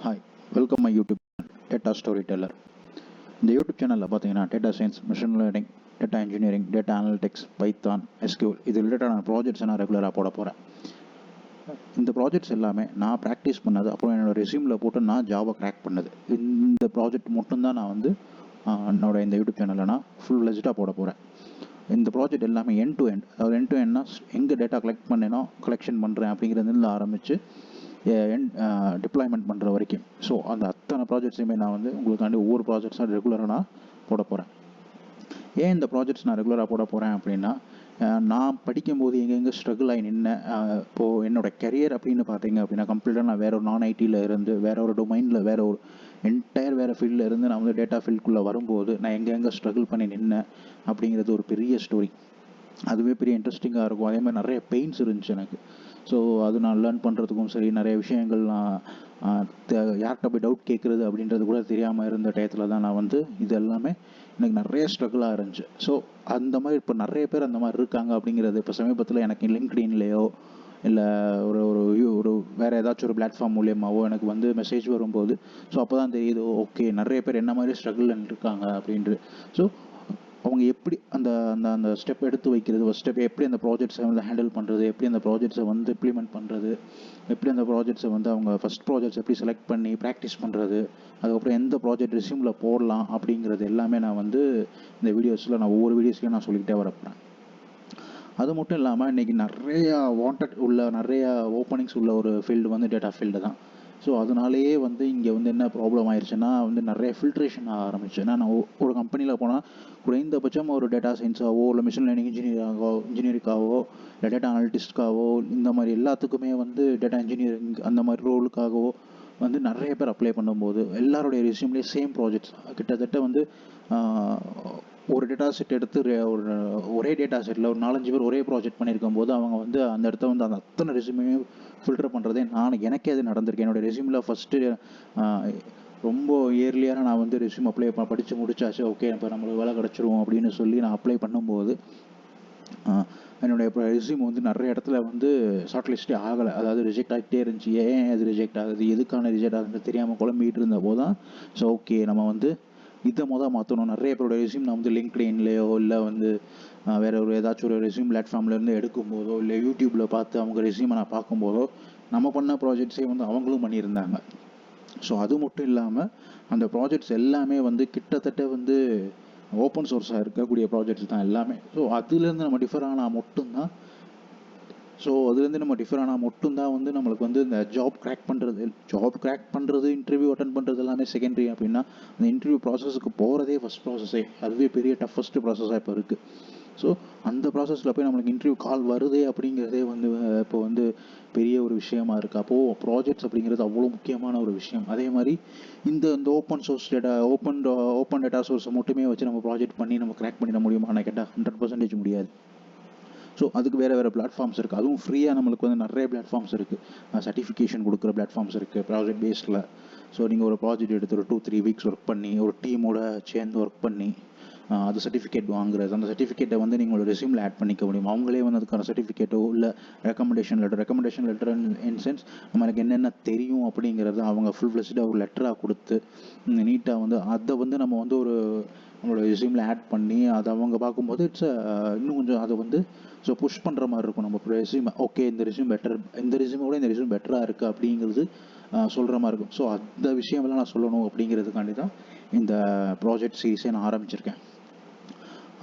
Hi, welcome my YouTube data story teller. இந்த YouTube சேனலில் பார்த்தீங்கன்னா data science, machine learning, data engineering, data analytics, Python, SQL இது ரிலேட்டடான projects நான் ரெகுலராக போட போகிறேன். இந்த ப்ராஜெக்ட்ஸ் எல்லாமே நான் ப்ராக்டிஸ் பண்ணது, அப்புறம் என்னோடய ரெஸ்யூமில் போட்டு நான் ஜாபை கிராக் பண்ணது. இந்த ப்ராஜெக்ட் மட்டும்தான் நான் வந்து என்னோட இந்த யூடியூப் சேனலில் நான் ஃபுல் ஃப்ளெஜ்டாக போட போகிறேன். இந்த ப்ராஜெக்ட் எல்லாமே எண்ட் டு எண்ட், அதாவது எண்ட் டு எண்ட்னா எங்கே டேட்டா கலெக்ட் பண்ணேனோ கலெக்ஷன் பண்ணுறேன் அப்படிங்கிறதுல ஆரம்பித்து டிப்ளாய்மெண்ட் பண்ணுற வரைக்கும். ஸோ அந்த அத்தனை ப்ராஜெக்ட்ஸையுமே நான் வந்து உங்களுக்காண்டி ஒவ்வொரு ப்ராஜெக்ட்ஸாக ரெகுலராக நான் போட போகிறேன். ஏன் இந்த ப்ராஜெக்ட்ஸ் நான் ரெகுலராக போட போகிறேன் அப்படின்னா, நான் படிக்கும்போது எங்கெங்கே ஸ்ட்ரகிள் ஆகி நின்னேன். இப்போது என்னோடய கெரியர் அப்படின்னு பார்த்தீங்க அப்படின்னா, கம்ப்ளீட்டாக நான் வேறு ஒரு நான் ஐடியில் இருந்து வேற ஒரு டொமைனில் வேறு ஒரு என்டையர் வேறு ஃபீல்டில் இருந்து நான் வந்து டேட்டா ஃபீல்டுக்குள்ளே வரும்போது நான் எங்கெங்கே ஸ்ட்ரகிள் பண்ணி நின்னேன் அப்படிங்கிறது ஒரு பெரிய ஸ்டோரி. அதுவே பெரிய இன்ட்ரெஸ்டிங்காக இருக்கும். அதே மாதிரி நிறைய பெயின்ஸ் இருந்துச்சு எனக்கு. ஸோ அது நான் லேர்ன் பண்ணுறதுக்கும் சரி, நிறைய விஷயங்கள் நான் யார்கிட்ட போய் டவுட் கேட்குறது அப்படின்றது கூட தெரியாமல் இருந்த டயத்தில் தான் நான் வந்து இது எல்லாமே எனக்கு நிறைய ஸ்ட்ரகிளாக இருந்துச்சு. ஸோ அந்த மாதிரி இப்போ நிறைய பேர் அந்த மாதிரி இருக்காங்க அப்படிங்கிறது இப்போ சமீபத்தில் எனக்கு லிங்க்டின்லேயோ இல்லை ஒரு ஒரு ஒரு வேறு ஏதாச்சும் ஒரு பிளாட்ஃபார்ம் மூலியமாகவோ எனக்கு வந்து மெசேஜ் வரும்போது, ஸோ அப்போ தான் தெரியுது, ஓகே நிறைய பேர் என்ன மாதிரி ஸ்ட்ரகிள் இருக்காங்க அப்படின்ட்டு. ஸோ அவங்க எப்படி அந்த அந்த அந்த ஸ்டெப் எடுத்து வைக்கிறது, ஒரு ஸ்டெப் எப்படி அந்த ப்ராஜெக்ட்ஸை வந்து ஹேண்டில் பண்ணுறது, எப்படி அந்த ப்ராஜெக்ட்ஸை வந்து இம்ப்ளிமெண்ட் பண்ணுறது, எப்படி அந்த ப்ராஜெக்ட்ஸை வந்து அவங்க ஃபஸ்ட் ப்ராஜெக்ட்ஸ் எப்படி செலக்ட் பண்ணி ப்ராக்டிஸ் பண்ணுறது, அதுக்கப்புறம் எந்த ப்ராஜெக்ட் ரெஸ்யூமில் போடலாம் அப்படிங்கிறது எல்லாமே நான் வந்து இந்த வீடியோஸில் நான் ஒவ்வொரு வீடியோஸ்லையும் நான் சொல்லிக்கிட்டே வரப்போகிறேன். அது மட்டும் இல்லாமல் இன்றைக்கி நிறையா வாண்டட் உள்ள நிறையா ஓப்பனிங்ஸ் உள்ள ஒரு ஃபீல்டு வந்து டேட்டா ஃபீல்டு தான். ஸோ அதனாலேயே வந்து இங்கே வந்து என்ன ப்ராப்ளம் ஆயிடுச்சுன்னா வந்து நிறைய ஃபில்ட்ரேஷன் ஆக ஆரம்பிச்சு. ஏன்னா நான் ஒரு கம்பெனியில் போனால் குறைந்தபட்சம் ஒரு டேட்டா சயின்ஸாவோ இல்லை மிஷின் லேர்னிங் இன்ஜினியரிங்காவோ இல்லை டேட்டா அனலிட்டிஸ்ட்காவோ இந்த மாதிரி எல்லாத்துக்குமே வந்து டேட்டா இன்ஜினியரிங் அந்த மாதிரி ரோலுக்காகவோ வந்து நிறைய பேர் அப்ளை பண்ணும்போது எல்லாருடைய ரெஸ்யூம்லேயே சேம் ப்ராஜெக்ட்ஸ் கிட்டத்தட்ட வந்து ஒரு டேட்டா செட் எடுத்து ஒரே டேட்டா செட்டில் ஒரு 4-5 பேர் ஒரே ப்ராஜெக்ட் பண்ணியிருக்கும் போது அவங்க வந்து அந்த இடத்த வந்து அந்த அத்தனை ரெஸ்யூமே ஃபில்டர் பண்ணுறதே எனக்கே அது நடந்திருக்கு. என்னோடய ரெஸ்யூமில் ஃபஸ்ட்டு ரொம்ப இயர்லியாக நான் வந்து ரெஸ்யூம் அப்ளை படித்து முடிச்சாச்சு, ஓகே இப்போ நம்மளுக்கு வேலை கிடச்சிரும் அப்படின்னு சொல்லி நான் அப்ளை பண்ணும்போது என்னுடைய இப்போ ரெஸ்யூம் வந்து நிறைய இடத்துல வந்து ஷார்ட் லிஸ்ட்டே ஆகலை. அதாவது ரிஜெக்ட் ஆகிட்டே இருந்துச்சு. ஏன் அது ரிஜெக்ட் ஆகுது, எதுக்கான ரிஜெக்ட் ஆகுதுன்னு தெரியாமல் குழம்பிகிட்டு இருந்த போது தான் ஸோ ஓகே நம்ம வந்து இதை மாற்றணும். நிறைய பேரோட ரெஸ்யூம் நான் வந்து லிங்க்டின்லேயோ இல்லை வந்து வேறு ஒரு ஏதாச்சும் ஒரு ரெஸ்யூம் பிளாட்ஃபார்ம்லேருந்து எடுக்கும்போதோ இல்லை யூடியூப்பில் பார்த்து அவங்க ரெஸ்யூமை நான் பார்க்கும்போதோ நம்ம பண்ண ப்ராஜெக்ட்ஸே வந்து அவங்களும் பண்ணியிருந்தாங்க. ஸோ அது மட்டும் இல்லாமல் அந்த ப்ராஜெக்ட்ஸ் எல்லாமே வந்து கிட்டத்தட்ட வந்து ஓப்பன் சோர்ஸாக இருக்கக்கூடிய ப்ராஜெக்ட்ஸ் தான் எல்லாமே. ஸோ அதுலேருந்து நம்ம டிஃபர் ஆனால் மட்டும்தான் வந்து நம்மளுக்கு வந்து இந்த ஜாப் கிராக் பண்ணுறது இன்டர்வியூ அட்டன் பண்ணுறது எல்லாமே செகண்டரி. அப்படின்னா அந்த இன்டர்வியூ ப்ராசஸுக்கு போகிறதே ஃபஸ்ட் ப்ராசஸே, அதுவே பெரிய டஃபஸ்ட்டு ப்ராசஸாக இப்போ இருக்குது. ஸோ அந்த ப்ராசஸில் போய் நம்மளுக்கு இன்டர்வியூ கால் வருதே அப்படிங்கிறதே வந்து இப்போ வந்து பெரிய ஒரு விஷயமா இருக்குது. அப்போது ப்ராஜெக்ட்ஸ் அப்படிங்கிறது அவ்வளோ முக்கியமான ஒரு விஷயம். அதே மாதிரி இந்த ஓப்பன் சோர்ஸ் ஓப்பன் டேட்டா சோர்ஸை மட்டுமே வச்சு நம்ம ப்ராஜெக்ட் பண்ணி நம்ம கிராக் பண்ணிட முடியுமான்னு கேட்டால் 100% முடியாது. ஸோ அதுக்கு வேறு பிளாட்ஃபார்ம்ஸ் இருக்குது. அதுவும் ஃப்ரீயாக நம்மளுக்கு வந்து நிறைய பிளாட்ஃபார்ம்ஸ் இருக்குது. சர்டிஃபிகேஷன் கொடுக்குற பிளாட்ஃபார்ம்ஸ் இருக்குது ப்ராஜெக்ட் பேஸில். ஸோ நீங்கள் ஒரு ப்ராஜெக்ட் எடுத்து ஒரு 2-3 வீக்ஸ் ஒர்க் பண்ணி ஒரு டீமோட சேர்ந்து ஒர்க் பண்ணி அது சர்டிஃபிகேட் வாங்குறது, அந்த சர்டிஃபிகேட்டை வந்து நீங்கள் ஒரு ரெஸ்யூமில் ஆட் பண்ணிக்க முடியும். அவங்களே வந்து அதுக்கான சர்டிஃபிகேட்டோ இல்லை ரெக்கமெண்டேஷன் லெட்டர் இன் சென்ஸ் நம்மளுக்கு என்னென்ன தெரியும் அப்படிங்கிறத அவங்க ஃபுல் ஃப்ளெஷ்டாக ஒரு லெட்டராக கொடுத்து நீட்டாக வந்து அதை வந்து நம்ம வந்து ஒரு நம்மளோட ரெஸ்யூமில் ஆட் பண்ணி அதை அவங்க பார்க்கும்போது இன்னும் கொஞ்சம் அதை வந்து ஸோ புஷ் பண்ணுற மாதிரி இருக்கும். நம்ம ரெஸ்யூம் ஓகே இந்த ரெஸ்யூமோட இந்த ரெஸ்யூம் பெட்டராக இருக்குது அப்படிங்கிறது சொல்கிற மாதிரி இருக்கும். ஸோ அந்த விஷயமெல்லாம் நான் சொல்லணும் அப்படிங்கிறதுக்காண்டி தான் இந்த ப்ராஜெக்ட் சீரீஸை நான் ஆரம்பிச்சிருக்கேன்.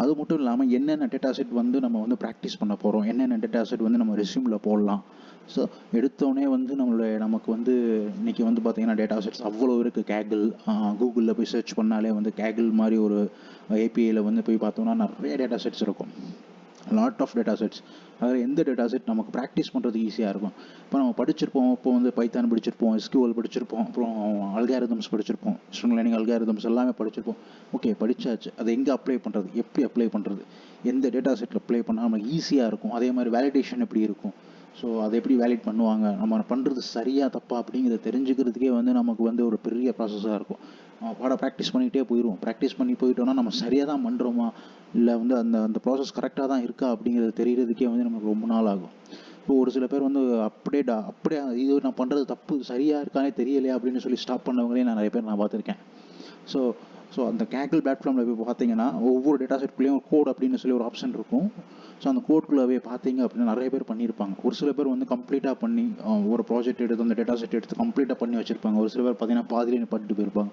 அது மட்டும் இல்லாமல் என்னென்ன டேட்டா செட் வந்து நம்ம வந்து ப்ராக்டிஸ் பண்ண போகிறோம், என்னென்ன டேட்டா செட் வந்து நம்ம ரெஸ்யூமில் போடலாம். ஸோ எடுத்தோடனே வந்து நமக்கு வந்து இன்றைக்கி வந்து பார்த்திங்கன்னா டேட்டா செட்ஸ் அவ்வளோ இருக்குது. கேகிள் கூகுளில் போய் சர்ச் பண்ணாலே வந்து கேகிள் மாதிரி ஒரு ஏபிஐயில் வந்து போய் பார்த்தோம்னா நிறைய டேட்டா செட்ஸ் இருக்கும். Lot of data sets. அதில் எந்த டேட்டா செட் நமக்கு ப்ராக்டிஸ் பண்ணுறது ஈஸியாக இருக்கும். இப்போ நம்ம படிச்சிருப்போம், இப்போ வந்து பைத்தான் படிச்சிருப்போம், எஸ்கியூஎல் படிச்சிருப்போம், அப்புறம் அல்காரிதம்ஸ் படிச்சிருப்போம், மிஷின் லேர்னிங் அல்காரிதம்ஸ் எல்லாமே படிச்சிருப்போம். ஓகே படித்தாச்சு, அதை எங்கே அப்ளை பண்ணுறது, எப்படி அப்ளை பண்ணுறது, எந்த டேட்டா செட்டில் அப்ளை பண்ணால் நமக்கு ஈஸியாக இருக்கும், அதே மாதிரி வேலிடேஷன் எப்படி இருக்கும், ஸோ அதை எப்படி வேலிட் பண்ணுவாங்க, நம்ம பண்ணுறது சரியாக தப்பா அப்படிங்கிறத தெரிஞ்சுக்கிறதுக்கே வந்து நமக்கு வந்து ஒரு பெரிய ப்ராசஸாக இருக்கும். ப்ராக்டிஸ் பண்ணிகிட்டே ப்ராக்டிஸ் பண்ணி போயிட்டோம்னா நம்ம சரியாக தான் பண்ணுறோமா இல்லை வந்து அந்த அந்த ப்ராசஸ் கரெக்டாக தான் இருக்கா அப்படிங்கிறது தெரியறதுக்கே வந்து நமக்கு ரொம்ப நாள் ஆகும். இப்போ ஒரு சில பேர் வந்து அப்படியே இது நான் பண்ணுறது தப்பு சரியாக இருக்கானே தெரியலையா அப்படின்னு சொல்லி ஸ்டாப் பண்ணவங்களே நான் நிறைய பேர் நான் பார்த்துருக்கேன். ஸோ ஸோ அந்த கேக்கிள் பிளாட்ஃபார்மில் போய் பார்த்தீங்கன்னா ஒவ்வொரு டேட்டா செட்குள்ளேயும் ஒரு கோட் அப்படின்னு சொல்லி ஒரு ஆப்ஷன் இருக்கும். ஸோ அந்த கோட்குள்ளே பார்த்தீங்க அப்படின்னா நிறைய பேர் பண்ணியிருப்பாங்க. ஒரு சில பேர் வந்து கம்ப்ளீட்டாக பண்ணி ஒரு ப்ராஜெக்ட் எடுத்து அந்த டேட்டா செட் எடுத்து கம்ப்ளீட்டாக பண்ணி வச்சுருப்பாங்க. ஒரு சில பேர் பார்த்தீங்கன்னா பாதிலே நிப்பாட்டிட்டு போயிருப்பாங்க.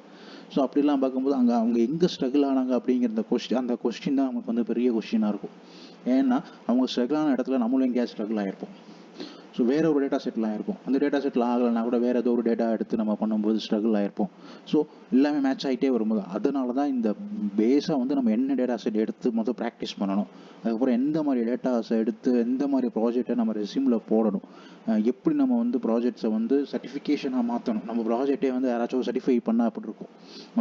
ஸோ அப்படிலாம் பார்க்கும்போது அவங்க எங்கே ஸ்ட்ரகிள் ஆனாங்க அப்படிங்கிற அந்த கொஸ்டின் தான் நமக்கு வந்து பெரிய கொஸ்டினாக இருக்கும். ஏன்னா அவங்க ஸ்ட்ரகிள் ஆன இடத்துல நம்மளும் எங்கேயாவது ஸ்ட்ரகிள் ஆகிருப்போம். ஸோ வேறு ஒரு டேட்டா செட்டில் ஆகிருக்கும். அந்த டேட்டா செட்டில் ஆகலைன்னா கூட வேறு ஏதோ ஒரு டேட்டா எடுத்து நம்ம பண்ணும்போது ஸ்ட்ரகிள் ஆகிருப்போம். ஸோ எல்லாமே மேட்ச் ஆகிட்டே வரும்போது அதனால தான் இந்த பேஸாக வந்து நம்ம என்ன டேட்டா செட் எடுத்து முதல் ப்ராக்டிஸ் பண்ணணும். அதுக்கப்புறம் எந்த மாதிரி டேட்டாஸை எடுத்து எந்த மாதிரி ப்ராஜெக்டை நம்ம ரெஸ்யூமில் போடணும், எப்படி நம்ம வந்து ப்ராஜெக்ட்ஸை வந்து சர்டிஃபிகேஷனாக மாற்றணும். நம்ம ப்ராஜெக்டே வந்து யாராச்சும் சர்டிஃபை பண்ணால் அப்படி இருக்கும்.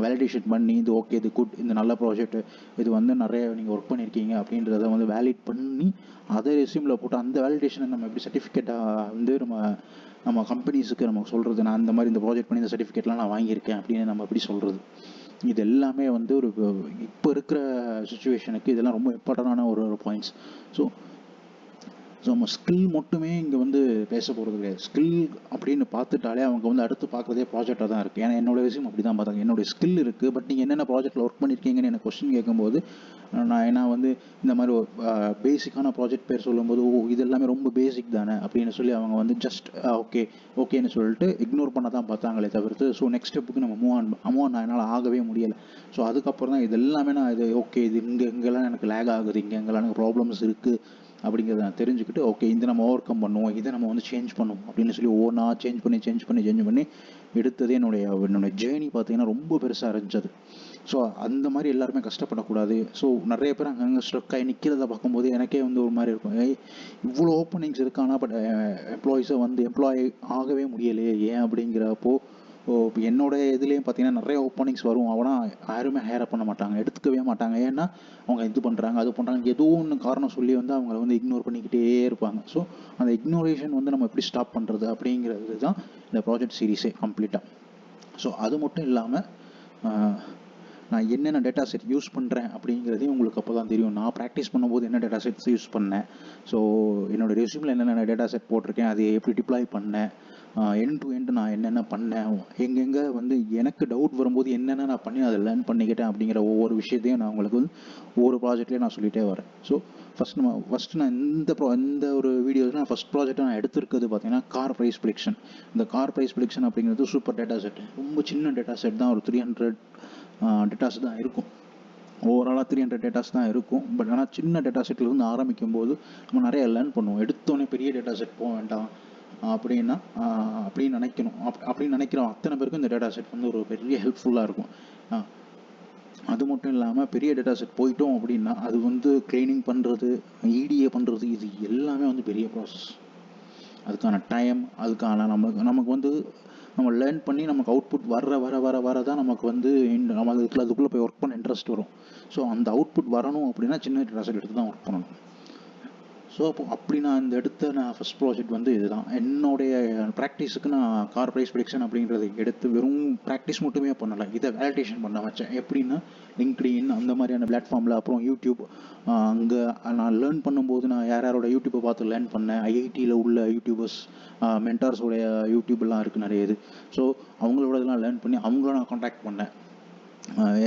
வேலிடேஷன் பண்ணி இது ஓகே, இது குட், இந்த நல்ல ப்ராஜெக்ட், இது வந்து நிறைய நீங்கள் ஒர்க் பண்ணியிருக்கீங்க அப்படின்றத வந்து வேலிட் பண்ணி அதை ரெஸ்யூமில் போட்டு அந்த வேலிடேஷனை நம்ம எப்படி சர்டிஃபிகேட்டாக வந்து நம்ம கம்பெனிஸுக்கு நம்ம சொல்கிறது, நான் இந்த மாதிரி இந்த ப்ராஜெக்ட் பண்ணி இந்த சர்டிஃபிகேட்லாம் நான் வாங்கியிருக்கேன் அப்படின்னு நம்ம எப்படி சொல்கிறது. இது எல்லாமே வந்து இப்போ இருக்கிற சுச்சுவேஷனுக்கு இதெல்லாம் ரொம்ப இம்பார்ட்டண்டான ஒரு பாயிண்ட்ஸ். ஸோ நம்ம ஸ்கில் மட்டுமே இங்கே வந்து பேச போகிறது கிடையாது. ஸ்கில் அப்படின்னு பார்த்துட்டாலே அவங்க வந்து அடுத்து பார்க்குறதே ப்ராஜெக்டாக தான் இருக்குது. ஏன்னா என்னோட விஷயம் அப்படி தான் பார்த்தாங்க. என்னுடைய ஸ்கில் இருக்குது, பட் நீங்கள் என்னென்ன ப்ராஜெக்ட்டில் ஒர்க் பண்ணியிருக்கீங்கன்னு எனக்கு கொஸ்டின் கேட்கும்போது நான் வந்து இந்த மாதிரி பேசிக்கான ப்ராஜெக்ட் பேர் சொல்லும்போது இது எல்லாமே ரொம்ப பேசிக் தானே அப்படின்னு சொல்லி அவங்க வந்து ஜஸ்ட் ஓகேன்னு சொல்லிட்டு இக்னோர் பண்ண தான் பார்த்தாங்களே தவிர்த்து ஸோ நெக்ஸ்ட் ஸ்டெப்புக்கு நம்ம மூவ் ஆன் என்னால் ஆகவே முடியலை. ஸோ அதுக்கப்புறம் தான் இது எல்லாமே நான் இது ஓகே, இது இங்கெல்லாம் எனக்கு லேக் ஆகுது, இங்கெல்லாம் எனக்கு ப்ராப்ளம்ஸ் இருக்குது அப்படிங்கிறத நான் தெரிஞ்சுக்கிட்டு ஓகே இதை நம்ம ஓவர் கம் பண்ணுவோம், இதை நம்ம வந்து சேஞ்ச் பண்ணுவோம் அப்படின்னு சொல்லி ஒவ்வொன்றா சேஞ்ச் பண்ணி எடுத்தது என்னுடைய ஜேர்னி பார்த்தீங்கன்னா ரொம்ப பெருசாக இருந்துச்சு. ஸோ அந்த மாதிரி எல்லாருமே கஷ்டப்படக்கூடாது. ஸோ நிறைய பேர் அங்கங்கே ஸ்ட்ரக் ஆகி நிற்கிறத பார்க்கும்போது எனக்கே வந்து ஒரு மாதிரி இருக்கும், இவ்வளோ ஓப்பனிங்ஸ் இருக்கானா பட் எம்ப்ளாயீஸை வந்து எம்ப்ளாயி ஆகவே முடியலையே ஏன் அப்படிங்கிறப்போ இப்போ என்னோட இதுலேயும் பார்த்தீங்கன்னா நிறைய ஓப்பனிங்ஸ் வரும். ஆனால் யாருமே ஹையர் பண்ண மாட்டாங்க, எடுத்துக்கவே மாட்டாங்க. ஏன்னா அவங்க இது பண்ணுறாங்க அது பண்ணுறாங்க ஏதோ ஒன்று காரணம் சொல்லி வந்து அவங்கள வந்து இக்னோர் பண்ணிக்கிட்டே இருப்பாங்க. ஸோ அந்த இக்னோரேஷன் வந்து நம்ம எப்படி ஸ்டாப் பண்ணுறது அப்படிங்கிறது தான் இந்த ப்ராஜெக்ட் சீரீஸே கம்ப்ளீட்டாக. ஸோ அது மட்டும் இல்லாமல் நான் என்னென்ன டேட்டா செட் யூஸ் பண்ணுறேன் அப்படிங்கிறதையும் உங்களுக்கு அப்போ தான் தெரியும். நான் ப்ராக்டிஸ் பண்ணும்போது என்ன டேட்டா செட்ஸ் யூஸ் பண்ணேன், ஸோ என்னோடய ரெஸ்யூமில் என்னென்ன டேட்டா செட் போட்டிருக்கேன், அதை எப்படி டிப்ளாய் பண்ணேன், எண்ட் டு எண்ட் நான் என்னென்ன பண்ணேன், எங்கெங்கே வந்து எனக்கு டவுட் வரும்போது என்னென்ன நான் பண்ணி அதை லேர்ன் பண்ணிக்கிட்டேன் அப்படிங்கிற ஒவ்வொரு விஷயத்தையும் நான் உங்களுக்கு வந்து ஒவ்வொரு ப்ராஜெக்ட்லேயும் நான் சொல்லிகிட்டே வரேன். ஸோ ஃபஸ்ட்டு நான் இந்த ஒரு வீடியோவில் நான் ஃபஸ்ட் ப்ராஜெக்டை நான் எடுத்திருக்கிறது பார்த்தீங்கன்னா கார் ப்ரைஸ் ப்ரிடிக்ஷன். இந்த கார் ப்ரைஸ் ப்ரிடிக்ஷன் அப்படிங்கிறது சூப்பர் டேட்டா செட், ரொம்ப சின்ன டேட்டா செட் தான், ஒரு 300 டேட்டாஸ் தான் இருக்கும். ஓவராலாக 300 டேட்டாஸ் தான் இருக்கும். பட் ஆனால் சின்ன டேட்டா செட்லேருந்து ஆரம்பிக்கும் போது நம்ம நிறைய லேர்ன் பண்ணுவோம். எடுத்தோடனே பெரிய டேட்டா செட் போக வேண்டாம் அப்படின்னு நினைக்கணும். அப்படின்னு நினைக்கிறோம் அத்தனை பேருக்கும் இந்த டேட்டா செட் வந்து ஒரு பெரிய ஹெல்ப்ஃபுல்லாக இருக்கும். அது மட்டும் இல்லாமல் பெரிய டேட்டா செட் போயிட்டோம் அப்படின்னா அது வந்து க்ளீனிங் பண்ணுறது, இடிஏ பண்ணுறது, இது எல்லாமே வந்து பெரிய ப்ராசஸ். அதுக்கான டைம், அதுக்கான நமக்கு வந்து நம்ம லேர்ன் பண்ணி நமக்கு அவுட்புட் வர தான் நமக்கு வந்து நம்ம அதுக்குள்ளே போய் ஒர்க் பண்ண இன்ட்ரெஸ்ட் வரும். ஸோ அந்த அவுட்புட் வரணும் அப்படின்னா சின்ன டேட்டா செட் எடுத்து தான் ஒர்க் பண்ணணும். ஸோ அப்படி நான் நான் ஃபஸ்ட் ப்ராஜெக்ட் வந்து இதுதான் என்னுடைய ப்ராக்டிஸுக்கு நான் கார் ப்ரைஸ் ப்ரிடிக்ஷன் அப்படின்றத எடுத்து வெறும் ப்ராக்டிஸ் மட்டுமே பண்ணலை, இதை வேலிடேஷன் பண்ண வச்சேன். எப்படின்னா லிங்க்டின் அந்த மாதிரியான பிளாட்ஃபார்மில், அப்புறம் யூடியூப், அங்கே நான் லேர்ன் பண்ணும்போது நான் யாரோட யூடியூப்பை பார்த்து லேர்ன் பண்ணேன். ஐஐடியில் உள்ள யூடியூபர்ஸ், மென்டார்ஸோடைய யூடியூப்லாம் இருக்குது நிறைய இது. ஸோ அவங்களோட இதெல்லாம் லேர்ன் பண்ணி அவங்கள நான் காண்டாக்ட் பண்ணேன்.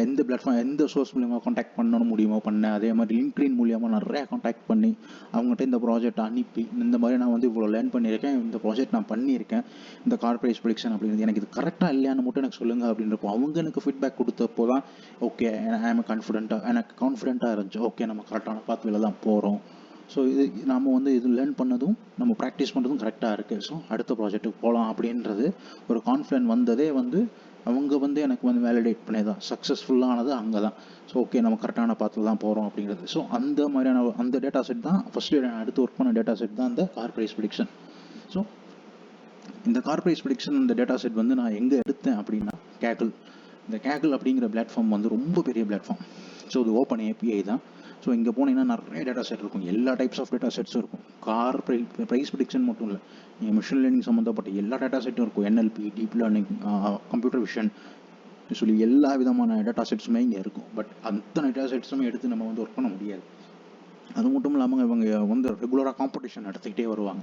எந்த பிளாட்ஃபார்ம் எந்த சோர்ஸ் மூலியமாக காண்டாக்ட் பண்ணணும் முடியுமோ பண்ணேன். அதே மாதிரி லிங்க்டின் மூலியமாக நிறையா காண்டாக்ட் பண்ணி அவங்ககிட்ட இந்த ப்ராஜெக்ட் அனுப்பி இந்த மாதிரி நான் வந்து இவ்வளோ லேர்ன் பண்ணியிருக்கேன், இந்த ப்ராஜெக்ட் நான் பண்ணியிருக்கேன், இந்த கார் ப்ரைஸ் ப்ரிடிக்ஷன் அப்படிங்கிறது எனக்கு இது கரெக்டாக இல்லையான்னு மட்டும் எனக்கு சொல்லுங்கள் அப்படின்றப்போ அவங்க எனக்கு ஃபீட்பேக் கொடுத்தப்போ தான் ஓகே எனக்கு கான்ஃபிடென்ட்டாக இருந்துச்சு. ஓகே நம்ம கரெக்டான பாத்வேல தான் போகிறோம். ஸோ நம்ம வந்து இது லேர்ன் பண்ணதும் நம்ம ப்ராக்டிஸ் பண்ணுறதும் கரெக்டாக இருக்குது. ஸோ அடுத்த ப்ராஜெக்ட்டுக்கு போகலாம் அப்படின்றது ஒரு கான்ஃபிடென்ட் வந்ததே வந்து அவங்க வந்து எனக்கு வந்து வேலிடேட் பண்ணி தான் சக்ஸஸ்ஃபுல்லானது அங்கே தான். ஸோ ஓகே நம்ம கரெக்டான பாத்தில் தான் போகிறோம் அப்படிங்கிறது. ஸோ அந்த மாதிரியான அந்த டேட்டா செட் தான் ஃபஸ்ட்டு நான் அடுத்து ஒர்க் பண்ண டேட்டா செட் தான் இந்த கார் ப்ரைஸ் ப்ரிடிக்ஷன். ஸோ இந்த கார் ப்ரைஸ் ப்ரிடிக்ஷன் இந்த டேட்டா செட் வந்து நான் எங்கே எடுத்தேன் அப்படின்னா கேக்கிள். இந்த கேக்கிள் அப்படிங்கிற பிளாட்ஃபார்ம் வந்து ரொம்ப பெரிய பிளாட்ஃபார்ம். ஸோ இது ஓப்பன் ஏபிஐ தான். ஸோ இங்கே போனீங்கன்னா நிறைய டேட்டா செட் இருக்கும், எல்லா டைப்ஸ் ஆஃப் டேட்டா செட்ஸும் இருக்கும். கார் ப்ரைஸ் ப்ரிடிக்ஷன் மட்டும் இல்லை, நீங்கள் மிஷின் லேர்னிங் சம்மந்தப்பட்ட எல்லா டேட்டா செட்டும் இருக்கும். NLP, deep learning, computer vision சொல்லி எல்லா விதமான டேட்டா செட்ஸுமே இங்கே இருக்கும். பட் அத்தனை டேட்டா செட்ஸுமே எடுத்து நம்ம வந்து ஒர்க் பண்ண முடியாது. அது மட்டும் இல்லாமல் இவங்க வந்து ரெகுலராக காம்படிஷன் நடத்திக்கிட்டே வருவாங்க.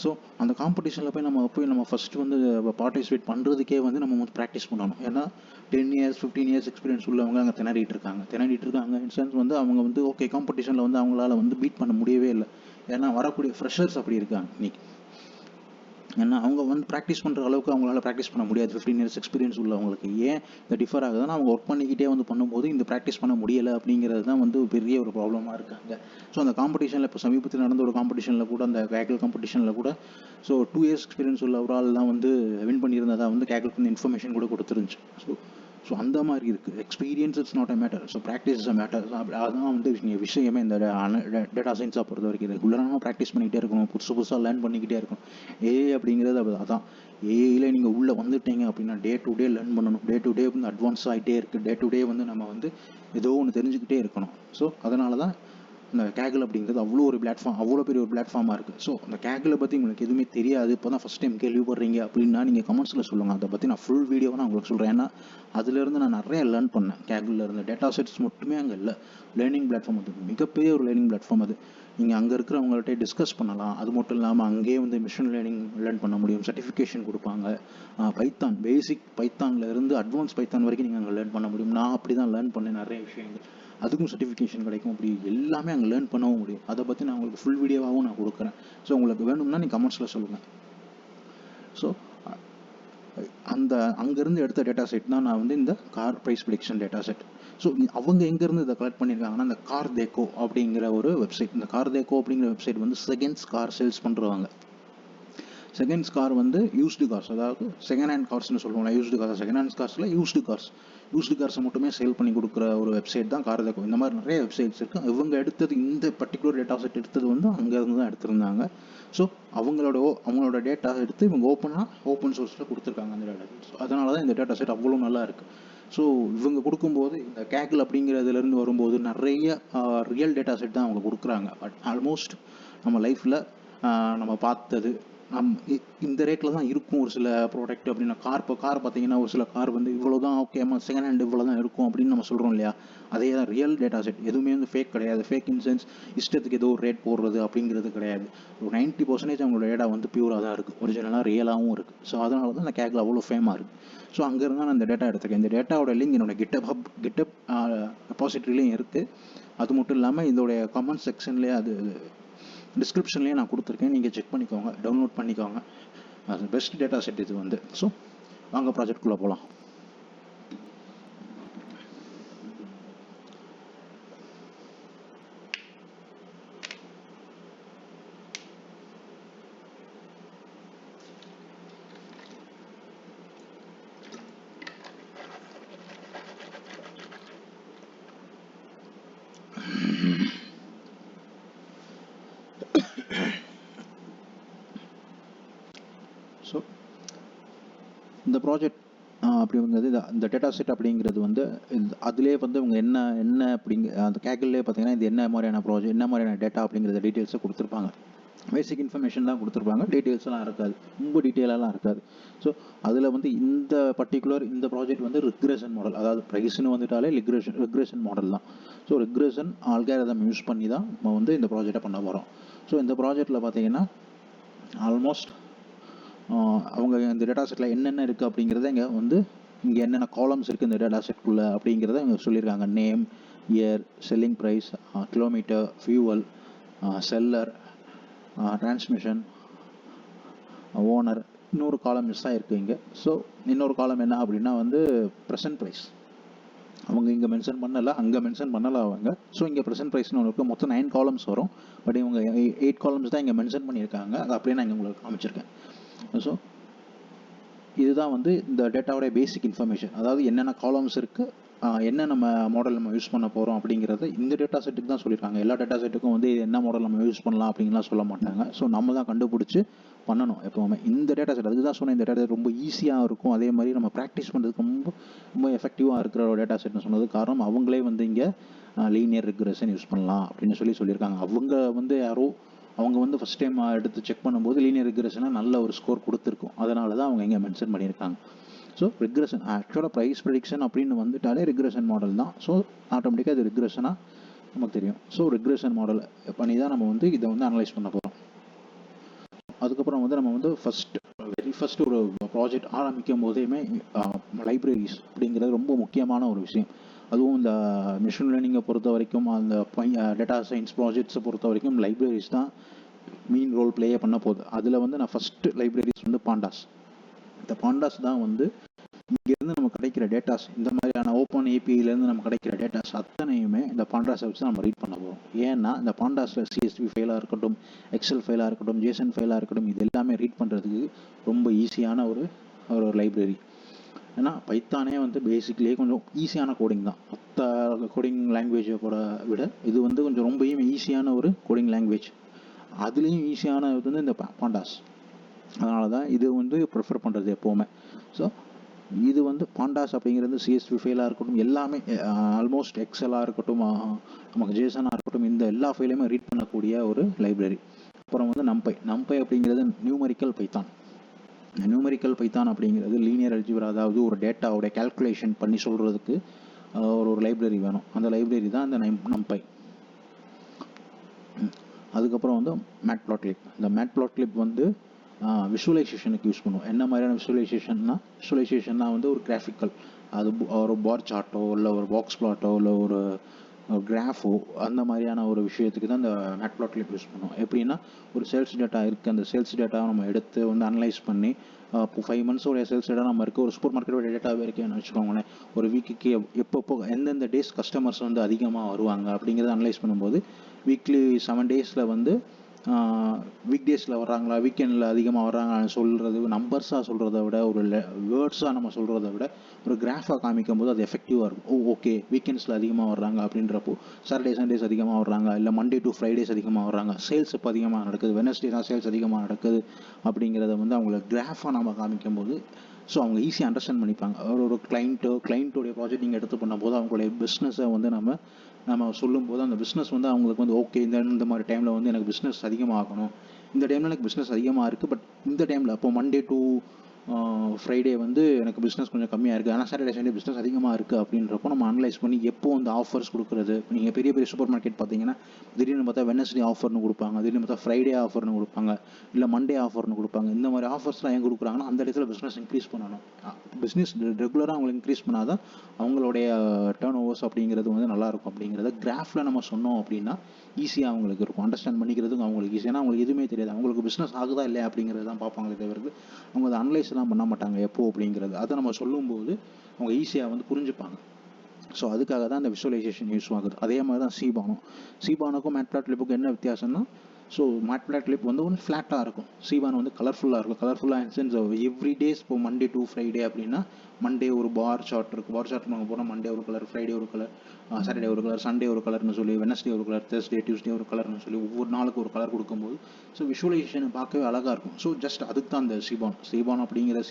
ஸோ அந்த காம்படிஷனில் போய் நம்ம ஃபஸ்ட்டு வந்து பார்ட்டிசிபேட் பண்ணுறதுக்கே வந்து நம்ம வந்து ப்ராக்டிஸ் பண்ணணும். ஏன்னா 10 இயர்ஸ் 15 இயர்ஸ் எக்ஸ்பீரியன்ஸ் உள்ளவங்க அங்கே திணறிட்டு இருக்காங்க இன் சென்ஸ் வந்து அவங்க வந்து ஓகே காம்படிஷனில் வந்து அவங்களால வந்து பீட் பண்ண முடியவே இல்லை. ஏன்னா வரக்கூடிய ஃப்ரெஷர்ஸ் அப்படி இருக்காங்க இன்னைக்கு. ஏன்னா அவங்க வந்து ப்ராக்டிஸ் பண்ணுற அளவுக்கு அவங்களால ப்ராக்டிஸ் பண்ண முடியாது. 15 இயர்ஸ் எக்ஸ்பீரியன்ஸ் உள்ளவங்களுக்கு ஏன் இந்த டிஃபர் ஆகுதுன்னா, அவங்க ஒர்க் பண்ணிக்கிட்டே வந்து பண்ணும்போது இந்த ப்ராக்டிஸ் பண்ண முடியலை அப்படிங்கிறது தான் வந்து பெரிய ஒரு ப்ராப்ளமாக இருக்காங்க. ஸோ அந்த காம்படிஷனில் இப்போ சமீபத்தில் நடந்த ஒரு காம்படிஷனில் கூட, அந்த கேக்கிள் காம்படிஷனில் கூட, ஸோ 2 இயர்ஸ் எக்ஸ்பீரியன்ஸ் உள்ள ஒரு ஆள் தான் வந்து வின் பண்ணியிருந்ததா வந்து கேக்கிளுக்கு வந்து இன்ஃபர்மேஷன் கூட கொடுத்துருந்துச்சு. ஸோ அந்த மாதிரி இருக்குது. Experience it's not a matter, so practice is a matter. அதுதான் வந்து விஷயமே இந்த டேட்டா சயின்ஸாக பொறுத்த வரைக்கும். ரெகுலராக ப்ராக்டிஸ் பண்ணிக்கிட்டே இருக்கணும், புதுசாக லேர்ன் பண்ணிக்கிட்டே இருக்கணும். ஏஐ அப்படிங்கிறது அதான். ஏஐயில் நீங்கள் உள்ளே வந்துட்டீங்க அப்படின்னா டே டு டே லேர்ன் பண்ணணும். டே டு டே வந்து அட்வான்ஸ் ஆகிட்டே இருக்குது. டே டு டே வந்து நம்ம வந்து ஏதோ ஒன்று தெரிஞ்சுக்கிட்டே இருக்கணும். ஸோ அதனால தான் இந்த கேகிள் அப்படிங்கிறது அவ்வளோ பெரிய ஒரு பிளாட்ஃபார்மாக இருக்குது. ஸோ அந்த கேகிளை பற்றி உங்களுக்கு எதுவுமே தெரியாது, இப்போ தான் ஃபஸ்ட் டைம் கேள்விப்படுறீங்க அப்படின்னா நீங்கள் கமெண்ட்ஸில் சொல்லுங்கள். அதை பற்றி நான் ஃபுல் வீடியோவை நான் உங்களுக்கு சொல்கிறேன். ஏன்னா அதுலேருந்து நான் நிறைய லேர்ன் பண்ணேன். கேகிளில் இருந்த டேட்டா செட்ஸ் மட்டுமே அங்கே இல்லை, லேர்னிங் பிளாட்ஃபார்ம். அது மிகப்பெரிய ஒரு லேர்னிங் பிளாட்ஃபார்ம். அது நீங்கள் அங்கே இருக்கிறவங்கள்ட்ட டிஸ்கஸ் பண்ணலாம். அது மட்டும் இல்லாமல் அங்கேயே வந்து மிஷின் லேர்னிங் லேர்ன் பண்ண முடியும், சர்டிஃபிகேஷன் கொடுப்பாங்க. பைத்தான், பேசிக் பைத்தானில் இருந்து அட்வான்ஸ் பைத்தான் வரைக்கும் நீங்கள் அங்கே லேர்ன் பண்ண முடியும். நான் அப்படி தான் லேர்ன் பண்ணேன் நிறைய விஷயங்கள். அதுக்கும் சர்டிஃபிகேஷன் கிடைக்கும். அப்படி எல்லாமே அங்கே லேர்ன் பண்ணவும் முடியும். அதை பற்றி நான் உங்களுக்கு ஃபுல் வீடியோவாகவும் நான் கொடுக்குறேன். ஸோ உங்களுக்கு வேணும்னா நீங்கள் கமெண்ட்ஸில் சொல்லுங்கள். ஸோ அந்த அங்கேருந்து எடுத்த டேட்டா செட் தான் நான் வந்து இந்த car price prediction data set. So அவங்க எங்கேருந்து இதை கலெக்ட் பண்ணியிருக்காங்கன்னா, இந்த கார் தேக்கோ அப்படிங்கிற ஒரு வெப்சைட். இந்த கார் தேக்கோ அப்படிங்கிற வெப்சைட் வந்து செகண்ட்ஸ் கார் சேல்ஸ் பண்ணுறவங்க. செகண்ட்ஸ் கார் வந்து யூஸ்டு கார்ஸ், அதாவது செகண்ட் ஹேண்ட் கார்ஸ்னு சொல்லுவோம்ல. செகண்ட் ஹேண்ட் கார்ஸில் யூஸ்டு கார்ஸை மட்டுமே சேல் பண்ணி கொடுக்குற ஒரு வெப்சைட் தான் கார் தேக்கோ. இந்த மாதிரி நிறைய வெப்சைட்ஸ் இருக்குது. இவங்க எடுத்தது, இந்த பர்டிகுலர் டேட்டா செட் எடுத்தது வந்து அங்கேருந்து தான் எடுத்திருந்தாங்க. ஸோ அவங்களோட டேட்டா எடுத்து இவங்க ஓப்பன் சோர்ஸில் கொடுத்துருக்காங்க அந்த டேட்டா. அதனால தான் இந்த டேட்டா செட் அவ்வளோ நல்லா இருக்குது. ஸோ இவங்க கொடுக்கும்போது இந்த கேகிள் அப்படிங்கிறதுலேருந்து வரும்போது நிறைய ரியல் டேட்டா செட் தான் அவங்க கொடுக்குறாங்க. பட் ஆல்மோஸ்ட் நம்ம லைஃப்பில் நம்ம பார்த்தது இந்த ரேட்டில் தான் இருக்கும் ஒரு சில ப்ராடக்ட். அப்படின்னா கார் பார்த்தீங்கன்னா, ஒரு சில கார் வந்து இவ்வளோ தான், ஓகே செகண்ட் ஹேண்ட் இவ்வளோ தான் இருக்கும் அப்படின்னு நம்ம சொல்கிறோம் இல்லையா. அதே தான் ரியல் டேட்டா செட். எதுவுமே வந்து ஃபேக் கிடையாது. ஃபேக் இன் சென்ஸ் இஷ்டத்துக்கு ஏதோ ஒரு ரேட் போடுறது அப்படிங்கிறது கிடையாது. ஒரு 90% அவங்களோட டேட்டா வந்து பியூராக தான் இருக்குது, ஒரிஜினலாக ரியலாகவும் இருக்குது. ஸோ அதனால தான் இந்த கேகிள் அவ்வளோ ஃபேமாக இருக்குது. ஸோ அங்கேருந்து நான் இந்த டேட்டா எடுத்துருக்கேன். இந்த டேட்டாவோட லிங்க் என்னோட கிட்டப் ரெபாசிட்டரிலையும் இருக்குது. அது மட்டும் இல்லாமல் இதோடைய கமெண்ட் செக்ஷன்லேயே, அது டிஸ்கிரிப்ஷன்லேயே நான் கொடுத்துருக்கேன். நீங்கள் செக் பண்ணிக்கோங்க, டவுன்லோட் பண்ணிக்கோங்க. அது பெஸ்ட் டேட்டா செட் இது வந்து. ஸோ வாங்க ப்ராஜெக்ட்குள்ளே போகலாம். ஸோ இந்த ப்ராஜெக்ட் அப்படி வந்தது. இந்த டேட்டா செட் அப்படிங்கிறது வந்து அதிலே வந்து இவங்க என்ன அந்த கேகிள்லேயே பார்த்தீங்கன்னா, இது என்ன மாதிரியான ப்ராஜெக்ட், என்ன மாதிரியான டேட்டா அப்படிங்கிறத டீட்டெயில்ஸை கொடுத்துருப்பாங்க. பேசிக் இன்ஃபர்மேஷன் தான் கொடுத்துருப்பாங்க, டீட்டெயில்ஸ்லாம் இருக்காது, ரொம்ப டீட்டெயிலெலாம் இருக்காது. ஸோ அதில் வந்து இந்த ப்ராஜெக்ட் வந்து ரிக்ரெஷன் மாடல், அதாவது ப்ரைஸ்னு வந்துட்டாலே ரிக்ரெஷன் மாடல் தான். ஸோ ரிக்ரெஷன் அல்காரிதம் யூஸ் பண்ணி தான் நம்ம வந்து இந்த ப்ராஜெக்டை பண்ண போகிறோம். ஸோ இந்த ப்ராஜெக்டில் பார்த்தீங்கன்னா ஆல்மோஸ்ட் அவங்க இந்த டேட்டா செட்டில் என்னென்ன இருக்குது அப்படிங்கிறத இங்கே என்னென்ன காலம்ஸ் இருக்குது இந்த டேட்டா செட்குள்ளே அப்படிங்கிறத இங்கே சொல்லியிருக்காங்க. Name, year, selling price, kilometre, fuel, seller, transmission, owner. இன்னொரு காலம் மிஸ் ஆகிருக்கு இங்கே. ஸோ இன்னொரு காலம் என்ன அப்படின்னா வந்து ப்ரெசன்ட் ப்ரைஸ். அவங்க இங்கே மென்ஷன் பண்ணலை, அங்கே மென்ஷன் பண்ணலை அவங்க. ஸோ இங்கே ப்ரெசன்ட் ப்ரைஸ்னு ஒன்று இருக்குது. மொத்தம் 9 காலம்ஸ் வரும். பட் இவங்க 8 காலம்ஸ் தான் இங்கே மென்ஷன் பண்ணியிருக்காங்க. அது அப்படியே நான் இங்கே உங்களுக்கு காமிச்சிருக்கேன். ஸோ இதுதான் வந்து இந்த டேட்டாவோட பேசிக் இன்ஃபர்மேஷன். அதாவது என்னென்ன காலம்ஸ் இருக்குது, என்ன மாடல் நம்ம யூஸ் பண்ண போகிறோம் அப்படிங்கிறது இந்த டேட்டா செட்டுக்கு தான் சொல்லியிருக்காங்க. எல்லா டேட்டா செட்டுக்கும் வந்து என்ன மாடல் நம்ம யூஸ் பண்ணலாம் அப்படின்லாம் சொல்ல மாட்டாங்க. ஸோ நம்ம தான் கண்டுபிடிச்சி பண்ணணும் எப்போவுமே. இந்த டேட்டா செட், அதுக்கு தான் சொன்னேன், இந்த டேட்டா ரொம்ப ஈஸியாக இருக்கும். அதே மாதிரி நம்ம ப்ராக்டிஸ் பண்ணுறதுக்கு ரொம்ப எஃபெக்டிவாக இருக்கிற ஒரு டேட்டா செட்னு சொன்னது காரணம், அவங்களே வந்து இங்கே லீனியர் ரிக்ரெஷன் யூஸ் பண்ணலாம் அப்படின்னு சொல்லியிருக்காங்க. அவங்க வந்து ஃபஸ்ட் டைம் எடுத்து செக் பண்ணும்போது லீனியர் ரிக்ரெஷனாக நல்ல ஒரு ஸ்கோர் கொடுத்துருக்கும். அதனால தான் அவங்க இங்கே மென்ஷன் பண்ணியிருக்காங்க. ஸோ ரிக்ரெஷன் ஆக்சுவலாக ப்ரைஸ் ப்ரெடிக்ஷன் அப்படின்னு வந்துட்டாலே ரிக்ரெஷன் மாடல் தான். ஸோ ஆட்டோமேட்டிக்காக இது ரிக்ரெஷனாக நமக்கு தெரியும். ஸோ ரிக்ரெஷன் மாடல் பண்ணி தான் நம்ம வந்து இதை வந்து அனலைஸ் பண்ண போகிறோம். அதுக்கப்புறம் வந்து நம்ம வந்து வெரி ஃபஸ்ட்டு ஒரு ப்ராஜெக்ட் ஆரம்பிக்கும் போதேமே லைப்ரரிஸ் அப்படிங்கிறது ரொம்ப முக்கியமான ஒரு விஷயம். அதுவும் இந்த மிஷின் லேர்னிங்கை பொறுத்த வரைக்கும், அந்த டேட்டா சயின்ஸ் ப்ராஜெக்ட்ஸை பொறுத்த வரைக்கும் லைப்ரரிஸ் தான் மெயின் ரோல் ப்ளேயே பண்ண போகுது. அதில் வந்து நான் ஃபஸ்ட்டு லைப்ரரிஸ் வந்து பாண்டாஸ். இந்த பாண்டாஸ் தான் வந்து இங்கேருந்து நம்ம கிடைக்கிற டேட்டாஸ், இந்த மாதிரியான ஓப்பன் ஏபிஐலேருந்து நம்ம கிடைக்கிற டேட்டாஸ் அத்தனையுமே இந்த பாண்டாஸை வச்சு நம்ம ரீட் பண்ண போகிறோம். ஏன்னா இந்த பாண்டாஸில் சிஎஸ்வி ஃபைலாக இருக்கட்டும், எக்ஸல் ஃபைலாக இருக்கட்டும், ஜேசன் ஃபைலாக இருக்கட்டும், இது எல்லாமே ரீட் பண்ணுறதுக்கு ரொம்ப ஈஸியான ஒரு லைப்ரரி. ஏன்னா பைத்தானே வந்து பேசிக்லேயே கொஞ்சம் ஈஸியான கோடிங் தான். மற்ற கோடிங் லாங்குவேஜை விட இது வந்து கொஞ்சம் ரொம்பவும் ஈஸியான ஒரு கோடிங் லாங்குவேஜ். அதுலேயும் ஈஸியான இது வந்து இந்த பாண்டாஸ். அதனால தான் இது வந்து ப்ரிஃபர் பண்ணுறது எப்போவுமே. ஸோ இது வந்து பாண்டாஸ் அப்படிங்கிறது சிஎஸ்வி ஃபைலாக இருக்கட்டும், எல்லாமே ஆல்மோஸ்ட் எக்ஸலாக இருக்கட்டும், நமக்கு ஜேசனாக இருக்கட்டும், இந்த எல்லா ஃபைலையுமே ரீட் பண்ணக்கூடிய ஒரு லைப்ரரி. அப்புறம் வந்து நம்பை அப்படிங்கிறது நியூமரிக்கல் பைத்தான். நியூமரிக்கல் அப்படிங்கிறது லீனியர் அல்ஜிப்ரா, அதாவது ஒரு டேட்டாவோட கால்குலேஷன் பண்ணி சொல்கிறதுக்கு ஒரு லைப்ரரி வேணும். அந்த லைப்ரரி தான் இந்த நம்பை. அதுக்கப்புறம் வந்து மேட்ப்ளாட்லிப். இந்த மேட்ப்ளாட்லிப் வந்து விஷுவலைசேஷனுக்கு யூஸ் பண்ணுவோம். என்ன மாதிரியான விஷுவலைசேஷன்னா வந்து ஒரு கிராஃபிக்கல், அது ஒரு பார் சார்ட்டோ இல்லை ஒரு பாக்ஸ் பிளாட்டோ இல்லை ஒரு கிராஃபோ, அந்த மாதிரியான ஒரு விஷயத்துக்கு தான் இந்த மேட்ப்ளாட்லிப் யூஸ் பண்ணுவோம். எப்படின்னா ஒரு சேல்ஸ் டேட்டா இருக்குது, அந்த சேல்ஸ் டேட்டாவை நம்ம எடுத்து வந்து அனலைஸ் பண்ணி, இப்போ 5 மந்த்ஸோடைய சேல்ஸ் டேட்டா நம்ம இருக்குது, ஒரு சூப்பர் மார்க்கெட்டோட டேட்டாவே இருக்குன்னு வச்சுக்கோங்களேன். ஒரு வீக்குக்கு எப்பப்போ எந்தெந்த டேஸ் கஸ்டமர்ஸ் வந்து அதிகமாக வருவாங்க அப்படிங்கிறத அனலைஸ் பண்ணும்போது, வீக்லி 7 டேஸில் வந்து வீக் டேஸில் வர்றாங்களா, வீக்கெண்டில் அதிகமாக வர்றாங்கன்னு சொல்கிறது, நம்பர்ஸாக சொல்கிறத விட, ஒரு வேர்ட்ஸாக நம்ம சொல்கிறத விட, ஒரு கிராஃபாக காமிக்கும் போது அது எஃபெக்டிவாக இருக்கும். ஓகே வீக்கெண்ட்ஸில் அதிகமாக வர்றாங்க அப்படின்றப்போ, சாட்டர்டே சண்டேஸ் அதிகமாக வர்றாங்க, இல்லை மண்டே டு ஃப்ரைடேஸ் அதிகமாக வர்றாங்க, சேல்ஸ் இப்போ அதிகமாக நடக்குது, வெனஸ்டே தான் சேல்ஸ் அதிகமாக நடக்குது அப்படிங்கிறத வந்து அவங்கள கிராஃபாக நம்ம காமிக்கும் போது, ஸோ அவங்க ஈஸியாக அண்டர்ஸ்டாண்ட் பண்ணிப்பாங்க. ஒரு கிளைண்ட்டோடைய ப்ராஜெக்ட் நீங்கள் எடுத்து பண்ணும்போது அவங்களுடைய பிஸ்னஸை வந்து நம்ம சொல்லும்போது அந்த பிஸ்னஸ் வந்து அவங்களுக்கு வந்து ஓகே, இந்த மாதிரி டைமில் வந்து எனக்கு பிஸ்னஸ் அதிகமாகணும், இந்த டைமில் எனக்கு பிஸ்னஸ் அதிகமாக இருக்குது, பட் இந்த டைமில் அப்போ மண்டே டு ஃப்ரைடே வந்து எனக்கு பிஸ்னஸ் கொஞ்சம் கம்மியாக இருக்குது, ஆனால் சாட்டர்டே சண்டே பிஸ்னஸ் அதிகமாக இருக்குது அப்படின்றப்போ நம்ம அனலைஸ் பண்ணி எப்போ வந்து ஆஃபர்ஸ் கொடுக்குறது. நீங்கள் பெரிய பெரிய சூப்பர் மார்க்கெட் பார்த்தீங்கன்னா திடீர்னு பார்த்தா வெனஸ்டே ஆஃபர்னு கொடுப்பாங்க, திடீர்னு பார்த்தா ஃப்ரைடே ஆஃபர்னு கொடுப்பாங்க, இல்லை மண்டே ஆஃபர்னு கொடுப்பாங்க. இந்த மாதிரி ஆஃபர்ஸ்லாம் ஏன் கொடுக்குறாங்கன்னா அந்த இடத்துல பிஸ்னஸ் இன்க்ரீஸ் பண்ணணும். பிஸ்னஸ் ரெகுலராக அவங்களுக்கு இன்க்ரீஸ் பண்ணாதான் அவங்களுடைய டேர்ன் ஓவர்ஸ் அப்படிங்கிறது வந்து நல்லாயிருக்கும். அப்படிங்கிறத கிராஃபில் நம்ம சொன்னோம் அப்படின்னா ஈஸியாக அவங்களுக்கு இருக்கும், அண்டர்ஸ்டாண்ட் பண்ணிக்கிறதுக்கு அவங்களுக்கு ஈஸி. ஏன்னா அவங்களுக்கு எதுவுமே தெரியாது, அவங்களுக்கு பிஸ்னஸ் ஆகுதா இல்லையா அப்படிங்கிறது தான் பார்ப்பாங்களே தவிர அவங்க அதை அனலைஸ்லாம் பண்ண மாட்டாங்க எப்போ அப்படிங்கிறது. அதை நம்ம சொல்லும்போது அவங்க ஈஸியாக வந்து புரிஞ்சுப்பாங்க. ஸோ அதுக்காக தான் அந்த விஷுவலைசேஷன் யூஸ் ஆகுது. அதே மாதிரி தான் சீபானுக்கும் மேட்ப்ளாட்லிப்புக்கும் என்ன வித்தியாசம்னா, ஸோ மேட்ப்ளாட்லிப் வந்து ஒன்று ஃப்ளாட்டாக இருக்கும், சீபான் வந்து கலர்ஃபுல்லாக இருக்கும். கலர்ஃபுல்லாக இன் சென்ஸ் எவ்ரி டேஸ் இப்போ மண்டே டு ஃப்ரைடே அப்படின்னா மண்டே ஒரு பார் சார்ட் இருக்குது, பார் சார்ட் நம்ம போனால் மண்டே ஒரு கலர், ஃப்ரைடே ஒரு கலர், சாட்டர்டே ஒரு கலர், சண்டே ஒரு கலர்னு சொல்லி, வெனஸ்டே ஒரு கலர், தேர்ஸ்டே டியூஸ்டே ஒரு கலர்னு சொல்லி ஒவ்வொரு நாளுக்கு ஒரு கலர் கொடுக்கும்போது ஸோ விஷுவலைசேஷன் பார்க்கவே அழகாக இருக்கும். ஸோ ஜஸ்ட் அதுக்கு தான் அந்த சீபான் அப்படிங்கிற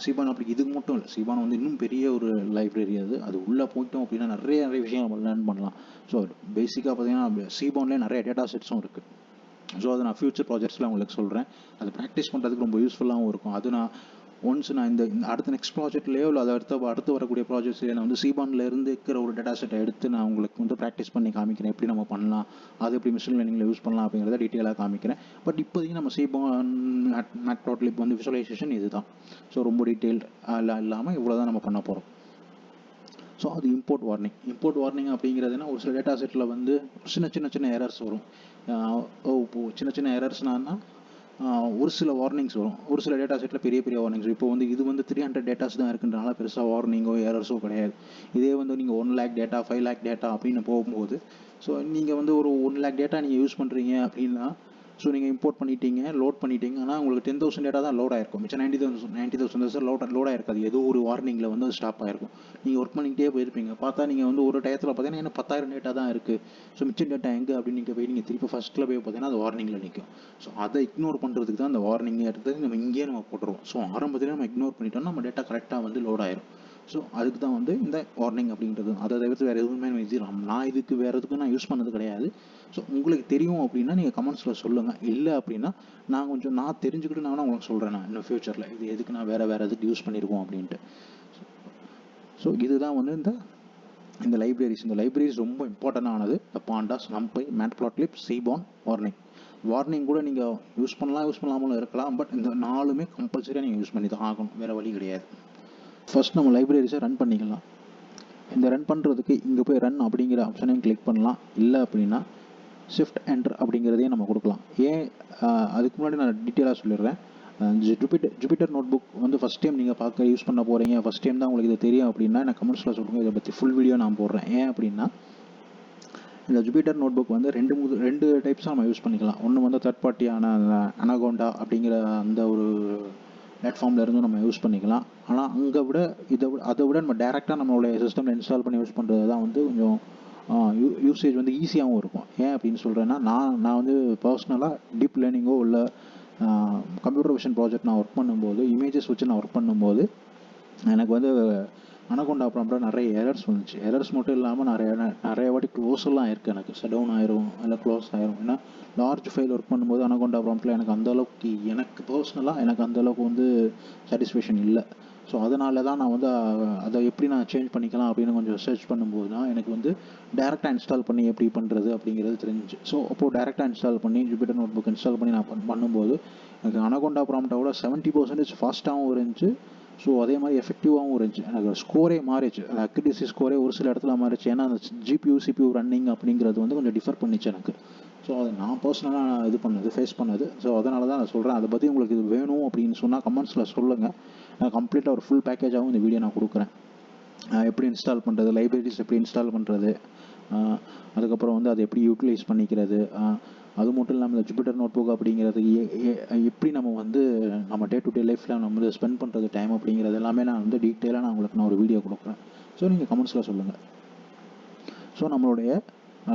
சீபான் அப்படி இதுக்கு மட்டும் இல்லை, சீபான் வந்து இன்னும் பெரிய ஒரு லைப்ரரி. அது உள்ளே போயிட்டோம் அப்படின்னா நிறைய விஷயம் நம்ம லேர்ன் பண்ணலாம். ஸோ பேசிக்காக பார்த்தீங்கன்னா சீபான்லேயே நிறைய டேட்டா செட்ஸும் இருக்குது. ஸோ அதை நான் ஃபியூச்சர் ப்ராஜெக்ட்ஸில் உங்களுக்கு சொல்கிறேன். அது ப்ராக்டிஸ் பண்ணுறதுக்கு ரொம்ப யூஸ்ஃபுல்லாகவும் இருக்கும். அது நான் இந்த அடுத்த நெக்ஸ்ட் ப்ராஜெக்ட்லேயோ இல்லை அதை அடுத்து வரக்கூடிய ப்ராஜெக்ட்ஸ்லேயே நான் வந்து சீபானில் இருந்து இருக்கிற ஒரு டேட்டா செட்டை எடுத்து நான் உங்களுக்கு வந்து ப்ராக்டிஸ் பண்ணி காமிக்கிறேன், எப்படி நம்ம பண்ணலாம், அது எப்படி மிஷின் லேர்னிங்கில் யூஸ் பண்ணலாம் அப்படிங்கிறத டீட்டெயிலாக காமிக்கிறேன். பட் இப்போதைக்கு நம்ம சீபான் மேட்ப்ளாட்லிப் வந்து விஷுவலைசேஷன் இது தான். ஸோ ரொம்ப டீட்டெயில் இல்லாமல் இவ்வளோ தான் நம்ம பண்ண போகிறோம். ஸோ அது இம்போர்ட் வார்னிங் அப்படிங்கிறதுனா ஒரு சில டேட்டா செட்டில் வந்து சின்ன எரர்ஸ் வரும். இப்போது சின்ன எரர்ஸ்னா ஒரு சில வார்னிங்ஸ் வரும், ஒரு சில டேட்டா செட்டில் பெரிய வார்னிங்ஸ். இப்போ வந்து இது வந்து 300 டேட்டாஸ் தான் இருக்குன்றனால பெருசாக வார்னிங்கோ எரர்ஸோ கிடையாது. இதே வந்து நீங்கள் 1 lakh டேட்டா 5 lakh டேட்டா அப்படின்னு போகும்போது, ஸோ நீங்கள் வந்து ஒரு 1 lakh டேட்டா நீங்கள் யூஸ் பண்ணுறீங்க அப்படின்னா, ஸோ நீங்கள் இம்போர்ட் பண்ணிட்டீங்க, லோட் பண்ணிட்டீங்க, ஆனால் உங்களுக்கு 10,000 டேட்டா தான் லோட் ஆயிருக்கும், மிச்சம் 90,000 லோட் ஆயிருக்காது. ஏதோ ஒரு வார்னிங்கில் வந்து ஸ்டாப் ஆயிருக்கும். நீங்கள் ஒர்க் பண்ணிக்கிட்டே போயிருப்பீங்க, பார்த்தா நீங்கள் வந்து ஒரு டயத்தில் பார்த்தீங்கன்னா என்ன 10,000 டேட்டா தான் இருக்குது, ஸோ மிச்சம் டேட்டா எங்கே அப்படின்னு நீங்கள் போய் திருப்பி ஃபஸ்ட்டில் போய் பார்த்தீங்கன்னா அது வார்னிங்கில் நிற்கும். ஸோ அதை இக்னோர் பண்ணுறதுக்கு தான் அந்த வார்னிங் எடுத்து நம்ம இங்கேயே நம்ம போட்டுருவோம். ஸோ ஆரம்பத்திலே நம்ம இக்னோர் பண்ணிட்டோம்னா நம்ம டேட்டா கரெக்டாக வந்து லோட் ஆயிரும். ஸோ அதுக்கு தான் வந்து இந்த வார்னிங் அப்படின்றது. அதை தவிர்த்து வேறு எதுவுமே நான் இதுக்கு வேறு எதுக்கும் நான் யூஸ் பண்ணது கிடையாது. ஸோ உங்களுக்கு தெரியும் அப்படின்னா நீங்கள் கமெண்ட்ஸில் சொல்லுங்கள். இல்லை அப்படின்னா நான் தெரிஞ்சுக்கிட்டு நான் உங்களுக்கு சொல்கிறேன், நான் இன்னும் ஃப்யூச்சரில் இது எதுக்கு நான் வேறு எதுக்கு யூஸ் பண்ணியிருக்கோம் அப்படின்ட்டு. ஸோ இதுதான் வந்து இந்த லைப்ரரிஸ் ரொம்ப இம்பார்ட்டண்டானது. இந்த பாண்டாஸ், நம்பை, மேட்ப்ளாட்லிப், சீபான், வார்னிங். வார்னிங் கூட நீங்கள் யூஸ் பண்ணாமலும் இருக்கலாம். பட் இந்த 4மே கம்பல்சரியாக நீங்கள் யூஸ் பண்ணி தான் ஆகணும், வேறு வழி கிடையாது. ஃபர்ஸ்ட் நம்ம லைப்ரரிஸை ரன் பண்ணிக்கலாம். இந்த ரன் பண்ணுறதுக்கு இங்கே போய் ரன் அப்படிங்கிற ஆப்ஷனையும் கிளிக் பண்ணலாம். இல்லை அப்படின்னா ஷிஃப்ட் என்டர் அப்படிங்கிறதையும் நம்ம கொடுக்கலாம். ஏன் அதுக்கு முன்னாடி நான் டீட்டெயிலாக சொல்லிடுறேன். ஜூபிட்டர் நோட் புக் வந்து ஃபஸ்ட் டைம் நீங்கள் பார்க்க யூஸ் பண்ண போகிறீங்க, ஃபஸ்ட் டைம் தான் உங்களுக்கு இது தெரியும் அப்படின்னா எனக்கு கமெண்ட்ஸில் சொல்லுங்கள். இதை பற்றி ஃபுல் வீடியோ நான் போடுறேன். ஏன் அப்படின்னா இந்த ஜூபிட்டர் நோட் புக் வந்து ரெண்டு டைப்ஸாக நம்ம யூஸ் பண்ணிக்கலாம். ஒன்று வந்து தேர்ட் பார்ட்டியான அனகோண்டா அப்படிங்கிற அந்த ஒரு பிளாட்ஃபார்மில் இருந்து நம்ம யூஸ் பண்ணிக்கலாம். ஆனால் அதை விட நம்ம டேரெக்டாக நம்மளுடைய சிஸ்டமில் இன்ஸ்டால் பண்ணி யூஸ் பண்ணுறது தான் வந்து கொஞ்சம் யூசேஜ் வந்து ஈஸியாகவும் இருக்கும். ஏன் அப்படின்னு சொல்கிறேன்னா நான் வந்து பர்சனலாக டீப் லேர்னிங்கோ இல்லை கம்ப்யூட்டர் விஷன் ப்ராஜெக்ட் நான் ஒர்க் பண்ணும்போது, இமேஜஸ் வச்சு நான் ஒர்க் பண்ணும்போது எனக்கு வந்து அனகோண்டா ப்ராம்ப்டில் நிறைய எரர்ஸ் வந்துச்சு. எரர்ஸ் மட்டும் இல்லாமல் நிறைய வாட்டி க்ளோஸெல்லாம் இருக்குது. எனக்கு ஷட் டவுன் ஆயிரும், இல்லை க்ளோஸ் ஆயிரும். ஏன்னா லார்ஜ் ஃபைல் ஒர்க் பண்ணும்போது அனகோண்டா ப்ராம்ப்டில் எனக்கு அந்தளவுக்கு எனக்கு அந்தளவுக்கு வந்து சாட்டிஸ்ஃபேக்ஷன் இல்லை. ஸோ அதனால தான் நான் வந்து அதை எப்படி நான் சேஞ்ச் பண்ணிக்கலாம் அப்படின்னு கொஞ்சம் சர்ச் பண்ணும்போது தான் எனக்கு வந்து டேரெக்டாக இன்ஸ்டால் பண்ணி எப்படி பண்ணுறது அப்படிங்கிறது தெரிஞ்சிச்சு. ஸோ அப்போது டேரெக்டாக இன்ஸ்டால் பண்ணி ஜூபிட்டர் நோட் புக் இன்ஸ்டால் பண்ணி நான் பண்ணும்போது எனக்கு அனகோண்டா ப்ராம்ப்டோட 70% ஃபாஸ்ட்டாகவும் இருந்துச்சு. ஸோ அதே மாதிரி எஃபெக்டிவாகவும் இருந்துச்சு. எனக்கு ஸ்கோரே மாறிச்சு, அக்யூரசி ஸ்கோரே ஒரு சில இடத்துல மாறிச்சு. ஏன்னா அந்த CPU ரன்னிங் அப்படிங்கிறது வந்து கொஞ்சம் டிஃபர் பண்ணிச்சு எனக்கு. ஸோ அதை நான் பர்சனலாக ஃபேஸ் பண்ணது. ஸோ அதனால தான் நான் சொல்கிறேன். அதை பற்றி உங்களுக்கு இது வேணும் அப்படின்னு சொன்னால் கமெண்ட்ஸில் சொல்லுங்கள். நான் கம்ப்ளீட்டாக ஒரு ஃபுல் பேக்கேஜாகவும் இந்த வீடியோ நான் கொடுக்குறேன். எப்படி இன்ஸ்டால் பண்ணுறது, லைப்ரரிஸ் எப்படி இன்ஸ்டால் பண்ணுறது, அதுக்கப்புறம் வந்து அதை எப்படி யூட்டிலைஸ் பண்ணிக்கிறது, அது மட்டும் இல்லாமல் இந்த ஜூபிட்டர் நோட் புக் அப்படிங்கிறது எப்படி நம்ம டே டு டே லைஃப்பில் நம்ம வந்து ஸ்பெண்ட் பண்ணுறது டைம் அப்படிங்கிறது எல்லாமே நான் வந்து டீட்டெயிலாக நான் ஒரு வீடியோ கொடுக்குறேன். ஸோ நீங்கள் கமெண்ட்ஸில் சொல்லுங்கள். ஸோ நம்மளுடைய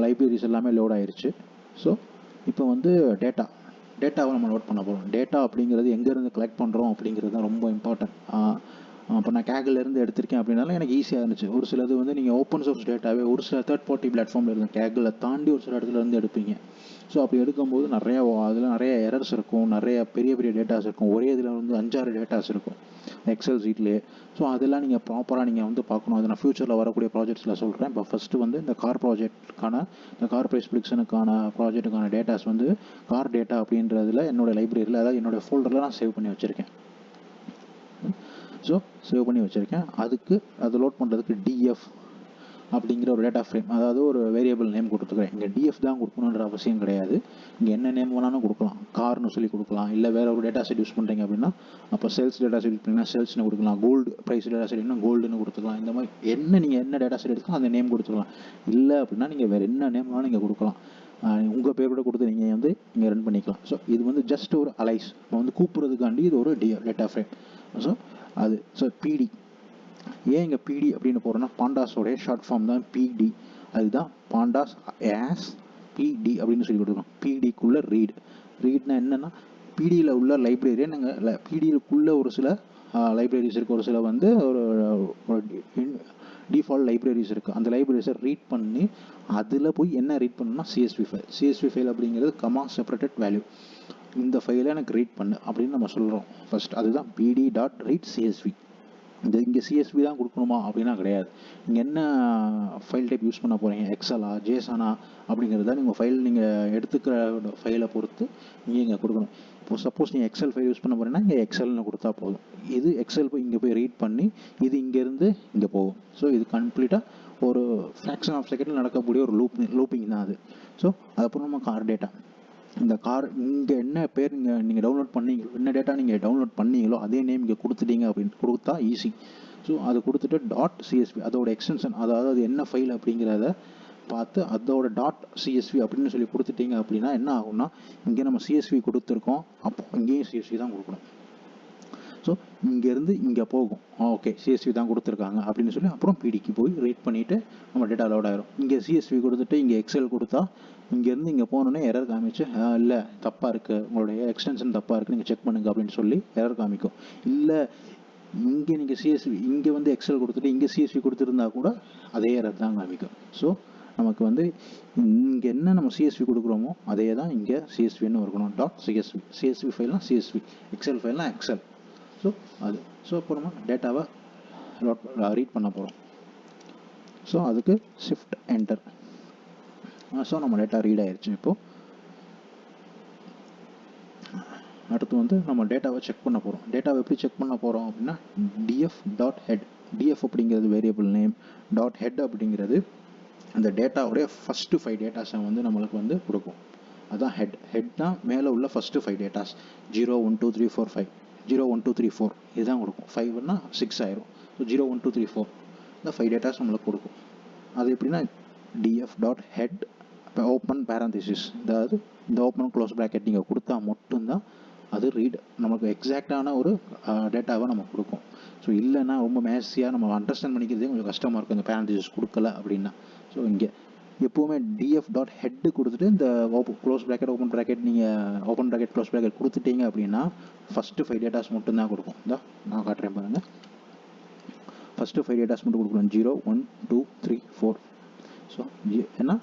லைப்ரரிஸ் எல்லாமே லோட் ஆயிடுச்சு. ஸோ இப்போ வந்து டேட்டாவை நம்ம நோட் பண்ண போகிறோம். டேட்டா அப்படிங்கிறது எங்கேருந்து கலெக்ட் பண்ணுறோம் அப்படிங்கிறது தான் ரொம்ப இம்பார்ட்டன்ட். இப்போ நான் கேகிலேருந்து எடுத்திருக்கேன் அப்படின்னாலும் எனக்கு ஈஸியாக இருந்துச்சு. ஒரு சிலது வந்து நீங்கள் ஓப்பன் சோர்ஸ் டேட்டாவே ஒரு சில தேர்ட் பார்ட்டி பிளாட்ஃபார்மில் இருந்து கேகில் தாண்டி ஒரு சில இடத்துல இருந்து எடுப்பீங்க. ஸோ அப்படி எடுக்கும்போது அதில் நிறைய எரர்ஸ் இருக்கும், நிறைய பெரிய டேட்டாஸ் இருக்கும். ஒரே இதில் வந்து 5-6 டேட்டாஸ் இருக்கும் எக்ஸல் சீட்லேயே. ஸோ அதெல்லாம் நீங்கள் ப்ராப்பராக நீங்கள் வந்து பார்க்கணும். அதை நான் ஃப்யூச்சரில் வரக்கூடிய ப்ராஜெக்ட்ஸில் சொல்கிறேன். இப்போ ஃபஸ்ட்டு வந்து இந்த கார் ப்ராஜெக்ட்டுக்கான இந்த கார் ப்ரைஸ் ப்ரிடிக்ஷனுக்கான ப்ராஜெக்ட்டுக்கான டேட்டாஸ் வந்து கார் டேட்டா அப்படின்றதுல என்னோடய லைப்ரரியில், அதாவது என்னோடய ஃபோல்டரில் நான் சேவ் பண்ணி வச்சுருக்கேன். அதுக்கு அதை லோட் பண்ணுறதுக்கு டிஎஃப் அப்படிங்கிற ஒரு டேட்டா ஃப்ரேம், அதாவது ஒரு வேரியபிள் நேம் கொடுத்துக்கிறேன். இங்கே டிஎஃப் தான் கொடுக்கணுன்ற அவசியம் கிடையாது. இங்கே என்ன நேம் வேணாலும் கொடுக்கலாம். கார்னு சொல்லி கொடுக்கலாம். இல்லை வேறு ஒரு டேட்டா செட் யூஸ் பண்ணுறீங்க அப்படின்னா அப்போ சேல்ஸ் டேட்டா செட் பண்ணிங்கன்னா சேல்ஸ்னு கொடுக்கலாம். கோல்டு ப்ரைஸ் டேட்டா செட்னா கோல்டுன்னு கொடுத்துக்கலாம். இந்த மாதிரி நீங்கள் என்ன டேட்டா செட் எடுத்துக்கலாம் அந்த நேம் கொடுத்துக்கலாம். இல்லை அப்படின்னா நீங்கள் வேறு என்ன நேம் வேணாலும் நீங்கள் கொடுக்கலாம். உங்கள் பேர் கூட கொடுத்து நீங்கள் ரன் பண்ணிக்கலாம். ஸோ இது வந்து ஜஸ்ட் ஒரு அலைஸ், நம்ம வந்து கூப்பிட்றதுக்காண்டி இது ஒரு டேட்டா ஃப்ரேம். ஸோ பிடி, ஏன் இங்கே பிடி அப்படின்னு போகிறோன்னா பாண்டாஸோடைய ஷார்ட் ஃபார்ம் தான் பிடி. அதுதான் பாண்டாஸ் ஆஸ் பிடி அப்படின்னு சொல்லி கொடுத்துருக்கோம். பிடிக்குள்ளே ரீட்னா என்னென்னா பிடியில் உள்ள லைப்ரரியை நாங்கள் பிடிக்குள்ளே ஒரு சில லைப்ரரிஸ் இருக்குது. ஒரு சில வந்து ஒரு டிஃபால்ட் லைப்ரரிஸ் இருக்குது. அந்த லைப்ரரிஸை ரீட் பண்ணி அதில் போய் என்ன ரீட் பண்ணணும்னா சிஎஸ்வி ஃபைல் அப்படிங்கிறது கமா செப்பரேட்டட் வேல்யூ. இந்த ஃபைலை எனக்கு ரீட் பண்ணு அப்படின்னு நம்ம சொல்கிறோம் ஃபர்ஸ்ட். அதுதான் pd.read csv. இங்கே சிஎஸ்வி தான் கொடுக்கணுமா அப்படின்னா கிடையாது. நீங்கள் என்ன ஃபைல் டைப் யூஸ் பண்ண போகிறீங்க, எக்ஸலா ஜேசனா அப்படிங்கிறத நீங்கள் எடுத்துக்கிற ஃபைலை பொறுத்து நீங்கள் இங்கே கொடுக்கணும். இப்போ சப்போஸ் நீங்கள் எக்ஸல் ஃபைல் யூஸ் பண்ண போகிறீங்கன்னா இங்கே எக்ஸல்னு கொடுத்தா போதும். இது எக்ஸல் போய் இங்கே போய் ரீட் பண்ணி இது இங்கேருந்து இங்கே போகும். ஸோ இது கம்ப்ளீட்டாக ஒரு ஃப்ராக்ஷன் ஆஃப் செகண்டில் நடக்கக்கூடிய ஒரு லூப்பிங் தான் அது. ஸோ அதுக்கப்புறம் நம்ம கார் டேட்டா, இந்த கார் இங்கே என்ன பேர் நீங்கள் டவுன்லோட் பண்ணீங்களோ, என்ன டேட்டா நீங்கள் டவுன்லோட் பண்ணீங்களோ அதே நேம் இங்கே கொடுத்துட்டீங்க அப்படின்னு கொடுத்தா ஈஸி. ஸோ அதை கொடுத்துட்டு .csv அதோட எக்ஸ்டென்ஷன், அதாவது அது என்ன ஃபைல் அப்படிங்கிறத பார்த்து அதோட .csv அப்படின்னு சொல்லி கொடுத்துட்டீங்க அப்படின்னா என்ன ஆகும்னா இங்கே நம்ம சிஎஸ்வி கொடுத்துருக்கோம், அப்போ இங்கேயும் சிஎஸ்வி தான் கொடுக்கணும். ஸோ இங்கேருந்து இங்கே போகும். ஓகே சிஎஸ்வி தான் கொடுத்துருக்காங்க அப்படின்னு சொல்லி அப்புறம் பிடிக்கு போய் ரீட் பண்ணிவிட்டு நம்ம டேட்டா லோட் ஆகிரும். இங்கே சிஎஸ்வி கொடுத்துட்டு இங்கே எக்ஸல் கொடுத்தா இங்கேருந்து இங்கே போனோன்னே எரர் காமிச்சு இல்லை தப்பாக இருக்குது, உங்களுடைய எக்ஸ்டென்ஷன் தப்பாக இருக்குது, நீங்கள் செக் பண்ணுங்கள் அப்படின்னு சொல்லி எரர் காமிக்கும். இல்லை இங்கே நீங்கள் சிஎஸ்வி இங்கே வந்து எக்ஸல் கொடுத்துட்டு இங்கே சிஎஸ்வி கொடுத்துருந்தா கூட அதே எரர் தான் காமிக்கும். ஸோ நமக்கு வந்து இங்கே என்ன நம்ம சிஎஸ்வி கொடுக்குறோமோ அதே தான் இங்கே சிஎஸ்வின்னு இருக்கணும். சிஎஸ்வி ஃபைல்னால் சிஎஸ்வி, எக்ஸல் ஃபைல்னால் எக்ஸல். ஸோ இப்போ நம்ம டேட்டாவை ரீட் பண்ண போகிறோம். ஸோ அதுக்கு ஷிஃப்ட் என்டர். ஸோ நம்ம டேட்டா ரீட் ஆயிடுச்சு. இப்போது அடுத்து வந்து நம்ம டேட்டாவை செக் பண்ண போகிறோம். டேட்டாவை எப்படி செக் பண்ண போகிறோம் அப்படின்னா df டாட் ஹெட். df அப்படிங்கிறது வேரியபிள் நேம், டாட் ஹெட் அப்படிங்கிறது அந்த டேட்டாவுடைய ஃபஸ்ட்டு 5 டேட்டாஸை வந்து நம்மளுக்கு வந்து கொடுக்கும். அதுதான் ஹெட். ஹெட் தான் மேலே உள்ள ஃபஸ்ட்டு 5 டேட்டாஸ். 0 1 2 3 4 5, 0 1 2 3 4 இதுதான் கொடுக்கும். 5னா 6 ஆயிரும். ஸோ 0 1 2 3 4 இந்த 5 டேட்டாஸ் நம்மளுக்கு கொடுக்கும். அது எப்படின்னா df டாட் ஹெட் ஓப்பன் பேரந்திசிஸ், அதாவது இந்த ஓப்பன் க்ளோஸ் ப்ராக்கெட் நீங்கள் கொடுத்தா மட்டும்தான் அது ரீட் நமக்கு எக்ஸாக்டான ஒரு டேட்டாவை நமக்கு கொடுக்கும். ஸோ இல்லைன்னா ரொம்ப மேசியாக நம்ம அண்டர்ஸ்டாண்ட் பண்ணிக்கிறதே கொஞ்சம் கஷ்டமாக இருக்கும் இந்த பேரந்திசிஸ் கொடுக்கல அப்படின்னா. ஸோ இங்கே எப்போவுமே df டாட் ஹெட் கொடுத்துட்டு இந்த க்ளோஸ் ப்ராக்கெட் ஓப்பன் ப்ராக்கெட் நீங்கள் ஓப்பன் ப்ராக்கெட் க்ளோஸ் ப்ராக்கெட் கொடுத்துட்டீங்க அப்படின்னா ஃபஸ்ட்டு 5 டேட்டாஸ் மட்டும்தான் கொடுக்கும். இந்த நான் காட்டுறேன் பாருங்கள். ஃபஸ்ட்டு 5 டேட்டாஸ் மட்டும் கொடுக்கணும். 0 1 2 3 4. ஸோ ஏன்னா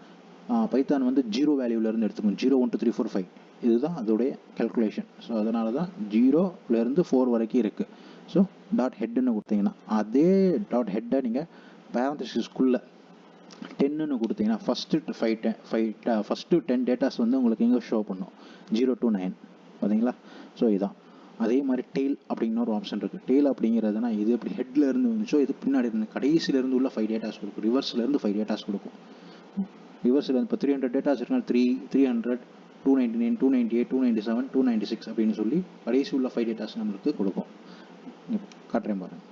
பைத்தான் வந்து 0 வேல்யூலேருந்து எடுத்துக்கணும். 0 1 2 3 4 5 இதுதான் அதோடைய கேல்குலேஷன். ஸோ அதனால தான் 0லேருந்து 4 வரைக்கும் இருக்குது. ஸோ டாட் ஹெட்டுன்னு கொடுத்தீங்கன்னா அதே டாட் ஹெட்டை நீங்கள் பேரந்திசிஸ்குள்ளே 10ன்னு கொடுத்தீங்கன்னா ஃபஸ்ட்டு 10 டேட்டாஸ் வந்து உங்களுக்கு எங்கே ஷோ பண்ணும் 0 to 9 பார்த்தீங்களா. ஸோ இதான். அதே மாதிரி டெய்ல் அப்படிங்கிற ஒரு ஆப்ஷன் இருக்குது. டெய்ல் அப்படிங்கிறதுனா இது எப்படி ஹெட்டில் இருந்து வந்துச்சோ இது பின்னாடி இருந்து கடைசியிலேருந்து உள்ள 5 டேட்டாஸ் கொடுக்கும். ரிவர்ஸ்லேருந்து 5 டேட்டாஸ் கொடுக்கும். ரிவர்ஸில் இப்போ 300 டேட்டாஸ் இருக்குன்னா 300 299 298 297 296 அப்படின்னு சொல்லி கடைசி உள்ள 5 டேட்டாஸ் நம்மளுக்கு கொடுக்கும். காட்டுறேன் பாருங்க.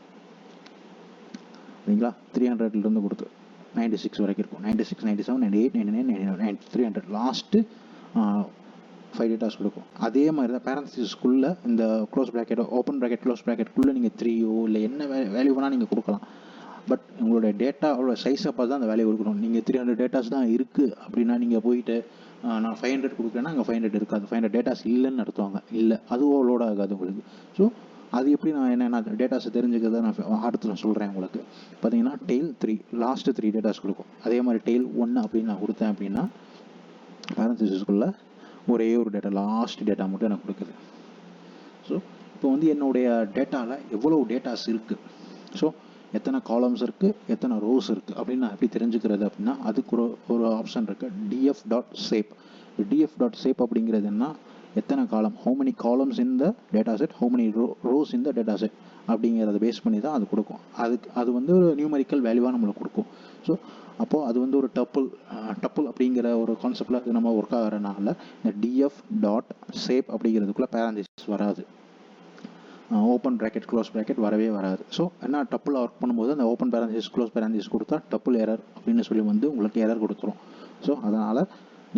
சரிங்களா. 300லேருந்து கொடுத்து 96 வரைக்கும் இருக்கும். 96 97 98 99 99 300 லாஸ்ட்டு 5 டேட்டாஸ் கொடுக்கும். அதே மாதிரி தான் பேரந்திசிஸ்குள்ளே இந்த க்ளோஸ் ப்ராக்கெட்டோ ஓப்பன் ப்ராக்கெட் க்ளோஸ் ப்ராக்கெட்டுக்குள்ளே நீங்கள் 3யோ இல்லை என்ன வேல்யூ வேணால் நீங்கள் கொடுக்கலாம். பட் உங்களுடைய டேட்டாவோட சைஸை பார்த்து தான் அந்த வேல்யூ கொடுக்கணும். நீங்கள் 300 டேட்டாஸ் தான் இருக்குது அப்படின்னா நீங்கள் போயிட்டு நான் 500 கொடுக்குறேன்னா அங்கே 500 இருக்காது. 500 டேட்டாஸ் இல்லைன்னு நடத்துவாங்க. இல்லை அதுவும் லோட் ஆகாது உங்களுக்கு. ஸோ அது எப்படி நான் டேட்டாஸை தெரிஞ்சுக்கிறத நான் அடுத்து நான் சொல்கிறேன் உங்களுக்கு. பார்த்தீங்கன்னா டெய்ல் 3 லாஸ்ட்டு 3 டேட்டாஸ் கொடுக்கும். அதே மாதிரி டெய்ல் 1 அப்படின்னு நான் கொடுத்தேன் அப்படின்னா பேரந்திசிஸ்குள்ளே ஒரே ஒரு டேட்டா லாஸ்ட் டேட்டா மட்டும் எனக்கு கொடுக்குது. ஸோ இப்போ வந்து என்னுடைய டேட்டாவில் எவ்வளோ டேட்டாஸ் இருக்குது, ஸோ எத்தனை காலம்ஸ் இருக்குது எத்தனை ரோஸ் இருக்குது அப்படின்னு நான் எப்படி தெரிஞ்சுக்கிறது அப்படின்னா அதுக்கு ஒரு ஆப்ஷன் இருக்குது df dot shape. df dot shape அப்படிங்கிறது என்ன, எத்தனை காலம் how many columns in the data set, how many rows in the data set அப்படிங்கிறத பேஸ் பண்ணி தான் அது கொடுக்கும். அது வந்து ஒரு நியூமரிக்கல் வேல்யூவாக நம்மளுக்கு கொடுக்கும். ஸோ அப்போது அது வந்து ஒரு டப்புள் அப்படிங்கிற ஒரு கான்செப்டில் அது நம்ம ஒர்க் ஆகிறனால இந்த df டாட் சேப் அப்படிங்கிறதுக்குள்ளே பேரந்திசிஸ் வராது. ஓப்பன் ப்ராக்கெட் க்ளோஸ் ப்ராக்கெட் வரவே வராது. ஸோ என்ன டப்புள் ஒர்க் பண்ணும்போது அந்த ஓப்பன் பேரந்திசிஸ் க்ளோஸ் பேரந்திசிஸ் கொடுத்தா டப்புள் எரர் அப்படின்னு சொல்லி வந்து உங்களுக்கு எரர் கொடுத்துரும். ஸோ அதனால்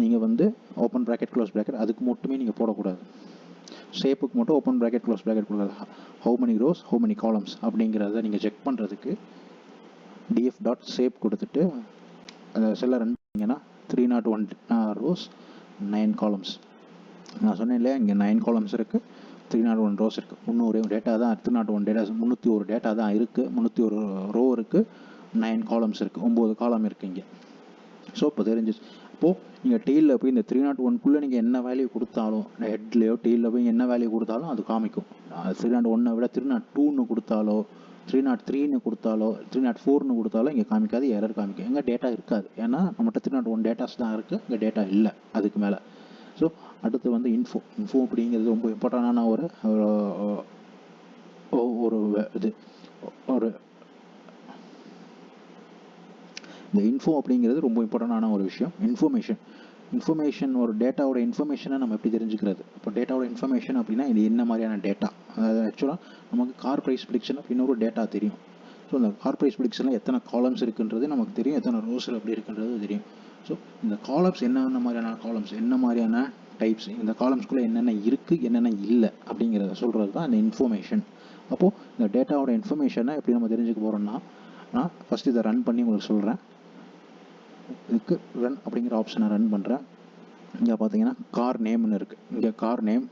நீங்கள் வந்து ஓப்பன் ப்ராக்கெட் க்ளோஸ் ப்ராக்கெட் அதுக்கு மட்டுமே நீங்கள் போடக்கூடாது. ஷேப்புக்கு மட்டும் ஓப்பன் ப்ராக்கெட் க்ளோஸ் ப்ராக்கெட் கொடுக்காது. how many rows how many columns அப்படிங்கிறத நீங்கள் செக் பண்ணுறதுக்கு df டாட் சேப் கொடுத்துட்டு அந்த செல்லை ரன் பண்ணிங்கன்னா 301 rows 9 columns. நான் சொன்னேன் இல்லையா இங்கே 9 columns இருக்குது, 301 rows இருக்குது. 301 டேட்டா தான் 301 டேட்டா 301 டேட்டா தான் இருக்குது. 301 ரோ இருக்குது, 9 columns இருக்குது, 9 காலம் இருக்குது இங்கே. ஸோ இப்போ தெரிஞ்சிச்சு. அப்போது நீங்கள் டெய்லில் போய் இந்த 301க்குள்ளே நீங்கள் என்ன வேல்யூ கொடுத்தாலும் ஹெட்லேயோ டெய்லில் போய் என்ன வேல்யூ கொடுத்தாலும் அது காமிக்கும். 301 விட 302ன்னு கொடுத்தாலோ 303ன்னு கொடுத்தாலோ 304ன்னு கொடுத்தாலோ இங்கே காமிக்காது, எரர் காமிக்கும். எங்கே டேட்டா இருக்காது. ஏன்னா நம்மகிட்ட 301 டேட்டாஸ் தான் இருக்குது, இங்கே டேட்டா இல்லை அதுக்கு மேலே. ஸோ அடுத்து வந்து இன்ஃபோ அப்படிங்கிறது ரொம்ப இம்பார்ட்டண்டான ஒரு இது ஒரு இந்த இன்ஃபோ அப்படிங்கிறது ரொம்ப இம்பார்ட்டண்டான ஒரு விஷயம். இன்ஃபர்மேஷன் ஒரு டேட்டாவோட இன்ஃபர்மேஷனை நம்ம எப்படி தெரிஞ்சுக்கிறது. இப்போ டேட்டாவோட இன்ஃபர்மேஷன் அப்படின்னா இது என்ன மாதிரியான டேட்டா, அதாவது ஆக்சுவலாக நமக்கு கார் ப்ரைஸ் ப்ரிடிக்ஷன் அப்படின்னு ஒரு டேட்டா தெரியும். ஸோ அந்த கார் ப்ரைஸ் ப்ரிடிக்ஷனில் எத்தனை காலம்ஸ் இருக்குன்றது நமக்கு தெரியும், எத்தனை ரோஸில் எப்படி இருக்குன்றது தெரியும். ஸோ இந்த காலம்ஸ் என்னென்ன மாதிரியான காலம்ஸ், என்ன மாதிரியான டைப்ஸ், இந்த காலம்ஸ்குள்ளே என்னென்ன இருக்குது என்னென்ன இல்லை அப்படிங்கிறத சொல்கிறது தான் இந்த இன்ஃபர்மேஷன். அப்போது இந்த டேட்டாவோட இன்ஃபர்மேஷனை எப்படி நம்ம தெரிஞ்சுக்க போகிறோம்னா நான் ஃபஸ்ட் இதை ரன் பண்ணி உங்களுக்கு சொல்கிறேன். இதுக்கு ரன் அப்படிங்கிற ஆப்ஷனை ரன் பண்ணுறேன். இங்கே பார்த்தீங்கன்னா கார் நேம்னு இருக்குது. இங்கே கார் நேம்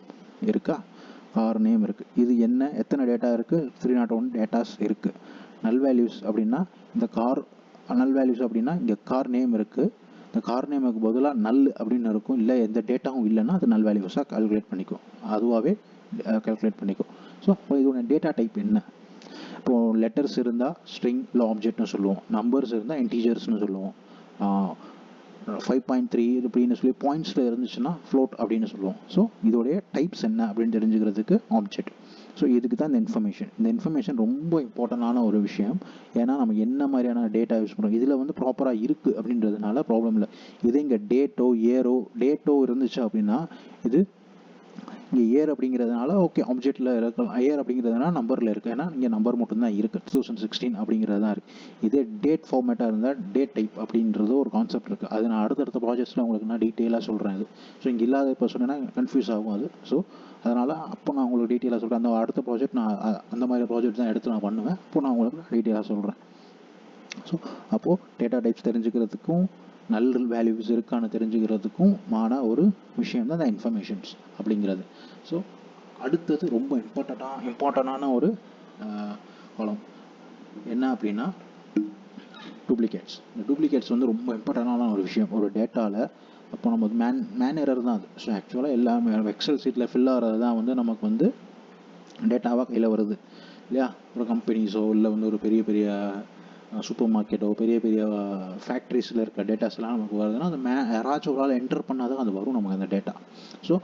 இருக்கா, கார் நேம் இருக்குது. இது என்ன எத்தனை டேட்டா இருக்குது, 301 டேட்டாஸ் இருக்குது. நல் வேல்யூஸ் அப்படின்னா இந்த கார் நல் வேல்யூஸ் அப்படின்னா இங்கே கார் நேம் இருக்குது. இந்த கார் நேமுக்கு பதிலாக நல் அப்படின்னு இருக்கும். இல்லை எந்த டேட்டாவும் இல்லைன்னா அது நல் வேல்யூஸாக கால்குலேட் பண்ணிக்கும், அதுவாகவே கால்குலேட் பண்ணிக்கும். ஸோ இப்போ இதோட டேட்டா டைப் என்ன, இப்போது லெட்டர்ஸ் இருந்தால் ஸ்ட்ரிங் இல்லை ஆப்ஜெக்ட்னு சொல்லுவோம், நம்பர்ஸ் இருந்தால் இன்டீஜர்ஸ்னு சொல்லுவோம், 5.3 அப்படின்னு சொல்லி பாயிண்ட்ஸில் இருந்துச்சுன்னா ஃப்ளோட் அப்படின்னு சொல்லுவோம். ஸோ இதோடைய டைப்ஸ் என்ன அப்படின்னு தெரிஞ்சுக்கிறதுக்கு ஆப்ஜெக்ட். ஸோ இதுக்கு தான் இந்த இன்ஃபர்மேஷன். இந்த இன்ஃபர்மேஷன் ரொம்ப இம்பார்ட்டண்டான ஒரு விஷயம். ஏன்னா நம்ம என்ன மாதிரியான டேட்டா யூஸ் பண்ணுறோம், இதில் வந்து ப்ராப்பராக இருக்குது அப்படின்றதுனால ப்ராப்ளம் இல்லை. இதே இங்கே டேட்டோ இருந்துச்சு அப்படின்னா இது இங்கே இயர் அப்படிங்கிறதுனால ஓகே ஆப்ஜெக்டில் இருக்கலாம். இயர் அப்படிங்கிறதுனால நம்பரில் இருக்குது, ஏன்னா இங்கே நம்பர் மட்டும்தான் இருக்குது, 2016 அப்படிங்கிறது தான் இருக்குது. இதே டேட் ஃபார்மேட்டாக இருந்தால் டேட் டைப் அப்படின்றது ஒரு கான்செப்ட் இருக்குது. அது நான் அடுத்தடுத்த ப்ராஜெக்ட்ஸில் உங்களுக்கு நான் டீட்டெயிலாக சொல்கிறேன். இது ஸோ இங்கே இல்லாத இப்போ சொன்னேன்னா கன்ஃபியூஸ் ஆகும் அது. ஸோ அதனால் அப்போ நான் உங்களுக்கு டீட்டெயிலாக சொல்கிறேன். அந்த அடுத்த ப்ராஜெக்ட் நான் அந்த மாதிரி ப்ராஜெக்ட் தான் எடுத்து நான் பண்ணுவேன். அப்போ நான் உங்களுக்கு டீட்டெயிலாக சொல்கிறேன். ஸோ அப்போது டேட்டா டைப்ஸ் தெரிஞ்சுக்கிறதுக்கும் நல் வேல்யூஸ் இருக்கான்னு தெரிஞ்சுக்கிறதுக்கும் ஒரு விஷயம் தான் இந்த இன்ஃபர்மேஷன்ஸ் அப்படிங்கிறது. ஸோ அடுத்தது ரொம்ப இம்பார்ட்டண்டான ஒரு காலம் என்ன அப்படின்னா டூப்ளிகேட்ஸ். இந்த டூப்ளிகேட்ஸ் வந்து ரொம்ப இம்பார்ட்டண்டான ஒரு விஷயம் ஒரு டேட்டாவில். அப்போ நம்ம மேன் எரர் தான் அது. ஸோ ஆக்சுவலாக எல்லாமே எக்ஸல் சீட்டில் ஃபில் ஆகிறது தான் வந்து நமக்கு வந்து டேட்டாவாக கையில் வருது இல்லையா. ஒரு கம்பெனிஸோ இல்லை வந்து ஒரு பெரிய சூப்பர் மார்க்கெட்டோ பெரிய ஃபேக்ட்ரிஸில் இருக்க டேட்டாஸ்லாம் நமக்கு வருதுன்னா அது யாராச்சும் ஒரு ஆள் என்டர் பண்ணால் தான் அது வரும் நமக்கு அந்த டேட்டா. ஸோ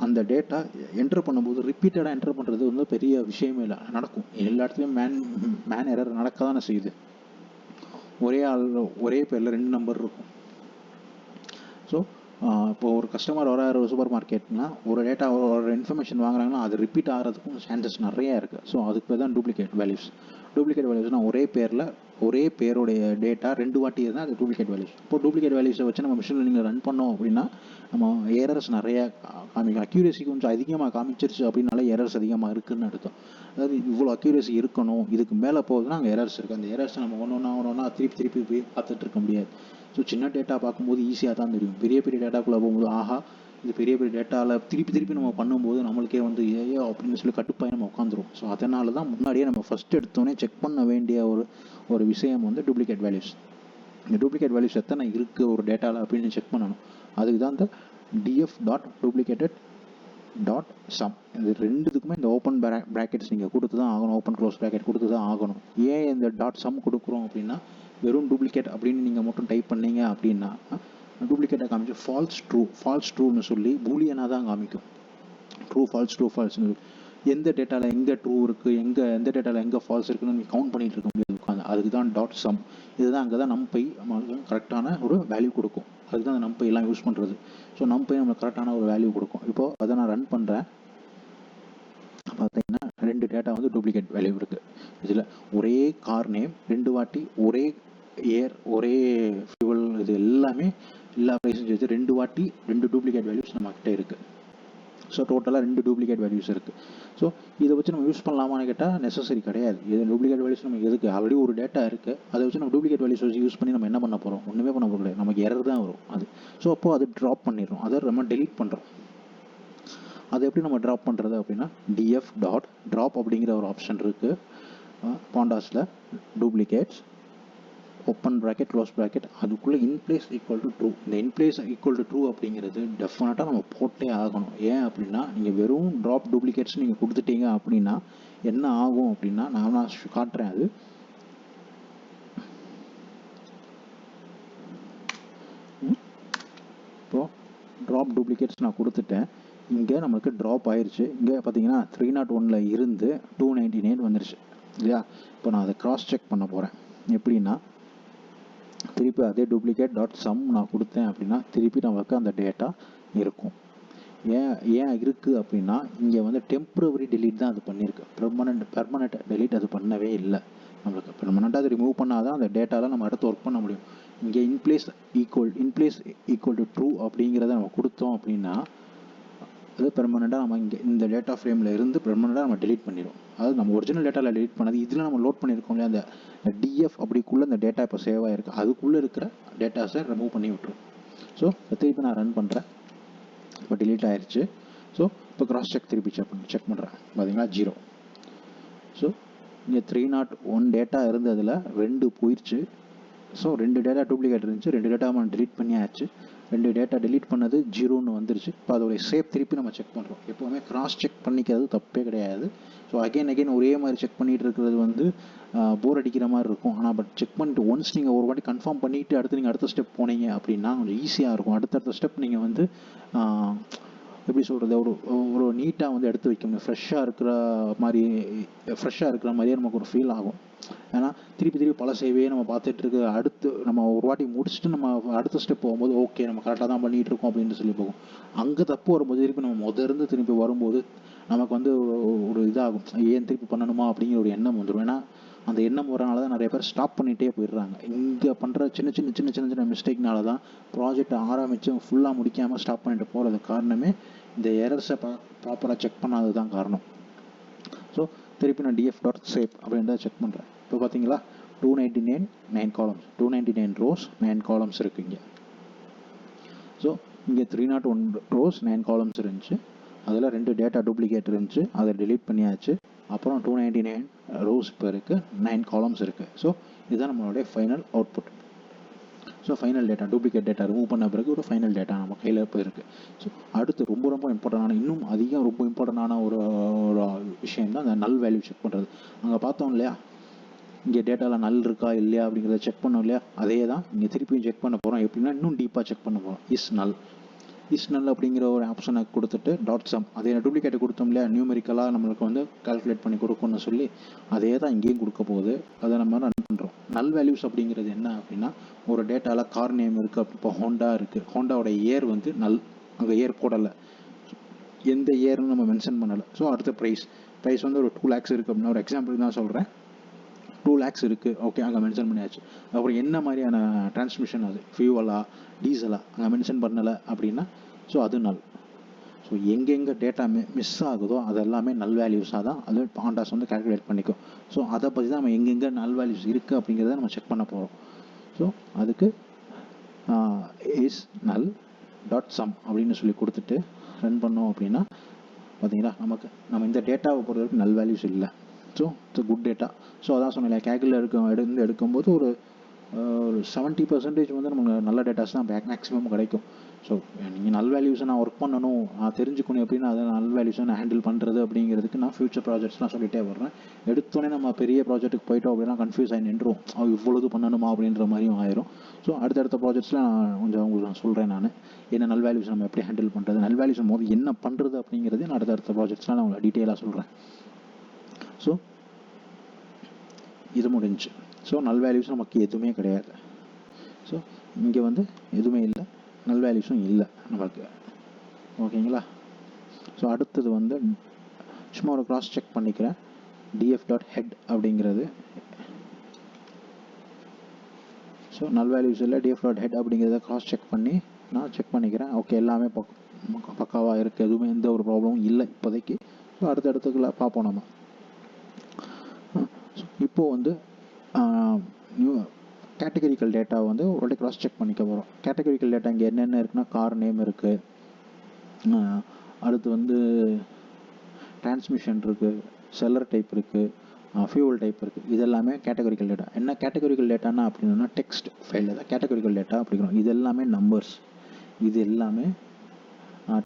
அந்த டேட்டா என்டர் பண்ணும்போது ரிப்பீட்டடாக என்டர் பண்ணுறது வந்து பெரிய விஷயமே இல்லை, நடக்கும் எல்லா இடத்துலையும். மேன் எரர் நடக்க தானே செய்யுது. ஒரே ஆள் ஒரே பேரில் 2 நம்பர் இருக்கும். ஸோ இப்போ ஒரு கஸ்டமர் வர சூப்பர் மார்க்கெட்னா ஒரு டேட்டா ஒரு இன்ஃபர்மேஷன் வாங்குறாங்கன்னா அது ரிப்பீட் ஆகிறதுக்கும் சான்சஸ் நிறையா இருக்குது. ஸோ அதுக்கு பேர் தான் டூப்ளிகேட் வேல்யூஸ். டூப்ளிகேட் வேல்யூஸ்னால் ஒரே பேருடைய டேட்டா 2 வாட்டி இருந்தால் அது டூப்ளிகேட் வேல்யூஸ். இப்போ டூப்ளிகேட் வேல்யூஸை வச்சு நம்ம மிஷின் லேர்னிங்கில் ரன் பண்ணோம் அப்படின்னா நம்ம எரர்ஸ் நிறையா காமிக்கும். அக்யூரேசி கொஞ்சம் அதிகமாக காமிச்சிருச்சு அப்படின்னால எரர்ஸ் அதிகமாக இருக்குதுன்னு அர்த்தம். அதாவது இவ்வளோ அக்யூரேசி இருக்கணும், இதுக்கு மேலே போகுதுன்னா அங்கே எரர்ஸ் இருக்குது. அந்த எரர்ஸை நம்ம ஒன்று திருப்பி போய் பார்த்துட்டு இருக்க முடியாது. ஸோ சின்ன டேட்டா பார்க்கும்போது ஈஸியாக தான் தெரியும். பெரிய டேட்டாக்குள்ளே போகும்போது ஆஹா இது பெரிய டேட்டாவில் திருப்பி நம்ம பண்ணும்போது நம்மளுக்கே வந்து ஏயோ அப்படின்னு சொல்லி கட்டுப்பாய் நம்ம உட்காந்துரும். ஸோ அதனால தான் முன்னாடியே நம்ம ஃபஸ்ட் எடுத்தோடனே செக் பண்ண வேண்டிய ஒரு விஷயம் வந்து டூப்ளிகேட் வேல்யூஸ். இந்த டூப்ளிகேட் வேல்யூஸ் எத்தனை இருக்குது ஒரு டேட்டாவில் அப்படின்னு செக் பண்ணணும். அதுக்கு தான் இந்த df.duplicated.sum. இது ரெண்டுத்துக்குமே இந்த ஓப்பன் ப்ராக்கெட்ஸ் நீங்கள் கொடுத்து தான் ஆகணும், ஓப்பன் க்ளோஸ் ப்ராக்கெட் கொடுத்து தான் ஆகணும். ஏன் இந்த .sum கொடுக்குறோம் அப்படின்னா வெறும் டூப்ளிகேட் அப்படின்னு நீங்கள் மட்டும் டைப் பண்ணீங்க அப்படின்னா டூப்ளிகேட்டை காமிச்சு ஃபால்ஸ் ட்ரூன்னு சொல்லி பூலியனாக தான் காமிக்கும். ட்ரூ ஃபால்ஸ்னு எந்த டேட்டாவில் எங்கே ட்ரூ இருக்குது எந்த டேட்டாவில் எங்கே ஃபால்ஸ் இருக்குன்னு நீங்கள் கவுண்ட் பண்ணிகிட்டு இருக்க முடியாது உட்காந்து. அதுக்கு தான் .sum. இதுதான் அங்கே தான் நம்பை நம்மளுக்கு கரெக்டான ஒரு வேல்யூ கொடுக்கும். அதுக்கு தான் அந்த நம்பை எல்லாம் யூஸ் பண்ணுறது. ஸோ நம்பை நம்மளுக்கு கரெக்டான ஒரு வேல்யூ கொடுக்கும். இப்போது அதை நான் ரன் பண்ணுறேன். பார்த்தீங்கன்னா 2 டேட்டா வந்து டூப்ளிகேட் வேல்யூ இருக்குது. இதில் ஒரே கார் நேம் 2 வாட்டி, ஒரே ஏர், ஒரே ஃபியூவல், இது எல்லாமே எல்லா ப்ரைஸும் சேர்த்து 2 வாட்டி 2 டூப்ளிகேட் வேல்யூஸ் நம்மக்கிட்ட இருக்குது. ஸோ டோட்டலாக 2 டூப்ளிகேட் வேல்யூஸ் இருக்குது. ஸோ இதை வச்சு நம்ம யூஸ் பண்ணலாமான்னு கேட்டால் நெசசரி கிடையாது. இது டூப்ளிகேட் வேல்யூஸ் நம்ம எதுக்கு, ஆல்ரெடி ஒரு டேட்டா இருக்குது, அதை வச்சு நம்ம டூப்ளிகேட் வேல்யூஸ் வச்சு யூஸ் பண்ணி நம்ம என்ன பண்ண போகிறோம், ஒன்றுமே பண்ண போகிறது கிடையாது. நமக்கு எரர் தான் வரும் அது. ஸோ அப்போது அது ட்ராப் பண்ணிடுறோம், அதை நம்ம டெலீட் பண்ணுறோம். அதை எப்படி நம்ம ட்ராப் பண்ணுறது அப்படின்னா df.drop அப்படிங்கிற ஒரு ஆப்ஷன் இருக்குது பாண்டாஸில். Duplicates open bracket close bracket அதுக்குள்ளே இன்பிளேஸ் ஈக்குவல் டு ட்ரூ. இந்த இன்பிளேஸ் ஈக்குவல் டு ட்ரூ அப்படிங்கிறது டெஃபினட்டாக நம்ம போட்டே ஆகணும். ஏன் அப்படின்னா நீங்கள் வெறும் ட்ராப் டூப்ளிகேட்ஸ் நீங்கள் கொடுத்துட்டீங்க அப்படின்னா என்ன ஆகும் அப்படின்னா நான் காட்டுறேன். அது இப்போது ட்ராப் டூப்ளிகேட்ஸ் நான் கொடுத்துட்டேன். இங்கே நமக்கு ட்ராப் ஆயிடுச்சு. இங்கே பார்த்தீங்கன்னா 301 இருந்து 299 வந்துருச்சு இல்லையா. இப்போ நான் அதை கிராஸ் செக் பண்ண போகிறேன். எப்படின்னா திருப்பி அதே duplicate.sum நான் கொடுத்தேன் அப்படின்னா திருப்பி நமக்கு அந்த டேட்டா இருக்கும். ஏன் இருக்குது அப்படின்னா இங்கே வந்து டெம்ப்ரவரி டெலீட் தான் அது பண்ணியிருக்கு. பெர்மனெண்ட் டெலீட் அது பண்ணவே இல்லை. நம்மளுக்கு பெர்மனெண்ட்டாக அதை ரிமூவ் பண்ணால் தான் அந்த டேட்டாவில் நம்ம அடுத்து ஒர்க் பண்ண முடியும். இங்கே இன்பிளேஸ் ஈக்குவல் டு ட்ரூ அப்படிங்கிறத நம்ம கொடுத்தோம் அப்படின்னா அது பெர்மனெண்ட்டாக நம்ம இங்கே இந்த டேட்டா ஃப்ரேமில் இருந்து பெர்மனெண்ட்டாக நம்ம டெலீட் பண்ணிடும். அதாவது நம்ம ஒரிஜினல் டேட்டாவில் டெலீட் பண்ணது இதில் நம்ம லோட் பண்ணியிருக்கோம் இல்லையா, அந்த டிஎஃப் அப்படிக்குள்ளே அந்த டேட்டா இப்போ சேவ் ஆகிருக்கு, அதுக்குள்ளே இருக்கிற டேட்டாஸை ரிமூவ் பண்ணி விட்டுரும். ஸோ திருப்பி நான் ரன் பண்ணுறேன். இப்போ டிலீட் ஆயிடுச்சு. ஸோ இப்போ கிராஸ் செக் திருப்பி செக் பண்ணுறேன். பார்த்தீங்கன்னா 0. ஸோ இங்கே 301 டேட்டா இருந்ததில் 2 போயிடுச்சு. ஸோ 2 டேட்டா டூப்ளிகேட் இருந்துச்சு, 2 டேட்டா நம்ம டிலீட் பண்ணியாச்சு. 2 டேட்டா டெலீட் பண்ணது 0ன்னு வந்துருச்சு. இப்போ அதோடைய ஷேப் திருப்பி நம்ம செக் பண்ணுறோம். எப்போவுமே கிராஸ் செக் பண்ணிக்கிறது தப்பே கிடையாது. ஸோ அகைன் ஒரே மாதிரி செக் பண்ணிகிட்டு இருக்கிறது வந்து போர் அடிக்கிற மாதிரி இருக்கும். ஆனால் பட் செக் பண்ணிட்டு ஒன்ஸ் நீங்கள் ஒரு வாட்டி கன்ஃபார்ம் பண்ணிவிட்டு அடுத்த ஸ்டெப் போனீங்க அப்படின்னா கொஞ்சம் ஈஸியாக இருக்கும். அடுத்தடுத்த ஸ்டெப் நீங்கள் வந்து எப்படி சொல்கிறது, ஒரு நீட்டாக வந்து எடுத்து வைக்க முடியும். ஃப்ரெஷ்ஷாக இருக்கிற மாதிரியே நமக்கு ஒரு ஃபீல் ஆகும். ஏன்னா திருப்பி பழசைவே நம்ம பார்த்துட்டு இருக்க, அடுத்து நம்ம ஒரு வாட்டி முடிச்சுட்டு நம்ம அடுத்த ஸ்டெப் போகும்போது ஓகே நம்ம கரெக்டாக தான் பண்ணிகிட்டு இருக்கோம் அப்படின்னு சொல்லி போகும். அங்கே தப்பு வரும்போது திருப்பி நம்ம திருப்பி வரும்போது நமக்கு வந்து ஒரு இதாகும், ஏன் திருப்பி பண்ணணுமா அப்படிங்கிற ஒரு எண்ணம் வந்துடும். ஏன்னா அந்த எண்ணம் வரனால தான் நிறைய பேர் ஸ்டாப் பண்ணிகிட்டே போயிடுறாங்க. இங்கே பண்ணுற சின்ன மிஸ்டேக்னால தான் ப்ராஜெக்ட் ஆரம்பித்து ஃபுல்லாக முடிக்காமல் ஸ்டாப் பண்ணிட்டு போகிறது காரணமே இந்த எரர்ஸை ப்ராப்பராக செக் பண்ணாதது தான் காரணம். ஸோ திருப்பி நான் df.shape அப்படின்றத செக் பண்ணுறேன். இப்போ பார்த்தீங்களா 299 9 காலம்ஸ், 299 ரோஸ் 9 காலம்ஸ் இருக்குது இங்கே. ஸோ இங்கே 301 ரோஸ் 9 காலம்ஸ் இருந்துச்சு. அதில் 2 டேட்டா டூப்ளிகேட் இருந்துச்சு, அதை delete பண்ணியாச்சு. அப்புறம் 299 ரோஸ் இப்போ இருக்குது, 9 காலம்ஸ் இருக்குது. ஸோ இதுதான் நம்மளுடைய final output. So final data duplicate data remove பண்ண பிறகு ஒரு ஃபைனல் டேட்டா நம்ம கையில் இப்போ இருக்குது. ஸோ அடுத்து ரொம்ப இம்பார்ட்டண்டான, இன்னும் ரொம்ப இம்பார்ட்டண்டான ஒரு விஷயம் தான் அந்த நல் வேல்யூ செக் பண்ணுறது. அங்கே பார்த்தோம் இல்லையா, இங்கே டேட்டாவில் நல் இருக்கா இல்லையா அப்படிங்கிறத செக் பண்ணோம் இல்லையா, அதே தான் இங்கே திருப்பியும் செக் பண்ண போகிறோம். எப்படின்னா இன்னும் டீப்பாக செக் பண்ண போகிறோம். இஸ் நல் அப்படிங்கிற ஒரு ஆப்ஷனை கொடுத்துட்டு .sum அதே டூப்ளிகேட்டை கொடுத்தோம் இல்லையா, நியூமெரிக்கலாக நம்மளுக்கு வந்து கால்குலேட் பண்ணி கொடுக்கணும்னு சொல்லி அதே தான் இங்கேயும் கொடுக்க போகுது. அதை நம்ம ரன் பண்ணுறோம். நல் வேல்யூஸ் அப்படிங்கிறது என்ன அப்படின்னா, ஒரு டேட்டாவில் கார் நேம் இருக்குது, அப்படி இப்போ ஹோண்டா இருக்குது, ஹோண்டாவோட இயர் வந்து நல், அங்கே இயர் போடலை, எந்த இயர்னு நம்ம மென்ஷன் பண்ணலை. ஸோ அடுத்த ப்ரைஸ் வந்து ஒரு 2 lakhs இருக்குது அப்படின்னா, ஒரு எக்ஸாம்பிள் தான் சொல்கிறேன், 2 lakhs இருக்குது, ஓகே அங்கே மென்ஷன் பண்ணியாச்சு. அப்புறம் என்ன மாதிரியான டிரான்ஸ்மிஷன், அது ஃபியூவலா டீசலா அங்கே மென்ஷன் பண்ணலை அப்படின்னா ஸோ அது நல். ஸோ எங்கெங்கே டேட்டா மிஸ் ஆகுதோ அது எல்லாமே நல் வேல்யூஸாக தான் அது பாண்டாஸ் வந்து கால்குலேட் பண்ணிக்கும். ஸோ அதை பற்றி தான் நம்ம எங்கெங்கே நல் வேல்யூஸ் இருக்குது அப்படிங்கிறத நம்ம செக் பண்ண போகிறோம். ஸோ அதுக்கு is null.sum அப்படின்னு சொல்லி கொடுத்துட்டு ரன் பண்ணோம் அப்படின்னா பார்த்தீங்களா, நம்ம இந்த டேட்டாவை பொறுத்தவரைக்கும் நல் வேல்யூஸ் இல்லை. So it's good data. So அதான் சொன்னேன், கேல்குலேட்டர் எடுக்கும்போது ஒரு 70% வந்து நமக்கு நல்ல டேட்டாஸ் தான் மேக்ஸிமம் கிடைக்கும். ஸோ நீங்கள் நல் வேல்யூஸை நான் ஒர்க் பண்ணணும், நான் தெரிஞ்சுக்கணும் எப்படின்னா அதை நல் வேல்யூஸை நான் ஹேண்டில் பண்ணுறது அப்படிங்கிறதுக்கு நான் ஃபியூச்சர் ப்ராஜெக்ட்ஸ்லாம் சொல்லிட்டே வர்றேன். எடுத்தோடனே நம்ம பெரிய ப்ராஜெக்ட்டுக்கு போயிட்டோம் அப்படின்னா கன்ஃபியூஸ் ஆகி நின்றும், இவ்வளவு பண்ணணுமா அப்படின்ற மாதிரியும் ஆயிரும். ஸோ அடுத்தடுத்த ப்ராஜெக்ட்ஸில் நான் கொஞ்சம் உங்களுக்கு நான் சொல்கிறேன், நான் என்ன நல் வேல்யூஸ் நம்ம எப்படி ஹேண்டில் பண்ணுறது, நல் வேல்யூஸ் போது என்ன பண்ணுறது அப்படிங்கிறது நான் அடுத்தடுத்த ப்ராஜெக்ட்ஸ்லாம் நான் உங்களுக்கு டீட்டெயிலாக சொல்கிறேன். ஸோ இது முடிஞ்சு. ஸோ நல் வேல்யூஸ் நமக்கு எதுவுமே கிடையாது. ஸோ இங்கே வந்து எதுவுமே இல்லை, நல் வேல்யூஸும் இல்லை நமக்கு, ஓகேங்களா. ஸோ அடுத்தது வந்து சும்மா ஒரு கிராஸ் செக் பண்ணிக்கிறேன். df.head அப்படிங்கிறது, ஸோ நல் வேல்யூஸ் இல்லை, df.head அப்படிங்கிறத கிராஸ் செக் பண்ணி நான் செக் பண்ணிக்கிறேன். ஓகே எல்லாமே பக்காவாக இருக்குது, எதுவுமே எந்த ஒரு ப்ராப்ளமும் இல்லை இப்போதைக்கு. ஸோ அடுத்தடுத்துக்குள்ள பார்ப்போம் நம்ம. இப்போது வந்து நியூ கேட்டகரிக்கல் டேட்டா வந்து ஒரு கிராஸ் செக் பண்ணிக்க போகிறோம். கேட்டகரிக்கல் டேட்டா இங்கே என்னென்ன இருக்குன்னா, கார் நேம் இருக்குது, அடுத்து வந்து டிரான்ஸ்மிஷன் இருக்குது, செல்லர் டைப் இருக்குது, ஃபியூவல் டைப் இருக்குது. இது எல்லாமே கேட்டகரிக்கல் டேட்டா. என்ன கேட்டகரிக்கல் டேட்டானா அப்படின்னா டெக்ஸ்ட் ஃபைலில் தான் கேட்டகரிக்கல் டேட்டா அப்படிங்கிறோம். இது எல்லாமே நம்பர்ஸ், இது எல்லாமே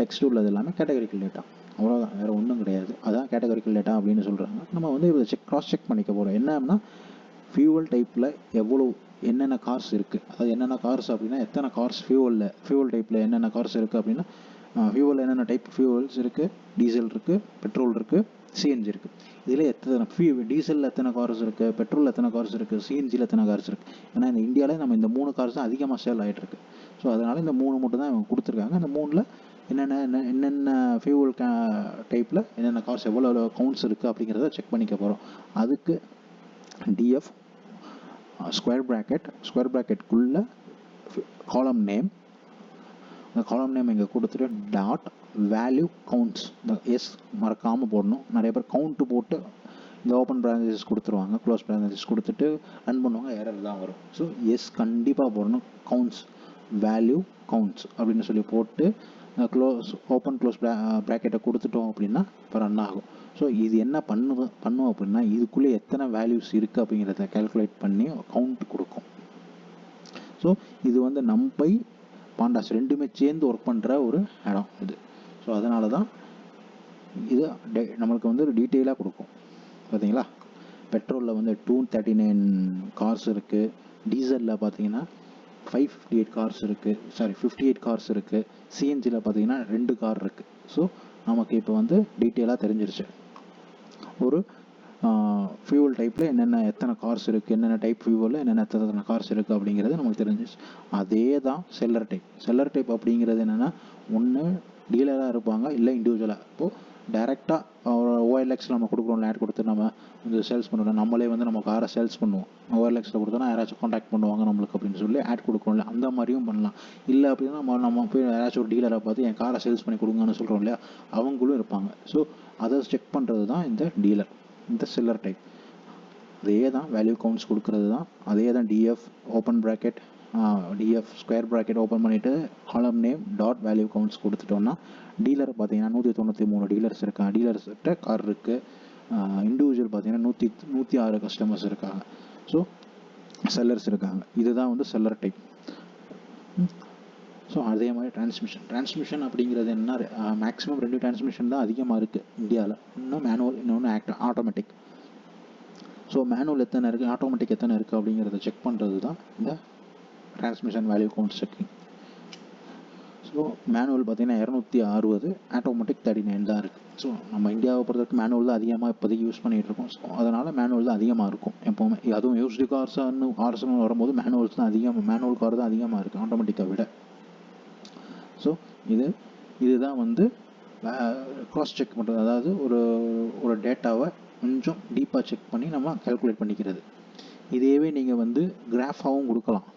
டெக்ஸ்ட் உள்ளது எல்லாமே கேட்டகரிக்கல் டேட்டா, அவ்வளோதான், வேறு ஒன்றும் கிடையாது. அதான் கேட்டகரிக்கல் டேட்டா அப்படின்னு சொல்கிறாங்க. நம்ம வந்து இதை கிராஸ் செக் பண்ணிக்க போகிறோம். என்னன்னா ஃபியூவல் டைப்பில் என்னென்ன கார்ஸ் இருக்குது, அதாவது என்னென்ன கார்ஸ் அப்படின்னா எத்தனை கார்ஸ் ஃபியூவல் டைப்பில் என்னென்ன கார்ஸ் இருக்குது அப்படின்னா, ஃபியூவல் என்னென்ன டைப் ஃபியூவல்ஸ் இருக்குது, டீசல் இருக்குது, பெட்ரோல் இருக்குது, சிஎன்ஜி இருக்குது. இதில் எத்தனை டீசலில் எத்தனை கார்ஸ் இருக்குது, பெட்ரோலில் எத்தனை கார்ஸ் இருக்குது, சிஎன்ஜியில் எத்தனை கார்ஸ் இருக்குது. ஏன்னா இந்த இந்தியாவில் நம்ம இந்த 3 கார்ஸ் தான் அதிகமாக சேல் ஆகிட்டுருக்கு. ஸோ அதனால் இந்த 3 மட்டும் தான் இவங்க கொடுத்துருக்காங்க. அந்த 3ல் என்னென்ன ஃபியூவல் டைப்பில் என்னென்ன கார்ஸ் எவ்வளோ கவுண்ட்ஸ் இருக்குது அப்படிங்கிறத செக் பண்ணிக்க போகிறோம். அதுக்கு df ஸ்கொயர் ப்ராக்கெட்குள்ளே காலம் நேம், அந்த காலம் நேம் இங்கே கொடுத்துட்டு டாட் வேல்யூ கவுண்ட்ஸ், இந்த எஸ் மறக்காமல் போடணும். நிறைய பேர் கவுண்ட்டு போட்டு இந்த ஓப்பன் ப்ராக்கெட்ஸ் கொடுத்துருவாங்க, க்ளோஸ் ப்ராக்கெட்ஸ் கொடுத்துட்டு ரன் பண்ணுவாங்க, எரர் தான் வரும். ஸோ எஸ் கண்டிப்பாக போடணும். கவுண்ட்ஸ் வேல்யூ கவுண்ட்ஸ் அப்படின்னு சொல்லி போட்டு ஓப்பன் க்ளோஸ் ப்ராக்கெட்டை கொடுத்துட்டோம் அப்படின்னா இப்போ ரன் ஆகும். ஸோ இது என்ன பண்ணும் அப்படின்னா, இதுக்குள்ளே எத்தனை வேல்யூஸ் இருக்குது அப்படிங்கிறத கால்குலேட் பண்ணி கவுண்ட் கொடுக்கும். ஸோ இது வந்து நம்பை பாண்டாஸ் ரெண்டுமே சேர்ந்து ஒர்க் பண்ணுற ஒரு இடம் இது. ஸோ அதனால தான் இது நம்மளுக்கு வந்து ஒரு டீட்டெயிலாக கொடுக்கும். பார்த்தீங்களா, பெட்ரோலில் வந்து 239 கார்ஸ் இருக்குது, டீசலில் பார்த்தீங்கன்னா 558 கார்ஸ் இருக்குது, 58 கார்ஸ் இருக்குது, சிஎன்ஜியில் பார்த்தீங்கன்னா 2 கார் இருக்குது. ஸோ நமக்கு இப்போ வந்து டீட்டெயிலாக தெரிஞ்சிருச்சு ஒரு ஃபியூவல் டைப்பில் என்னென்ன எத்தனை கார்ஸ் இருக்குது, என்னென்ன டைப் ஃபியூவலில் என்னென்ன எத்தனை கார்ஸ் இருக்குது அப்படிங்கிறது நமக்கு தெரிஞ்சிச்சு. அதே தான் செல்லர் டைப். செல்லர் டைப் அப்படிங்கிறது என்னென்னா, ஒன்று டீலராக இருப்பாங்க, இல்லை இண்டிவிஜுவலாக. இப்போது டைரெக்டாக ஓஎல்எக்ஸில் நம்ம கொடுக்குறோம், ஆட் கொடுத்து நம்ம வந்து சேல்ஸ் பண்ணுறோம், நம்மளே வந்து நம்ம காரை சேல்ஸ் பண்ணுவோம். ஓஎல்எக்ஸில் கொடுத்தோன்னா யாராச்சும் காண்டாக்ட் பண்ணுவாங்க நம்மளுக்கு அப்படின்னு சொல்லி ஆட் கொடுக்குறோம்ல, அந்த மாதிரியும் பண்ணலாம். இல்லை அப்படின்னா நம்ம போய் யாராச்சும் ஒரு டீலரை பார்த்து என் காரை சேல்ஸ் பண்ணி கொடுங்கன்னு சொல்கிறோம் இல்லையா, அவங்களும் இருப்பாங்க. ஸோ அதை செக் பண்ணுறது தான் இந்த டீலர், இந்த செல்லர் டைப். அதே தான் வேல்யூ கவுண்ட்ஸ் கொடுக்கறது தான். அதே தான் DF open bracket, DF square bracket open பண்ணிவிட்டு column name dot value counts கொடுத்துட்டோம்னா, டீலர் பார்த்தீங்கன்னா 193 டீலர்ஸ் இருக்காங்க, டீலர்ஸ்கிட்ட கார் இருக்குது. இண்டிவிஜுவல் பார்த்தீங்கன்னா 106 கஸ்டமர்ஸ் இருக்காங்க. ஸோ செல்லர்ஸ் இருக்காங்க. இதுதான் வந்து செல்லர் டைப். ஸோ அதே மாதிரி டிரான்ஸ்மிஷன் அப்படிங்கிறது என்ன, மேக்ஸிமம் 2 டிரான்ஸ்மிஷன் தான் அதிகமாக இருக்குது இந்தியாவில். இன்னும் மேனுவல், இன்னொன்று ஆட்டோமேட்டிக். ஸோ மேனுவல் எத்தனை இருக்குது, ஆட்டோமேட்டிக் எத்தனை இருக்குது அப்படிங்கிறத செக் பண்ணுறது தான் இந்த transmission value count checking. So manual பார்த்தீங்கன்னா 260, ஆட்டோமேட்டிக் 39 தான் இருக்குது. ஸோ நம்ம இந்தியாவை பொறுத்தவரைக்கும் மேனுவல் தான் அதிகமாக இப்போதைக்கு யூஸ் பண்ணிகிட்டு இருக்கோம். ஸோ அதனால் மேனுவல் தான் அதிகமாக இருக்கும் எப்போவுமே. அதுவும் யூஸ்டு கார்ஸ்னு வரும்போது மேனுவல்ஸ் தான் மேனுவல் கார் தான் அதிகமாக இருக்குது ஆட்டோமேட்டிக்கை விட. ஸோ இதுதான் வந்து க்ராஸ் செக் பண்ணுறது. அதாவது ஒரு டேட்டாவை கொஞ்சம் டீப்பாக செக் பண்ணி நம்ம கால்குலேட் பண்ணிக்கிறது. இதேவே நீங்கள் வந்து கிராஃபாகவும் கொடுக்கலாம்.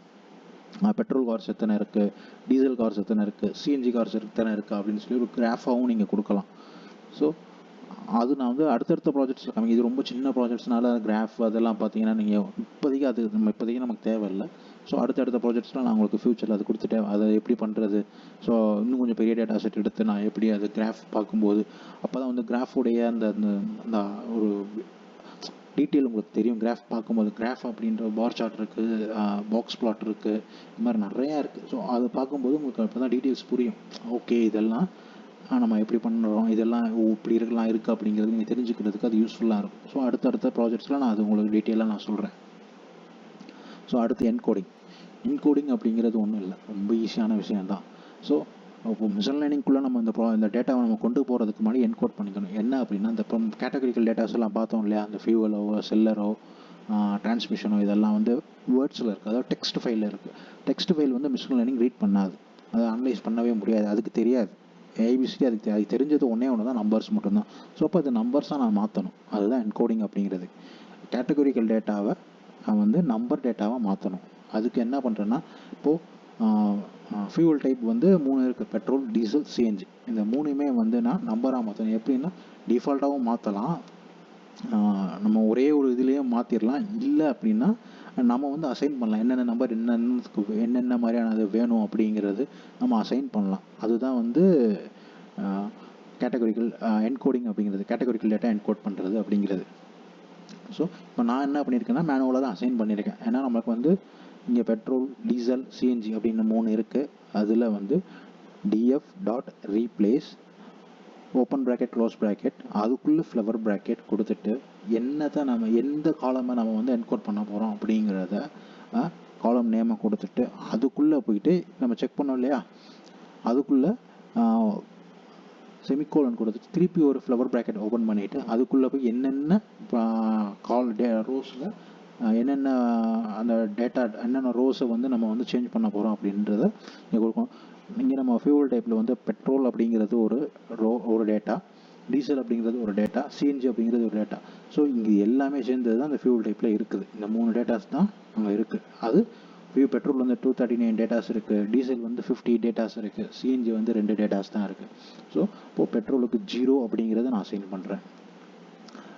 பெட்ரோல் கார்ஸ் எத்தனை இருக்குது, டீசல் கார்ஸ் எத்தனை இருக்குது, சிஎன்ஜி கார்ஸ் எத்தனை இருக்குது அப்படின்னு சொல்லி ஒரு கிராஃபாகவும் நீங்கள் கொடுக்கலாம். ஸோ அது நான் வந்து அடுத்தடுத்த ப்ராஜெக்ட்ஸில் காமிங்க. இது ரொம்ப சின்ன ப்ராஜெக்ட்ஸ்னால கிராஃப் அதெல்லாம் பார்த்தீங்கன்னா நீங்கள் இப்போதைக்கு நமக்கு தேவையில்லை. ஸோ அடுத்தடுத்த ப்ராஜெக்ட்ஸ்லாம் நான் உங்களுக்கு ஃப்யூச்சரில் அது கொடுத்துட்டேன், அதை எப்படி பண்ணுறது. ஸோ இன்னும் கொஞ்சம் பெரிய டேட்டா செட் எடுத்து நான் எப்படி அது கிராஃப் பார்க்கும்போது அப்போ தான் வந்து கிராஃபுடைய அந்த ஒரு டீட்டெயில் உங்களுக்கு தெரியும். கிராஃப் பார்க்கும்போது கிராஃப் அப்படின்ற பார் சார்ட் இருக்குது, பாக்ஸ் பிளாட் இருக்குது, இது மாதிரி நிறையா இருக்குது. ஸோ அதை பார்க்கும்போது உங்களுக்கு அப்போ தான் டீட்டெயில்ஸ் புரியும். ஓகே, இதெல்லாம் நம்ம எப்படி பண்ணுறோம், இதெல்லாம் இப்படி இருக்குது அப்படிங்கிறது நீங்கள் தெரிஞ்சுக்கிறதுக்கு அது யூஸ்ஃபுல்லாக இருக்கும். ஸோ அடுத்தடுத்த ப்ராஜெக்ட்ஸில் நான் அது உங்களுக்கு டீட்டெயிலாக நான் சொல்கிறேன். ஸோ அடுத்து என்கோடிங் அப்படிங்கிறது ஒன்றும் இல்லை, ரொம்ப ஈஸியான விஷயம்தான். ஸோ இப்போ மிஷின் லேர்னிங்குள்ளே நம்ம இந்த டேட்டாவை நம்ம கொண்டு போகிறதுக்கு முன்னாடி என்கோட் பண்ணிக்கணும். என்ன அப்படின்னா, இந்த இப்போ கேட்டகரிக்கல் டேட்டாஸ் எல்லாம் பார்த்தோம் இல்லையா, அந்த ஃபியூவலோ செல்லரோ டிரான்ஸ்மிஷனோ இதெல்லாம் வந்து வேர்ட்ஸில் இருக்குது, அதாவது டெக்ஸ்ட் ஃபைலில் இருக்குது. டெக்ஸ்ட் ஃபைல் வந்து மிஷின் லேர்னிங் ரீட் பண்ணாது, அதை அனலைஸ் பண்ணவே முடியாது, அதுக்கு தெரியாது. ஏபிசிடி அதுக்கு தெரிஞ்சது ஒன்றே தான், நம்பர்ஸ் மட்டும்தான். ஸோ அப்போ அது நம்பர்ஸாக நான் மாற்றணும், அதுதான் என்கோடிங் அப்படிங்கிறது. கேட்டகரிக்கல் டேட்டாவை வந்து நம்பர் டேட்டாவாக மாற்றணும். அதுக்கு என்ன பண்ணுறேன்னா, இப்போது ஃபியூவல் டைப் வந்து 3 இருக்குது, பெட்ரோல், டீசல், சிஎன்ஜி. இந்த 3மே வந்து நான் நம்பராக மாற்றணும். எப்படின்னா டிஃபால்ட்டாகவும் மாற்றலாம், நம்ம ஒரே ஒரு இதுலேயே மாற்றிடலாம். இல்லை அப்படின்னா நம்ம வந்து அசைன் பண்ணலாம், என்னென்ன நம்பர் என்னென்ன மாதிரியான அது வேணும் அப்படிங்கிறது நம்ம அசைன் பண்ணலாம். அதுதான் வந்து கேட்டகரிக்கல் என்கோடிங் அப்படிங்கிறது, கேட்டகரிக்கல் டேட்டா என்கோட் பண்ணுறது அப்படிங்கிறது. ஸோ இப்போ நான் என்ன பண்ணியிருக்கேன்னா, மேனுவலாக தான் அசைன் பண்ணியிருக்கேன். ஏன்னா நமக்கு வந்து இங்கே பெட்ரோல், டீசல், சிஎன்ஜி அப்படின்னு 3 இருக்குது. அதில் வந்து df dot replace open bracket close bracket அதுக்குள்ளே ஃப்ளவர் ப்ராக்கெட் கொடுத்துட்டு நம்ம எந்த காலமை நம்ம வந்து என்கோட் பண்ண போகிறோம் அப்படிங்கிறத காலம் நேமை கொடுத்துட்டு அதுக்குள்ளே போயிட்டு நம்ம செக் பண்ணோம் இல்லையா, அதுக்குள்ளே செமிகோலன் கொடுத்துட்டு திருப்பி ஒரு ஃப்ளவர் ப்ராக்கெட் ஓப்பன் பண்ணிவிட்டு அதுக்குள்ளே போய் என்னென்ன ரோஸில் என்னென்ன அந்த டேட்டா என்னென்ன ரோஸை வந்து நம்ம வந்து சேஞ்ச் பண்ண போகிறோம் அப்படின்றத இங்கே கொடுக்கணும். இங்கே நம்ம ஃபியூவல் டைப்பில் வந்து பெட்ரோல் அப்படிங்கிறது ஒரு டேட்டா, டீசல் அப்படிங்கிறது ஒரு டேட்டா, சிஎன்ஜி அப்படிங்கிறது ஒரு டேட்டா. ஸோ இங்கே எல்லாமே சேர்ந்தது தான் அந்த ஃபியூவல் டைப்பில் இருக்குது. இந்த 3 டேட்டாஸ் தான் அங்கே இருக்குது. அது பெட்ரோல் வந்து 239 டேட்டாஸ் இருக்குது, டீசல் வந்து 50 டேட்டாஸ் இருக்குது, சிஎன்ஜி வந்து 2 டேட்டாஸ் தான் இருக்குது. ஸோ இப்போது பெட்ரோலுக்கு 0 அப்படிங்கிறத நான் அசைன் பண்ணுறேன்.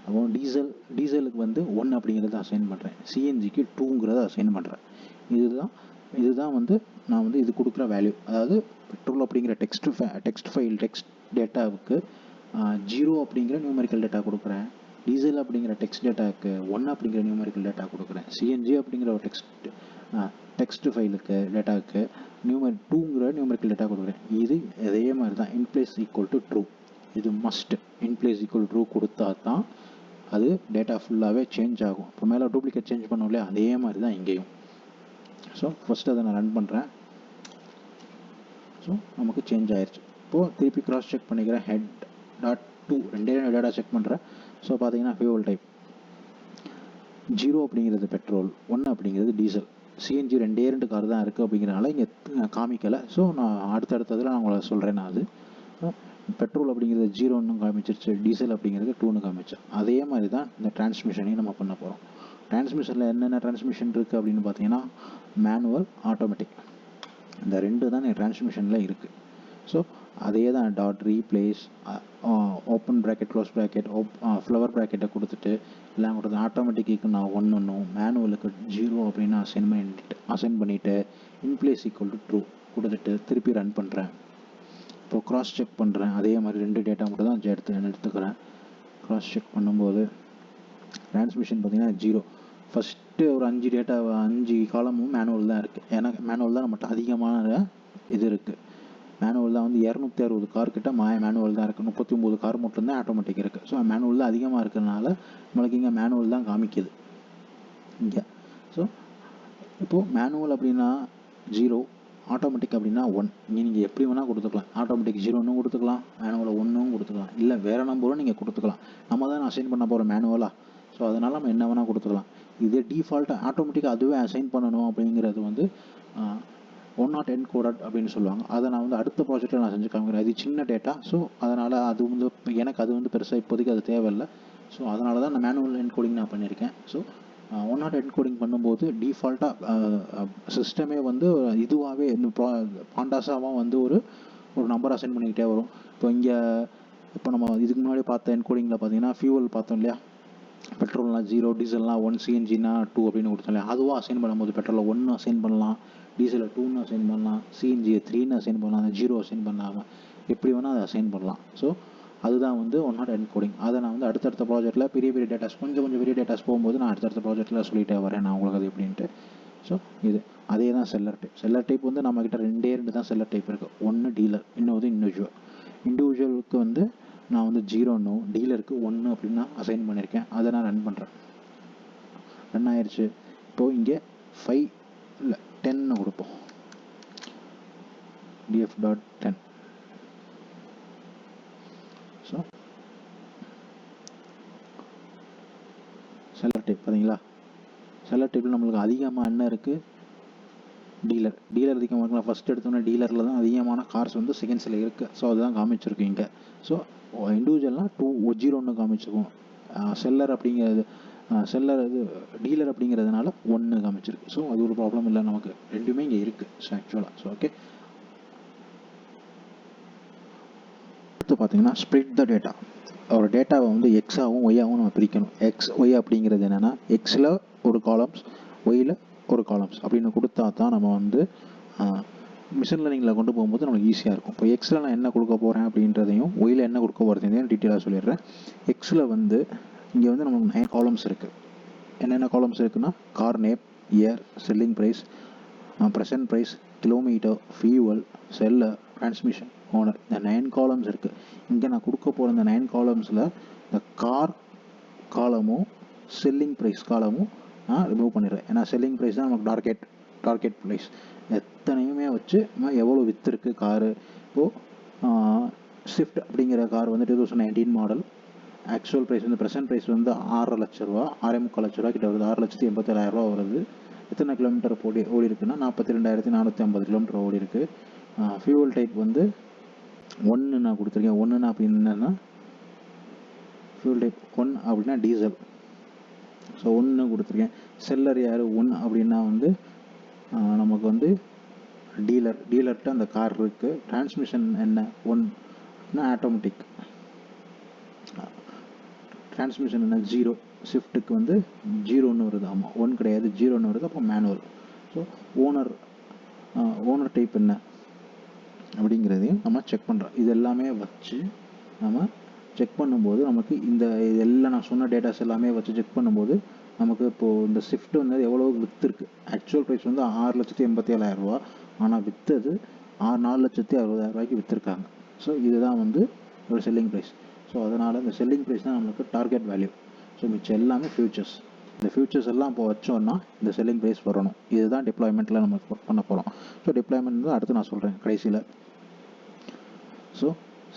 அப்போ டீசலுக்கு வந்து 1 அப்படிங்கிறத அசைன் பண்ணுறேன், சிஎன்ஜிக்கு 2ங்கிறத அசைன் பண்ணுறேன். இதுதான் வந்து நான் வந்து இது கொடுக்குற வேல்யூ. அதாவது பெட்ரோல் அப்படிங்கிற டெக்ஸ்ட் டேட்டாவுக்கு 0 அப்படிங்கிற நியூமெரிக்கல் டேட்டா கொடுக்குறேன், டீசல் அப்படிங்கிற டெக்ஸ்ட் டேட்டாவுக்கு 1 அப்படிங்கிற நியூமெரிக்கல் டேட்டா கொடுக்குறேன், சிஎன்ஜி அப்படிங்கிற ஒரு டெக்ஸ்ட் ஃபைலுக்கு டேட்டாவுக்கு நியூமரிக்கல் டேட்டா கொடுக்குறேன். இது அதே மாதிரி தான் இன்பிளேஸ் ஈக்குவல் டு ட்ரூ. இது மஸ்ட் இன்பிளேஸ் ஈக்குவல் ட்ரூ கொடுத்தா தான் அது டேட்டா ஃபுல்லாகவே சேஞ்ச் ஆகும். இப்போ மேலே டூப்ளிகேட் சேஞ்ச் பண்ணோம் இல்லையா, அதே மாதிரி தான் இங்கேயும். ஸோ ஃபஸ்ட்டு அதை நான் ரன் பண்ணுறேன். ஸோ நமக்கு சேஞ்ச் ஆயிடுச்சு. இப்போது திருப்பி கிராஸ் செக் பண்ணிக்கிறேன். head.to ரெண்டே டேட்டா செக் பண்ணுறேன். ஸோ பார்த்தீங்கன்னா ஃபியூவல் டைப் 0 அப்படிங்கிறது பெட்ரோல், 1 அப்படிங்கிறது டீசல். சிஎன்ஜி ரெண்டு கார் தான் இருக்குது அப்படிங்கிறனால இங்கே காமிக்கலை. ஸோ நான் அடுத்ததில் நான் உங்களை சொல்கிறேன். நான் அது பெட்ரோல் அப்படிங்கிறது 0ன்னு காமிச்சிருச்சு, டீசல் அப்படிங்கிறது 2ன்னு காமிச்சேன். அதே மாதிரி தான் இந்த டிரான்ஸ்மிஷனையும் நம்ம பண்ண போகிறோம். டிரான்ஸ்மிஷனில் என்னென்ன டிரான்ஸ்மிஷன் இருக்குது அப்படின்னு பார்த்தீங்கன்னா மேனுவல், ஆட்டோமேட்டிக், இந்த ரெண்டு தான் டிரான்ஸ்மிஷனில் இருக்குது. ஸோ அதே தான் dot replace, open bracket, close bracket, flower ப்ராக்கெட்டை கொடுத்துட்டு எல்லாம் கொடுத்து ஆட்டோமேட்டிக்கு நான் 1 மேனுவலுக்கு 0 அப்படின்னு அசைன் பண்ணிவிட்டு இன்பிளேஸ் ஈக்குவல் டு ட்ரூ கொடுத்துட்டு திருப்பி ரன் பண்ணுறேன். இப்போ க்ராஸ் செக் பண்ணுறேன். அதே மாதிரி 2 டேட்டா மட்டும் தான் எடுத்துக்கிறேன். க்ராஸ் செக் பண்ணும்போது டிரான்ஸ்மிஷன் பார்த்தீங்கன்னா 0. ஃபஸ்ட்டு ஒரு 5 காலமும் மேனுவல் தான் இருக்குது. ஏன்னா மேனுவல் தான் நம்மகிட்ட அதிகமான இது இருக்குது. மேனுவல் தான் வந்து 260 கார் கிட்ட மேனுவல் தான் இருக்குது. 39 கார் மட்டும்தான் ஆட்டோமேட்டிக் இருக்குது. ஸோ மேனுவல் தான் அதிகமாக இருக்கிறதுனால நம்மளுக்கு இங்கே மேனுவல் தான் காமிக்குது இங்கே. ஸோ இப்போது மேனுவல் அப்படின்னா 0, ஆட்டோமேட்டிக் அப்படின்னா 1. இங்கே நீங்கள் எப்படி வேணால் கொடுத்துக்கலாம். ஆட்டோமேட்டிக் 0ன்னு கொடுத்துக்கலாம், மேனுவலை 1ன்னு கொடுத்துக்கலாம், இல்லை வேறு நம்பரும் நீங்கள் கொடுத்துக்கலாம். நம்ம தான் அசைன் பண்ண போகிறோம் மேனுவலாக. ஸோ அதனால் நம்ம என்ன வேணால் கொடுத்துக்கலாம். இது டிஃபால்ட்டாக ஆட்டோமேட்டிக்காக அதுவே அசைன் பண்ணணும் அப்படிங்கிறது வந்து not encoded அப்படின்னு சொல்லுவாங்க. அதை நான் வந்து அடுத்த ப்ராஜெக்ட்டில் நான் செஞ்சு காமிக்கிறேன். அது சின்ன டேட்டா. ஸோ அதனால் அது வந்து எனக்கு அது வந்து பெருசாக இப்போதைக்கு அது தேவையில்லை. ஸோ அதனால தான் நான் மேனுவல் என்கோடிங் நான் பண்ணியிருக்கேன். ஸோ not என்கோடிங் பண்ணும்போது டிஃபால்ட்டாக சிஸ்டமே வந்து இதுவாகவே பாண்டாஸாக வந்து ஒரு நம்பர் அசைன் பண்ணிக்கிட்டே வரும். இப்போ நம்ம இதுக்கு முன்னாடி பார்த்த என்கோடிங்கில் பார்த்தீங்கன்னா ஃபியூவல் பார்த்தோம் இல்லையா, பெட்ரோல்னால் 0, டீசல்னால் 1, சிஎன்ஜினா 2 அப்படின்னு கொடுத்தோம் இல்லையா, அதுவாக அசைன் பண்ணும்போது பெட்ரோலில் 1 அசைன் பண்ணலாம், டீசலில் 2ன்னு அசைன் பண்ணலாம், சிஎன்ஜியை 3ன்னு அசைன் பண்ணலாம், அந்த 0 அசைன் பண்ணாமல் எப்படி வேணால் அதை அசைன் பண்ணலாம். ஸோ அதுதான் வந்து not என்கோடிங். அதை நான் வந்து அடுத்தடுத்த ப்ராஜெக்ட்டில் பெரிய டேட்டாஸ் கொஞ்சம் பெரிய டேட்டாஸ் போகும்போது நான் அடுத்தடுத்த ப்ராஜெக்ட்டில் சொல்லிட்டே வரேன் நான் உங்களுக்கு அது எப்படின்ட்டு. ஸோ இது அதே தான் செல்லர் டைப் வந்து நம்மக்கிட்ட 2 தான் செல்லர் டைப் இருக்குது. ஒன்று டீலர், இன்னொரு இண்டிவிஜுவலுக்கு வந்து நான் வந்து 0ன்னு, டீலருக்கு 1 அப்படின்னு நான் அசைன் பண்ணியிருக்கேன். அதை நான் ரன் பண்ணுறேன். ரன் ஆயிடுச்சு. இப்போது இங்கே 5 இல்லை 10ன்னு கொடுப்போம். df.10. ஸோ செல்லர் டைப் பார்த்தீங்களா, செல்லர் டைப்பில் நம்மளுக்கு அதிகமாக என்ன இருக்குது, டீலர் அதிகமாக இருக்கலாம். ஃபஸ்ட் எடுத்தோன்னா டீலரில் தான் அதிகமான கார்ஸ் வந்து செகண்ட்ஸில் இருக்குது. ஸோ அதுதான் காமிச்சிருக்கு இங்கே. ஸோ இண்டிவிஜுவல்னால் 0ன்னு காமிச்சிருக்கும். செல்லர் அப்படிங்கிறது இது டீலர் அப்படிங்கிறதுனால 1 காமிச்சிருக்கு. ஸோ அது ஒரு ப்ராப்ளம் இல்லை, நமக்கு ரெண்டுமே இங்கே இருக்குது. ஸோ ஆக்சுவலாக ஸோ ஓகே. அடுத்து பார்த்தீங்கன்னா ஸ்ப்ளிட் த டேட்டா. ஒரு டேட்டாவை வந்து எக்ஸாகவும் ஒய்யாகவும் நம்ம பிரிக்கணும். எக்ஸ் ஒய் அப்படிங்கிறது என்னென்னா, எக்ஸில் ஒரு காலம்ஸ், ஒய்யில் ஒரு காலம்ஸ் அப்படின்னு கொடுத்தா தான் நம்ம வந்து மிஷின் லேர்னிங்கில் கொண்டு போகும்போது நமக்கு ஈஸியாக இருக்கும். இப்போ எக்ஸில் நான் என்ன கொடுக்க போகிறேன் அப்படின்றதையும் ஒய்யில் என்ன கொடுக்க போகிறதையும் டீட்டெயிலாக சொல்லிடுறேன். எக்ஸில் வந்து இங்கே வந்து நமக்கு 9 காலம்ஸ் இருக்குது. என்னென்ன காலம்ஸ் இருக்குன்னா, car name, year, selling price, present price, kilometre, fuel, seller, transmission, owner, இந்த 9 காலம்ஸ் இருக்குது. இங்கே நான் கொடுக்க போகிற இந்த 9 காலம்ஸில் இந்த கார் காலமும் செல்லிங் ப்ரைஸ் காலமும் நான் ரிமூவ் பண்ணிடுறேன். ஏன்னா செல்லிங் ப்ரைஸ் தான் நமக்கு டார்கெட் ப்ரைஸ். எத்தனையுமே வச்சு எவ்வளோ விற்று இருக்குது காரு. இப்போது ஸ்விஃப்ட் அப்படிங்கிற கார் வந்து 2019 மாடல். ஆக்சுவல் ப்ரைஸ் வந்து ப்ரெசன்ட் ப்ரைஸ் வந்து 6.5 லட்ச ரூபா, 6.25 லட்ச ரூபா கிட்ட வருது. 6,87,000 ரூபா வருது. எத்தனை கிலோமீட்டர் ஓடி இருக்குன்னா 42,450 கிலோமீட்டர் ஓடி இருக்குது. ஃபியூவல் டைப் வந்து 1 நான் கொடுத்துருக்கேன். 1 அப்படின்னு என்னன்னா ஃபியூல் டைப் 1 அப்படின்னா டீசல். ஸோ 1 கொடுத்துருக்கேன். செல்லர் யார் 1 அப்படின்னா வந்து நமக்கு வந்து டீலர்கிட்ட அந்த கார் இருக்குது. டிரான்ஸ்மிஷன் என்ன 1னா ஆட்டோமேட்டிக். டிரான்ஸ்மிஷன் என்ன 0. ஷிஃப்ட்டுக்கு வந்து 0ன்னு வருது. ஆமாம் 1 கிடையாது 0ன்னு வருது. அப்போ மேனுவல். ஸோ ஓனர் டைப் என்ன அப்படிங்கிறதையும் நம்ம செக் பண்ணுறோம். இது எல்லாமே வச்சு நம்ம செக் பண்ணும்போது நமக்கு இதெல்லாம் நான் சொன்ன டேட்டாஸ் எல்லாமே வச்சு செக் பண்ணும்போது நமக்கு இப்போது இந்த ஷிஃப்ட் வந்து எவ்வளோ விற்றுருக்கு, ஆக்சுவல் ப்ரைஸ் வந்து 6,87,000 ரூபா, ஆனால் விற்றது 4,60,000 விற்றுருக்காங்க. ஸோ இதுதான் வந்து ஒரு செல்லிங் ப்ரைஸ். ஸோ அதனால் இந்த செல்லிங் ப்ரைஸ் தான் நம்மளுக்கு டார்கெட் வேல்யூ. ஸோ மிச்சம் எல்லாமே ஃபியூச்சர்ஸ். இந்த ஃபியூச்சர்ஸ் எல்லாம் இப்போ வச்சோன்னா இந்த செல்லிங் ப்ரைஸ் வரணும். இதுதான் டிப்ளாய்மெண்ட்டில் நம்ம ஒர்க் பண்ண போகிறோம். ஸோ டிப்ளாய்மெண்ட் வந்து அடுத்து நான் சொல்கிறேன் கடைசியில். ஸோ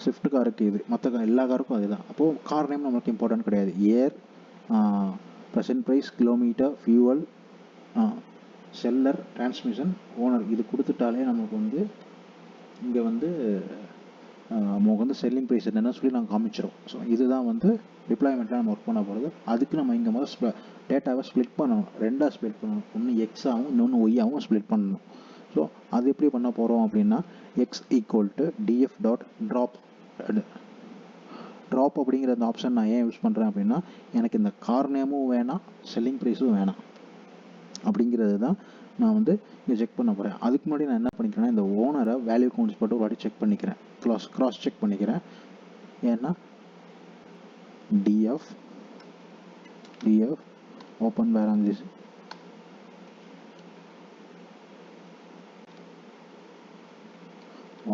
ஸ்விஃப்ட் காருக்கு இது, மற்ற எல்லா காருக்கும் அதுதான். அப்போது கார் நேம் நம்மளுக்கு இம்பார்ட்டன்ட் கிடையாது. Year, present price, kilometre, fuel, seller, transmission, owner, இது கொடுத்துட்டாலே நமக்கு வந்து இங்கே வந்து நமக்கு வந்து செல்லிங் ப்ரைஸ் என்னென்னு சொல்லி நாங்கள் காமிச்சிடும். ஸோ இதுதான் வந்து டிப்ளாய்மெண்ட்டில் நம்ம ஒர்க் பண்ண போகிறது. அதுக்கு நம்ம இங்கே முதல்ல டேட்டாவை ஸ்ப்ளிட் பண்ணணும், ரெண்டாக ஸ்ப்ளிட் பண்ணணும். ஒன்று எக்ஸாகவும் இன்னொன்று ஒய்யாகவும் ஸ்ப்ளிட் பண்ணணும். ஸோ அது எப்படி பண்ண போகிறோம் அப்படின்னா, X equal to df dot drop. Drop அப்படிங்கிற அந்த ஆப்ஷன் நான் ஏன் யூஸ் பண்ணுறேன் அப்படின்னா, எனக்கு இந்த கார் நேமும் வேணாம், செல்லிங் ப்ரைஸும் வேணாம் அப்படிங்கிறது தான் நான் வந்து இங்கே செக் பண்ண போகிறேன். அதுக்கு முன்னாடி நான் என்ன பண்ணிக்கிறேன்னா, இந்த ஓனரை வேல்யூ கவுண்ட்ஸ் போட்டு ஒரு வாட்டி செக் பண்ணிக்கிறேன், கிராஸ் செக் பண்ணிக்கிறேன். ஏன்னா DF open parenthesis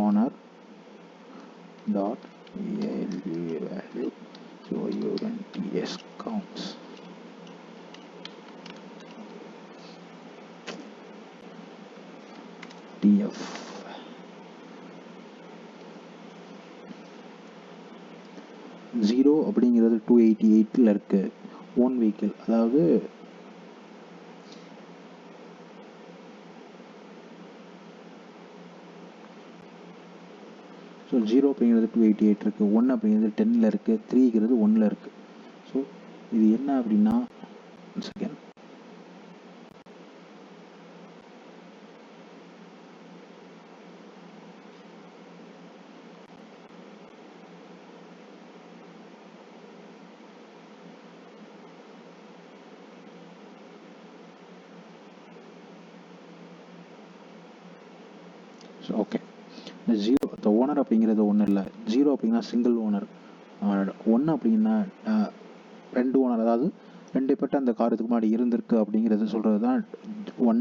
owner dot value OUNTS counts. DF zero அப்படிங்கிறது 288 இருக்கு. ஓன் வெஹிக்கிள், அதாவது ஸோ 0 அப்படிங்கிறது 288 இருக்குது, 1 அப்படிங்கிறது 10 இருக்குது, 3ங்கிறது 1 இருக்குது. ஸோ இது என்ன அப்படின்னா, செகண்ட், ஸோ ஓகே, இந்த ஜீரோ, இந்த ஓனர் அப்படிங்கிறது ஒன்றும் இல்லை. ஜீரோ அப்படின்னா சிங்கிள் ஓனர், 1 அப்படின்னா 2 ஓனர், அதாவது 2 பேர்ட்ட அந்த கார் இதுக்கு முன்னாடி இருந்திருக்கு அப்படிங்கிறது சொல்கிறது தான் 1.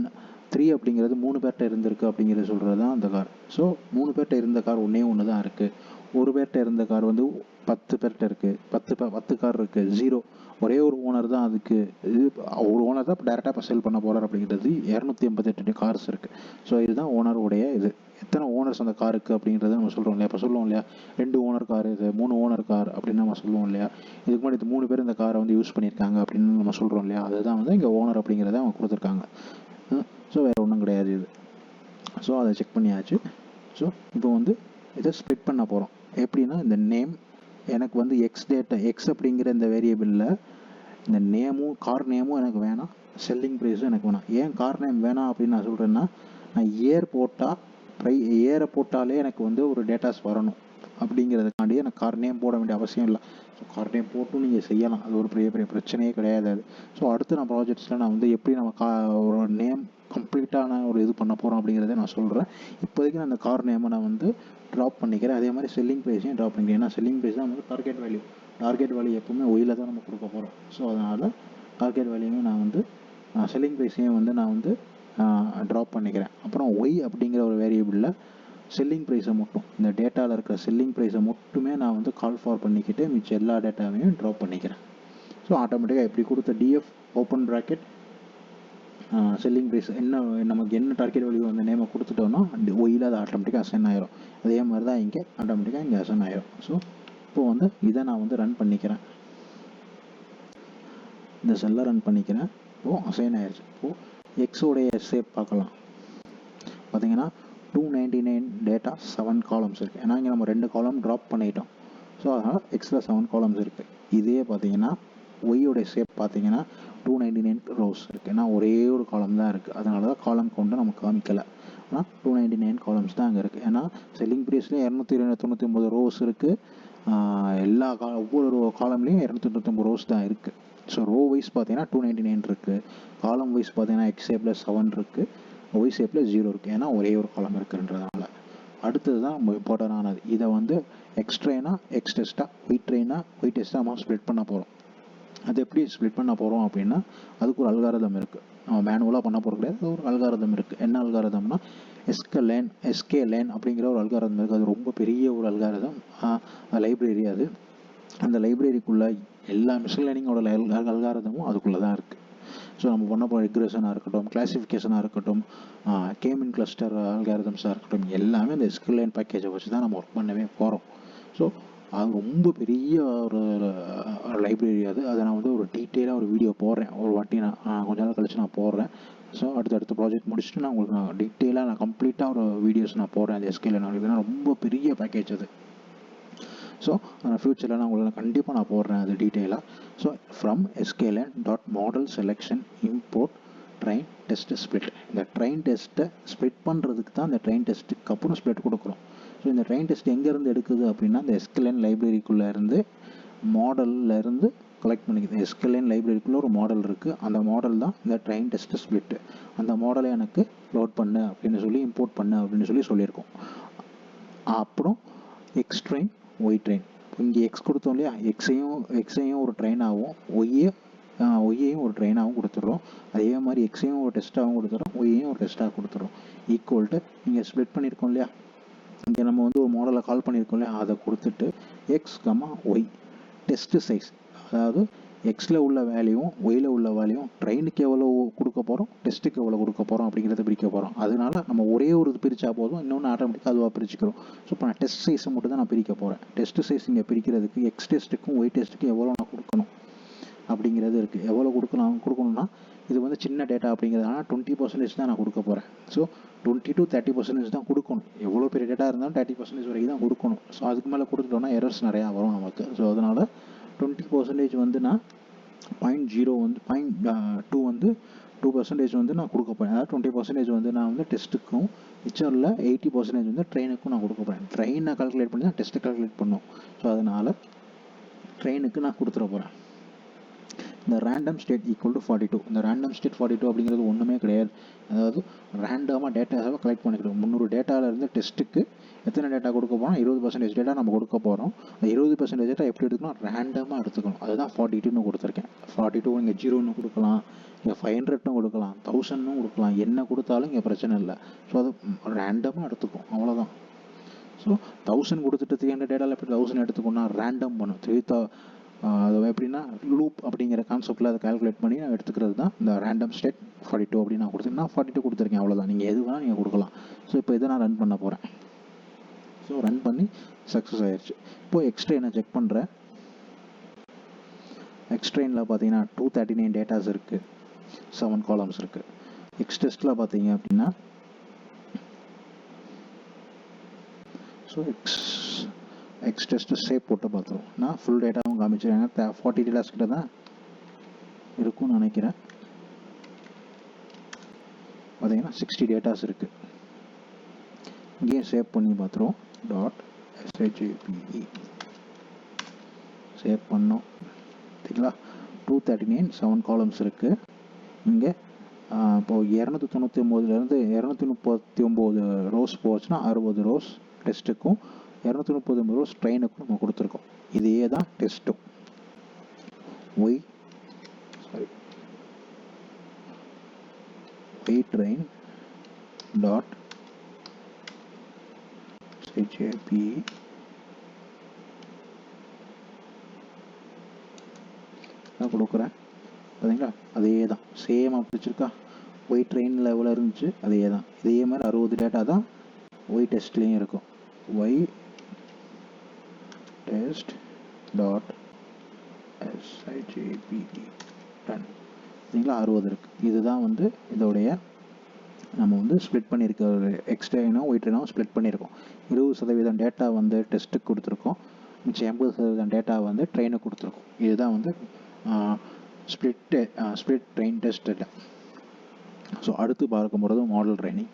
3 அப்படிங்கிறது 3 பேர்ட்ட இருந்திருக்கு அப்படிங்கிறது சொல்கிறது தான் அந்த கார். ஸோ 3 பேர்ட்ட இருந்த கார் ஒன்று தான் இருக்குது. ஒரு பேர்ட்ட இருந்த கார் வந்து 10 பேர்ட்ட இருக்குது, 10 கார் இருக்குது. 0 ஒரே ஒரு ஓனர் தான் அதுக்கு. இது ஒரு ஓனர் தான் இப்போ டேரெக்டாக இப்போ செல் பண்ண போகிறார் அப்படிங்கிறது. 288 கார்ஸ் இருக்குது. ஸோ இதுதான் ஓனருடைய இது. எத்தனை ஓனர்ஸ் அந்த காருக்கு அப்படிங்கிறத நம்ம சொல்கிறோம் இல்லையா. இப்போ சொல்லுவோம் இல்லையா, 2 ஓனர் கார், இது 3 ஓனர் கார் அப்படின்னு நம்ம சொல்லுவோம் இல்லையா. இதுக்கு முன்னாடி இது 3 பேர் இந்த காரை வந்து யூஸ் பண்ணியிருக்காங்க அப்படின்னு நம்ம சொல்கிறோம் இல்லையா. அதுதான் வந்து இங்கே ஓனர் அப்படிங்கிறத அவங்க கொடுத்துருக்காங்க. ஸோ வேறு ஒன்றும் கிடையாது இது. ஸோ அதை செக் பண்ணியாச்சு. ஸோ இப்போ வந்து இதை ஸ்ப்ளிட் பண்ண போகிறோம். எப்படின்னா, இந்த நேம் எனக்கு வந்து எக்ஸ் அப்படிங்கிற இந்த வேரியபிளில் இந்த நேமும் கார் நேமும் எனக்கு வேணாம், செல்லிங் ப்ரைஸும் எனக்கு வேணாம். ஏன் கார் நேம் வேணாம் அப்படின்னு நான் சொல்கிறேன்னா, நான் ஏரை போட்டாலே எனக்கு வந்து ஒரு டேட்டாஸ் வரணும் அப்படிங்கிறதுக்காண்டி எனக்கு கார் நேம் போட வேண்டிய அவசியம் இல்லை. ஸோ கார் நேம் போட்டும் நீங்கள் செய்யலாம், அது ஒரு பெரிய பிரச்சனையே கிடையாது அது. ஸோ அடுத்து நான் ப்ராஜெக்ட்ஸில் நான் வந்து எப்படி நம்ம ஒரு நேம் கம்ப்ளீட்டான ஒரு இது பண்ண போகிறோம் அப்படிங்கிறத நான் சொல்கிறேன். இப்போதைக்கு நான் அந்த கார் நேமை நான் வந்து ட்ராப் பண்ணிக்கிறேன். அதே மாதிரி செல்லிங் ப்ரைஸையும் ட்ராப் பண்ணிக்கிறேன். ஏன்னா செல்லிங் ப்ரைஸ் தான் வந்து டார்கெட் வேல்யூ எப்பவுமே ஒயில் தான் நம்ம கொடுக்க போகிறோம். ஸோ அதனால் டார்கெட் வேல்யூவையும் நான் வந்து செல்லிங் ப்ரைஸையும் வந்து நான் வந்து ட்ராப் பண்ணிக்கிறேன். அப்புறம் ஒய் அப்படிங்கிற ஒரு வேரியபிளில் செல்லிங் ப்ரைஸை மட்டும், இந்த டேட்டாவில் இருக்கிற செல்லிங் ப்ரைஸை மட்டுமே நான் வந்து கால் ஃபார் பண்ணிக்கிட்டு மிச்சம் எல்லா டேட்டாவையும் ட்ராப் பண்ணிக்கிறேன். ஸோ ஆட்டோமேட்டிக்காக இப்படி கொடுத்த df open bracket selling price நமக்கு என்ன டார்கெட் வேல்யூ அந்த நேமை கொடுத்துட்டோம்னா ஒயில் அது ஆட்டோமேட்டிக்காக அசைன் ஆயிரும். அதே மாதிரி தான் இங்கே ஆட்டோமேட்டிக்காக இங்கே அசைன் ஆயிரும். ஸோ இப்போது வந்து இதை நான் வந்து ரன் பண்ணிக்கிறேன், இந்த செல்லை ரன் பண்ணிக்கிறேன். இப்போது அசைன் ஆயிடுச்சு. இப்போது எக்ஸோடைய ஷேப் பார்க்கலாம். பார்த்தீங்கன்னா 299 டேட்டா 7 காலம்ஸ் இருக்குது. ஏன்னா இங்கே நம்ம 2 காலம் ட்ராப் பண்ணிட்டோம். ஸோ அதனால் எக்ஸில் 7 காலம்ஸ் இருக்குது. இதே பார்த்தீங்கன்னா ஒய்யோடைய ஷேப் பார்த்தீங்கன்னா 299 ரோஸ் இருக்குது. ஏன்னா ஒரே ஒரு காலம் தான் இருக்குது, அதனால தான் காலம் கவுண்டை நம்ம காமிக்கலை. ஆனால் 299 காலம்ஸ் தான் அங்கே இருக்குது. ஏன்னா செல்லிங் ப்ரைஸ்லேயும் 299 ரோஸ் இருக்குது. எல்லா ஒவ்வொரு காலம்லேயும் 299 ரோஸ் தான் இருக்குது. ஸோ ரோ வைஸ் பார்த்தீங்கன்னா 299 இருக்குது, காலம் வைஸ் பார்த்தீங்கன்னா எக்ஸ் ஷேப்பில் 7 இருக்குது, ஒய் ஷேப்பில் 0 இருக்குது. ஏன்னா ஒரே ஒரு காலம் இருக்குன்றதுனால. அடுத்தது தான் நம்ம இம்பார்ட்டண்டானது. இதை வந்து எக்ஸ் ட்ரெயினாக எக்ஸ் டெஸ்ட்டாக, ஒய் ட்ரெயினாக ஒய் டெஸ்ட்டாக நம்ம ஸ்ப்ளிட் பண்ண போகிறோம். அது எப்படி ஸ்ப்ளிட் பண்ண போகிறோம் அப்படின்னா அதுக்கு ஒரு அல்காரிதம் இருக்குது. நம்ம மேனுவலாக பண்ண போகிறது கிடையாது, அது ஒரு அல்காரிதம் இருக்குது. என்ன அல்காரிதம்னா எஸ்கேலேன் அப்படிங்கிற ஒரு அல்காரிதம் இருக்குது. அது ரொம்ப பெரிய ஒரு அல்காரிதம், லைப்ரரி. அது அந்த லைப்ரரிக்குள்ளே எல்லா மிஷின் லேர்னிங்கோட அல்காரிதமும் அதுக்குள்ளே தான் இருக்குது. ஸோ நம்ம பண்ண போகிற ரிக்ரெஷனாக இருக்கட்டும், கிளாசிஃபிகேஷனாக இருக்கட்டும், கேமின் கிளஸ்டர் அல்காரிதம்ஸாக இருக்கட்டும், எல்லாமே அந்த எஸ்கேலேன் பேக்கேஜை வச்சு தான் நம்ம ஒர்க் பண்ணவே போகிறோம். ஸோ அது ரொம்ப பெரிய ஒரு லைப்ரரி. அதை நான் வந்து ஒரு டீட்டெயிலாக ஒரு வீடியோ போடுறேன் ஒரு வாட்டி. நான் கொஞ்ச நாள் கழிச்சு நான் போடுறேன். ஸோ அடுத்த ப்ராஜெக்ட் முடிச்சுட்டு நான் உங்களுக்கு நான் டீட்டெயிலாக நான் கம்ப்ளீட்டாக ஒரு வீடியோஸ் நான் போடுறேன். அது எஸ்கேலேன் ஏன்னா ரொம்ப பெரிய பேக்கேஜ் அது. ஸோ ஃப்யூச்சரில் நான் உங்களுக்கு கண்டிப்பாக நான் போடுறேன் அது டீட்டெயிலாக. So from sklearn.model selection import train test split. இந்த ட்ரைன் டெஸ்ட்டை ஸ்ப்ளிட் பண்ணுறதுக்கு தான் இந்த ட்ரைன் டெஸ்ட்டுக்கு அப்புறம் ஸ்ப்ளிட் கொடுக்குறோம். ஸோ இந்த ட்ரைன் டெஸ்ட் எங்கேருந்து எடுக்குது அப்படின்னா இந்த sklearn லைப்ரரிக்குள்ளே இருந்து மாடலில் இருந்து கலெக்ட் பண்ணிக்குது. sklearn லைப்ரரிக்குள்ளே ஒரு மாடல் இருக்குது. அந்த மாடல் தான் இந்த ட்ரைன் டெஸ்ட் ஸ்ப்ளிட்டு. அந்த மாடலை எனக்கு லோட் பண்ணு அப்படின்னு சொல்லி இம்போர்ட் பண்ணு அப்படின்னு சொல்லியிருக்கோம். அப்புறம் எக்ஸ் ட்ரெயின் ஒய் ட்ரெயின். இங்கே எக்ஸ் கொடுத்தோம் இல்லையா, எக்ஸையும் ஒரு ட்ரெயினாகவும் ஒய்யையும் ஒரு ட்ரெயினாகவும் கொடுத்துட்றோம். அதே மாதிரி எக்ஸையும் ஒரு டெஸ்ட்டாகவும் கொடுத்துட்றோம், ஒய்யையும் ஒரு டெஸ்ட்டாக கொடுத்துட்றோம். ஈக்குவல் டு இங்கே ஸ்ப்ளிட் பண்ணியிருக்கோம் இல்லையா, இங்கே நம்ம வந்து ஒரு மாடலை கால் பண்ணியிருக்கோம் இல்லையா, அதை கொடுத்துட்டு எக்ஸ் ஒய் டெஸ்ட்டு சைஸ், அதாவது எக்ஸில் உள்ள வேல்யூவும் ஒயில் உள்ள வேல்யூவும் ட்ரெயினுக்கு எவ்வளோ கொடுக்க போகிறோம், டெஸ்ட்டுக்கு எவ்வளோ கொடுக்க போகிறோம் அப்படிங்கிறத பிரிக்க போகிறோம். அதனால நம்ம ஒரே ஒரு இது பிரித்தா போதும், இன்னொன்று ஆட்டோமேட்டிக்காக அதுவாக பிரிச்சுக்கிறோம். ஸோ இப்போ நான் டெஸ்ட் சைஸை மட்டும் தான் நான் பிரிக்க போகிறேன். டெஸ்ட் சைஸ் இங்கே பிரிக்கிறதுக்கு எக்ஸ் டெஸ்ட்டுக்கும் ஒய் டெஸ்ட்டுக்கும் எவ்வளோ நான் கொடுக்கணும் அப்படிங்கிறது இருக்குது. எவ்வளோ கொடுக்கணும்னா இது வந்து சின்ன டேட்டா அப்படிங்கிறதுனால 20% தான் நான் கொடுக்க போகிறேன். ஸோ 20 to 30% தான் கொடுக்கணும். எவ்வளோ பெரிய டேட்டா இருந்தாலும் 30% வரைக்கும் தான் கொடுக்கணும். ஸோ அதுக்கு மேலே கொடுத்துட்டோம்னா எரர்ஸ் நிறையா வரும் நமக்கு. ஸோ அதனால் 20% வந்து நான் 0.2 வந்து 2% வந்து நான் கொடுக்க போகிறேன். அதாவது 20% வந்து நான் வந்து டெஸ்ட்டுக்கும், மிச்சரில் 80% வந்து ட்ரெயினுக்கும் நான் கொடுக்க போகிறேன். ட்ரெயினை கால்குலேட் பண்ணி தான் டெஸ்ட்டை கால்குலேட் பண்ணும். ஸோ அதனால் ட்ரெயினுக்கு நான் கொடுத்துட போகிறேன். இந்த ரேண்டம் ஸ்டேட் ஈக்குவல் டு 42. இந்த ரேண்டம் ஸ்டேட் 42 அப்படிங்கிறது ஒன்றுமே கிடையாது. அதாவது ரேண்டமாக டேட்டாவை கலெக்ட் பண்ணிக்கிறோம். 300 டேட்டாவிலேருந்து டெஸ்ட்டுக்கு எத்தனை டேட்டா கொடுக்க போகிறோம், 20% டேட்டா நம்ம கொடுக்க போகிறோம். அந்த 20% டேட்டா எப்படி எடுத்துக்கணும், ரேண்டமாக எடுத்துக்கணும். அதுதான் 42ன்னு கொடுத்துருக்கேன். 42 இங்கே 0ன்னு கொடுக்கலாம், இங்கே 500ன்னு கொடுக்கலாம், 1000ன்னு கொடுக்கலாம், என்ன கொடுத்தாலும் இங்கே பிரச்சனை இல்லை. ஸோ அது ரேண்டமாக எடுத்துக்கும், அவ்வளோதான். ஸோ 1000 கொடுத்துட்டு 300 டேட்டாவில் எப்படி 1000 எடுத்துக்கணும்னா ரேண்டம் பண்ணும். அது எப்படின்னா லூப் அப்படிங்கிற கான்செப்டில் அதை கால்குலேட் பண்ணி நான் எடுத்துக்கிறது தான் இந்த ரேண்டம் ஸ்டேட் 42 அப்படின்னு நான் கொடுத்துருக்கேன். 42 கொடுத்துருக்கேன், அவ்வளோதான். நீங்கள் எது வேணால் நீங்கள் கொடுக்கலாம். ஸோ இப்போ இதை நான் ரன் பண்ண போகிறேன். ஸோ ரன் பண்ணி சக்ஸஸ் ஆயிடுச்சு. இப்போது எக்ஸ்ட்ரெயினை செக் பண்ணுறேன். எக்ஸ்ட்ரெயினில் பார்த்தீங்கன்னா 239 டேட்டாஸ் இருக்குது, 7 காலம்ஸ் இருக்குது. எக்ஸ் டெஸ்ட்டில் பார்த்தீங்க அப்படின்னா ஸோ எக்ஸ் டெஸ்ட்டு சேவ் போட்டு பார்த்துருவோம். நான் ஃபுல் டேட்டாவும் காமிச்சிருக்கேன். 40 டேட்டாஸ் கிட்ட தான் இருக்கும்னு நினைக்கிறேன். பார்த்தீங்கன்னா 60 டேட்டாஸ் இருக்குது. இங்கேயும் சேவ் பண்ணி பார்த்துருவோம். .shpe சேவ் பண்ணோம். சரிங்களா, 239 7 காலம்ஸ் இருக்குது. இங்கே இப்போது 299 239 ரோஸ் போச்சுன்னா 60 ரோஸ் டெஸ்ட்டுக்கும் 239 ரோஸ் ட்ரெயினுக்கும் நம்ம கொடுத்துருக்கோம். இதையே தான் டெஸ்ட்டும். ஒய் ட்ரெயின் டாட் shpe நான் கொடுக்குறேன். பார்த்தீங்களா, அதே தான் சேமாக பிடிச்சிருக்கா. ஒய் ட்ரெயினில் எவ்வளோ இருந்துச்சு அதே தான். இதே மாதிரி 60 டேட்டா தான் ஒய் டெஸ்ட்லேயும் இருக்கும். Y test dot shpe run. சரிங்களா, 60 இருக்குது. இதுதான் வந்து இதோடைய நம்ம வந்து ஸ்ப்ளிட் பண்ணியிருக்க ஒரு எக்ஸ்ட்ரெயினோ ஒய் ட்ரெயினோ ஸ்ப்ளிட் பண்ணியிருக்கோம். 20% டேட்டா வந்து டெஸ்ட்டுக்கு கொடுத்துருக்கோம், மிச்சம் 80% டேட்டா வந்து ட்ரெயினுக்கு கொடுத்துருக்கோம். இதுதான் வந்து split train test data. So அடுத்து பார்க்க போகிறது மாடல் ட்ரைனிங்.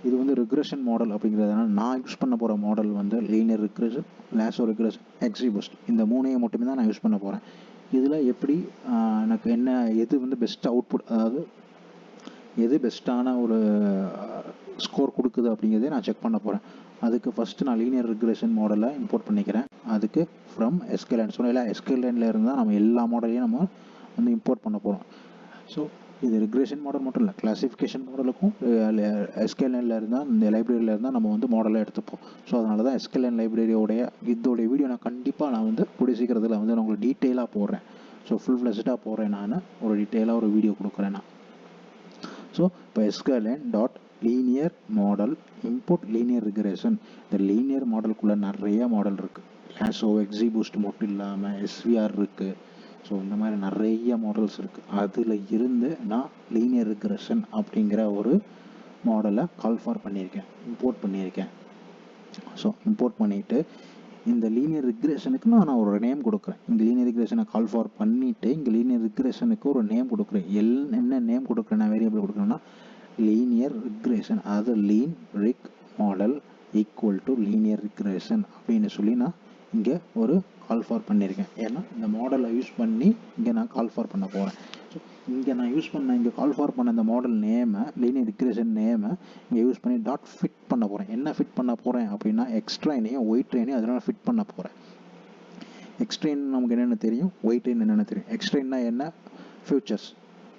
இது வந்து ரிக்ரெஷன் மாடல் அப்படிங்கிறதுனால நான் யூஸ் பண்ண போகிற மாடல் வந்து linear regression, lasso regression, XGBoost. இந்த மூணையும் மட்டுமே தான் நான் யூஸ் பண்ண போகிறேன். இதில் எப்படி எனக்கு என்ன எது வந்து பெஸ்ட் அவுட்புட், அதாவது எது பெஸ்ட்டான ஒரு ஸ்கோர் கொடுக்குது அப்படிங்கிறதே நான் செக் பண்ண போகிறேன். அதுக்கு ஃபஸ்ட்டு நான் லீனியர் ரிக்ரெஷன் மாடலை இம்போர்ட் பண்ணிக்கிறேன். அதுக்கு ஃப்ரம் எஸ்கேலைன் சொன்னல, எஸ்கேலைனில் இருந்தால் நம்ம எல்லா மாடலையும் நம்ம வந்து இம்போர்ட் பண்ண போகிறோம். ஸோ இது ரிக்ரெஷன் மாடல் மட்டும் இல்லை, கிளாசிஃபிகேஷன் மாடலுக்கும் எஸ்கேலைனில் இருந்தால் இந்த லைப்ரரியில் இருந்தால் நம்ம வந்து மாடலை எடுத்துப்போம். ஸோ அதனால தான் எஸ்கேலைன் லைப்ரரியோடைய இதோடைய வீடியோ நான் கண்டிப்பாக நான் வந்து கூடிய சீக்கிரத்தில் வந்து நான் உங்களுக்கு டீட்டெயிலாக போடுறேன். ஸோ ஃபுல் ஃப்ளெஷ்டாக போடுறேன், நான் ஒரு டீட்டெயிலாக ஒரு வீடியோ கொடுக்குறேன் நான். ஸோ இப்போ sklearn dot linear model import linear regression. இந்த லீனியர் மாடலுக்குள்ளே நிறைய மாடல் இருக்குது. லாசோ, எக்ஸிபூஸ்ட் மட்டும் இல்லாமல் எஸ்விஆர் இருக்குது. ஸோ இந்த மாதிரி நிறைய மாடல்ஸ் இருக்குது. அதில் இருந்து நான் லீனியர் ரிக்ரெஷன் அப்படிங்கிற ஒரு மாடலை கால் ஃபார் பண்ணியிருக்கேன், இம்போர்ட் பண்ணியிருக்கேன். ஸோ இம்போர்ட் பண்ணிவிட்டு இந்த லீனியர் ரிக்ரெஷனுக்கு நான் ஒரு நேம் கொடுக்குறேன். இந்த லீனியர் ரிக்ரெஷனை கால் ஃபார் பண்ணிவிட்டு இங்கே லீனியர் ரிக்ரெஷனுக்கு ஒரு நேம் கொடுக்குறேன். என்ன நேம் கொடுக்குறேன், நான் வேரியபிள் கொடுக்குறேன்னா லீனியர் ரிக்ரெஷன், அதாவது lin reg model equal to linear regression அப்படின்னு சொல்லி நான் இங்கே ஒரு கால் ஃபார் பண்ணியிருக்கேன். ஏன்னா இந்த மாடலை யூஸ் பண்ணி இங்கே நான் கால் ஃபார் பண்ண போகிறேன். ஸோ இங்கே நான் இங்கே கால் ஃபார் பண்ண இந்த மாடல் நேமை, லீனியர் ரிக்ரெஷன் நேமை இங்கே யூஸ் பண்ணி டாட் ஃபிட் பண்ண போகிறேன். என்ன ஃபிட் பண்ண போகிறேன் அப்படின்னா எக்ஸ்ட்ரைனையும் ஒயிட் ட்ரெயினையும் அதனால் ஃபிட் பண்ண போகிறேன். எக்ஸ்ட்ரைன் நமக்கு என்னென்ன தெரியும், ஒயிட் ட்ரெயின் என்னென்ன தெரியும். எக்ஸ்ட்ரைன்னா என்ன, ஃபியூச்சர்ஸ்.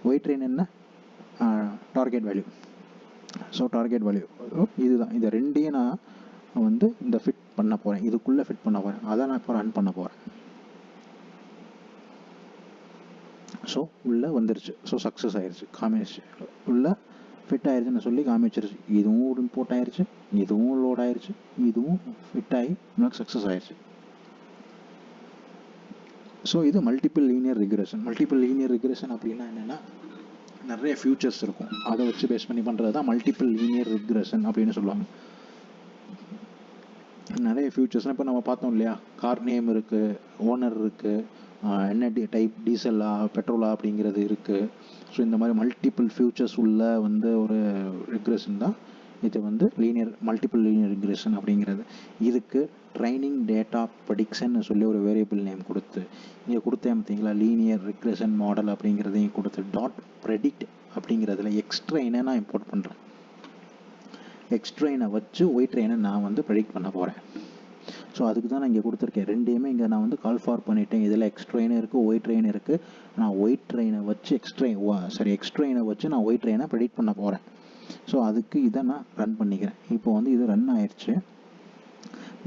ஒயிட் ட்ரெயின் என்ன, target value. So target value இதுதான். இந்த ரெண்டையும் நான் வந்து இந்த ஃபிட் பண்ண போகிறேன், இதுக்குள்ளே ஃபிட் பண்ண போகிறேன். அதை நான் இப்போ ரன் பண்ண போகிறேன். ஸோ உள்ளே வந்துருச்சு. ஸோ சக்ஸஸ் ஆயிடுச்சு, காமிச்சு உள்ளே ஃபிட் ஆயிடுச்சுன்னு சொல்லி காமிச்சிருச்சு. இதுவும் இம்போர்ட் ஆயிடுச்சு, இதுவும் லோட் ஆயிடுச்சு, இதுவும் ஃபிட் ஆகி நமக்கு சக்ஸஸ் ஆயிடுச்சு. ஸோ இது multiple linear regression. Multiple linear regression அப்படின்னா என்னென்னா நிறைய ஃபியூச்சர்ஸ் இருக்கும், அதை வச்சு பேஸ் பண்ணி பண்ணுறது தான் மல்டிபிள் லீனியர் ரிக்ரெஷன் அப்படின்னு சொல்லுவாங்க. நிறைய ஃபியூச்சர்ஸ்னால் இப்போ நம்ம பார்த்தோம் இல்லையா, கார் நேம் இருக்குது, ஓனர் இருக்குது, என்ன டைப் டீசலா பெட்ரோலா அப்படிங்கிறது இருக்குது. ஸோ இந்த மாதிரி மல்டிபிள் ஃபியூச்சர்ஸ் உள்ள வந்து ஒரு ரிக்ரெஷன் தான் இது வந்து மல்டிபிள் லீனியர் ரிக்ரெஷன் அப்படிங்கிறது. இதுக்கு ட்ரைனிங் டேட்டா ப்ரெடிக்ஷன் சொல்லி ஒரு வேரியபிள் நேம் கொடுத்து இங்கே கொடுத்தேன் பார்த்தீங்களா, லீனியர் ரிக்ரெஷன் மாடல் அப்படிங்கிறதையும் கொடுத்து டாட் ப்ரெடிக்ட் அப்படிங்கிறதுல எக்ஸ்ட்ரைனை நான் இம்போர்ட் பண்ணுறேன். எக்ஸ்ட்ரைனை வச்சு ஒயிட் ட்ரெயினை நான் வந்து ப்ரெடிக்ட் பண்ண போகிறேன். ஸோ அதுக்கு தான் நான் இங்கே கொடுத்துருக்கேன். ரெண்டையுமே இங்கே நான் வந்து கால் ஃபார் பண்ணிட்டேன். இதில் எக்ஸ்ட்ரெயின் இருக்குது, ஒயிட் ட்ரெயின் இருக்குது. நான் ஒயிட் ட்ரெயினை வச்சு எக்ஸ்ட்ரெயினை வச்சு நான் ஒயிட் ட்ரெயினை ப்ரெடிக்ட் பண்ண போகிறேன். ஸோ அதுக்கு இதை நான் ரன் பண்ணிக்கிறேன். இப்போ வந்து இது ரன் ஆயிடுச்சு.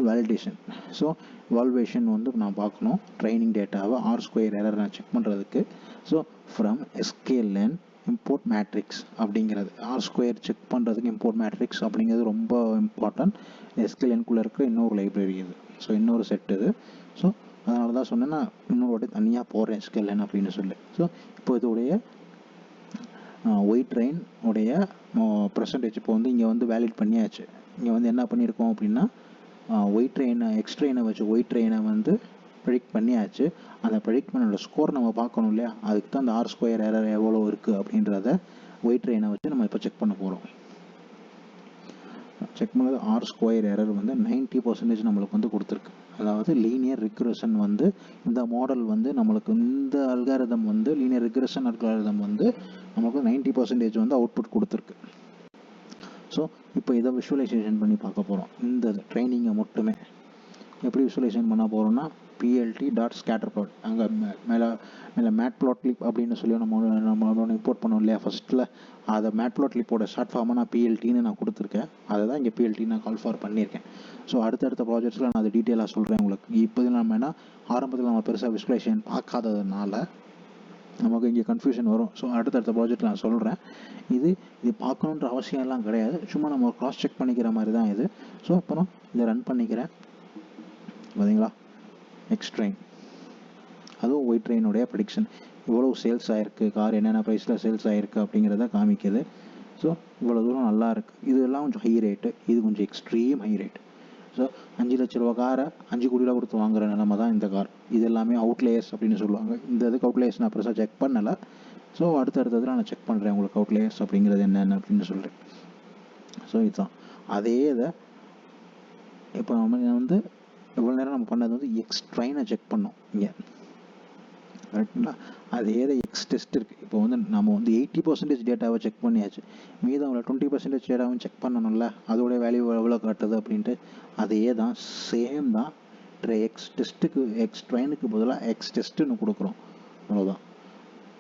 வேலிடேஷன். ஸோ வால்வேஷன் வந்து நான் பார்க்கணும் ட்ரைனிங் டேட்டாவை R² எரர் நான் செக் பண்ணுறதுக்கு. ஸோ ஃப்ரம் எஸ்கேலைன் இம்போர்ட் மேட்ரிக்ஸ் அப்படிங்கிறது R² செக் பண்ணுறதுக்கு இம்போர்ட் மேட்ரிக்ஸ் அப்படிங்கிறது ரொம்ப இம்பார்ட்டன்ட். எஸ்கேலைனுக்குள்ளே இருக்கிற இன்னொரு லைப்ரரி இது. ஸோ இன்னொரு செட் இது. ஸோ அதனால தான் சொன்னேன் நான் இன்னொரு வாட்டி தனியாக போடுறேன் எஸ்கேலைன் அப்படின்னு சொல்லி. ஸோ இப்போ இதோடைய ஒயிட் ட்ரெயின் உடைய பர்சன்டேஜ் இப்போ வந்து இங்கே வந்து வேலிட் பண்ணியாச்சு. இங்கே வந்து என்ன பண்ணியிருக்கோம் அப்படின்னா ஒயிட் ட்ரெயினை எக்ஸ்ட்ரெயினை வச்சு ஒயிட் ட்ரெயினை வந்து ப்ரெடிக்ட் பண்ணியாச்சு. அந்த ப்ரெடிக்ட் பண்ணோட ஸ்கோர் நம்ம பார்க்கணும் இல்லையா, அதுக்கு தான் அந்த R² எரர் எவ்வளோ இருக்குது அப்படின்றத ஒயிட் ட்ரெயினை வச்சு நம்ம இப்போ செக் பண்ண போகிறோம். செக் பண்ணது R² எரர் வந்து 90% நம்மளுக்கு வந்து கொடுத்துருக்கு. அதாவது லீனியர் ரிக்ரெஷன் வந்து இந்த மாடல் வந்து நம்மளுக்கு இந்த அல்காரிதம் வந்து லீனியர் ரிக்ரெஷன் அல்காரிதம் வந்து நமக்கு 90% வந்து அவுட்புட் கொடுத்துருக்கு. ஸோ இப்போ இதை விஷுவலைசேஷன் பண்ணி பார்க்க போகிறோம். இந்த ட்ரைனிங்கை மட்டுமே எப்படி விஷுவலைசேஷன் பண்ண போகிறோம்னா plt.scatterplot அங்கே மேலே matplotlib அப்படின்னு சொல்லி நம்ம இம்போர்ட் பண்ணோம் இல்லையா ஃபஸ்ட்டில், அதை matplotlibோட ஷார்ட் ஃபார்மாக நான் PLTன்னு நான் கொடுத்துருக்கேன். அதை தான் இங்கே PLT நான் கால் ஃபார் பண்ணியிருக்கேன். ஸோ அடுத்தடுத்த ப்ராஜெக்ட்ஸில் நான் அதை டீட்டெயிலாக சொல்கிறேன் உங்களுக்கு. இப்போது நம்ம என்ன ஆரம்பத்தில் நம்ம பெருசாக விஷுவலைசேஷன் பார்க்காததுனால நமக்கு இங்கே கன்ஃபியூஷன் வரும். ஸோ அடுத்தடுத்த ப்ராஜெக்ட் நான் சொல்கிறேன். இது பார்க்கணுன்ற அவசியம்லாம் கிடையாது, சும்மா நம்ம க்ராஸ் செக் பண்ணிக்கிற மாதிரி தான் இது. ஸோ அப்புறம் இதை ரன் பண்ணிக்கிறேன். பார்த்தீங்களா, எக்ஸ்ட்ரெயின் அதுவும் ஒயிட் ட்ரெயினுடைய ப்ரெடிக்ஷன் இவ்வளோ சேல்ஸ் ஆகிருக்கு, கார் என்னென்ன ப்ரைஸில் சேல்ஸ் ஆகிருக்கு அப்படிங்கிறத காமிக்குது. ஸோ இவ்வளோ தூரம் நல்லா இருக்குது. இதெல்லாம் கொஞ்சம் ஹை ரேட்டு, இது கொஞ்சம் எக்ஸ்ட்ரீம் ஹை ரேட். ஸோ 5 லட்ச ரூபா காரை 5 கோடி ரூபா கொடுத்து வாங்குற நிலமை தான் இந்த கார். இது எல்லாமே அவுட்லேயர்ஸ் அப்படின்னு சொல்லுவாங்க. இந்த இதுக்கு அவுட்லேயர்ஸ் நான் பெருசாக செக் பண்ணலை. ஸோ அடுத்தடுத்ததில் நான் செக் பண்ணுறேன் உங்களுக்கு அவுட்லேயர்ஸ் அப்படிங்கிறது என்னென்ன அப்படின்னு சொல்கிறேன். ஸோ இதுதான் அதே இதை இப்போ நம்ம வந்து இவ்வளோ நேரம் நம்ம பண்ணது வந்து எக்ஸ்ட்ரைனை செக் பண்ணோம். இங்கே கரெக்டுங்களா? அதே தான் எக்ஸ் டெஸ்ட் இருக்குது. இப்போ வந்து நம்ம வந்து 80% டேட்டாவை செக் பண்ணியாச்சு, மீதம் உள்ள 20% டேட்டாவும் செக் பண்ணணும்ல, அதோட வேல்யூ எவ்வளோ காட்டுது அப்படின்ட்டு. அதே தான், சேம் தான். எக்ஸ் டெஸ்ட்டுக்கு எக்ஸ் ட்ரெயினுக்கு பதிலாக எக்ஸ் டெஸ்ட்டுன்னு கொடுக்குறோம், அவ்வளோதான்.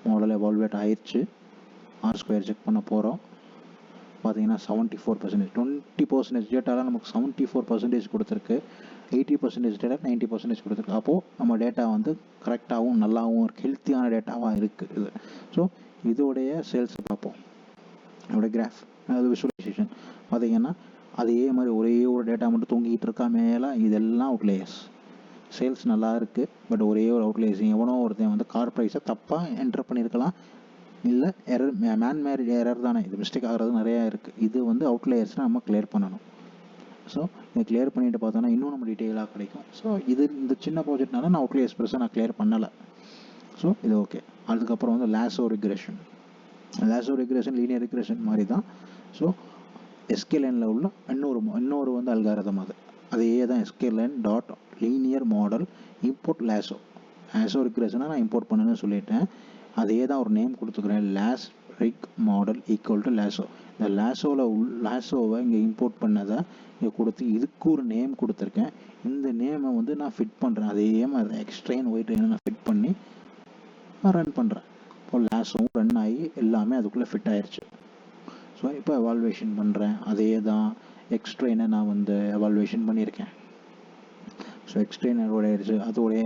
மாடல் எவால்வேட் ஆயிடுச்சு. R² செக் பண்ண போகிறோம். பார்த்தீங்கன்னா 74%, 20% டேட்டாவில் நமக்கு 74% கொடுத்துருக்கு, 80% டேட்டா 90% கொடுத்துருக்கு. அப்போது நம்ம டேட்டா வந்து கரெக்டாகவும் நல்லாவும் இருக்குது, ஹெல்த்தியான டேட்டாவாக இருக்குது இது. ஸோ இதோடைய சேல்ஸை பார்ப்போம். அதோட கிராஃப், அது விஷுவலைசேஷன் பார்த்தீங்கன்னா அதே மாதிரி ஒரே ஒரு டேட்டா மட்டும் தூங்கிட்டு இருக்கா மேலே, இதெல்லாம் அவுட்லேயர்ஸ். சேல்ஸ் நல்லா இருக்குது, பட் ஒரே ஒரு அவுட்லேயர்ஸ். எவனோ ஒருத்தன் வந்து கார் ப்ரைஸை தப்பாக என்டர் பண்ணியிருக்கலாம், இல்லை எரர், மேன்மேட் எரர் தானே, இது மிஸ்டேக் ஆகிறது நிறையா இருக்குது. இது வந்து அவுட்லேயர்ஸ்னால் நம்ம கிளியர் பண்ணணும். ஸோ இதை கிளியர் பண்ணிட்டு பார்த்தோன்னா இன்னும் நம்ம டீட்டெயிலாக கிடைக்கும். ஸோ இது இந்த சின்ன ப்ராஜெக்ட்னால நான் அவுட்லேயர்ஸ் பெருசாக நான் கிளியர் பண்ணலை. ஸோ இது ஓகே. அதுக்கப்புறம் வந்து lasso regression. Lasso regression linear regression மாதிரி தான். ஸோ எஸ்கேலேனில் உள்ள இன்னொரு வந்து அல்காரிதம் அது. அதே தான் sklearn dot linear model import lasso. Lasso ரிக்ரெஷனாக நான் இம்போர்ட் பண்ணுன்னு சொல்லிட்டேன். அதே தான் ஒரு நேம் கொடுத்துக்கிறேன், lass reg model equal to lasso. இந்த லாசோவை இங்கே இம்போர்ட் பண்ணதை இங்கே கொடுத்து இதுக்கு ஒரு நேம் கொடுத்துருக்கேன். இந்த நேமை வந்து நான் ஃபிட் பண்ணுறேன், அதே மாதிரி எக்ஸ்ட்ரெயின் ஒயிட் நான் ஃபிட் பண்ணி நான் ரன் பண்ணுறேன். இப்போ லாசோவும் ரன் ஆகி எல்லாமே அதுக்குள்ளே ஃபிட் ஆயிடுச்சு. ஸோ இப்போ எவால்வேஷன் பண்ணுறேன், அதே தான் எக்ஸ்ட்ரெயினை நான் வந்து எவால்வேஷன் பண்ணியிருக்கேன். ஸோ எக்ஸ்ட்ரெயின் எரோட ஆயிடுச்சு, அதோடைய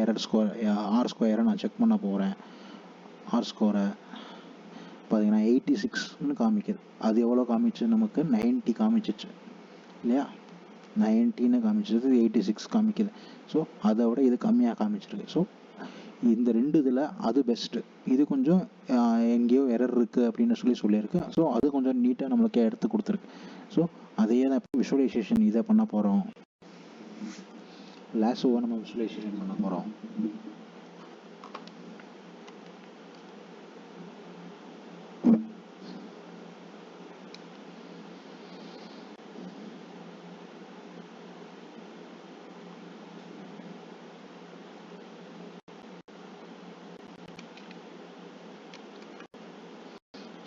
R² நான் செக் பண்ண போகிறேன். R² பார்த்தீங்கன்னா 86ன்னு காமிக்குது. அது எவ்வளோ காமிச்சு, நமக்கு 90 காமிச்சிச்சு இல்லையா? 90ன்னு காமிச்சது, 86 காமிக்குது. ஸோ அதை விட இது கம்மியாக காமிச்சிருக்கு. ஸோ இந்த ரெண்டு இதில் அது பெஸ்ட்டு. இது கொஞ்சம் எங்கேயோ எரர் இருக்குது அப்படின்னு சொல்லியிருக்கு. ஸோ அது கொஞ்சம் நீட்டாக நம்மளுக்கே எடுத்து கொடுத்துருக்கு. ஸோ அதே தான் இப்போ விஷுவலைசேஷன் இதை பண்ண போகிறோம். லாசோவை நம்ம விஷுவலைசேஷன் பண்ண போகிறோம்.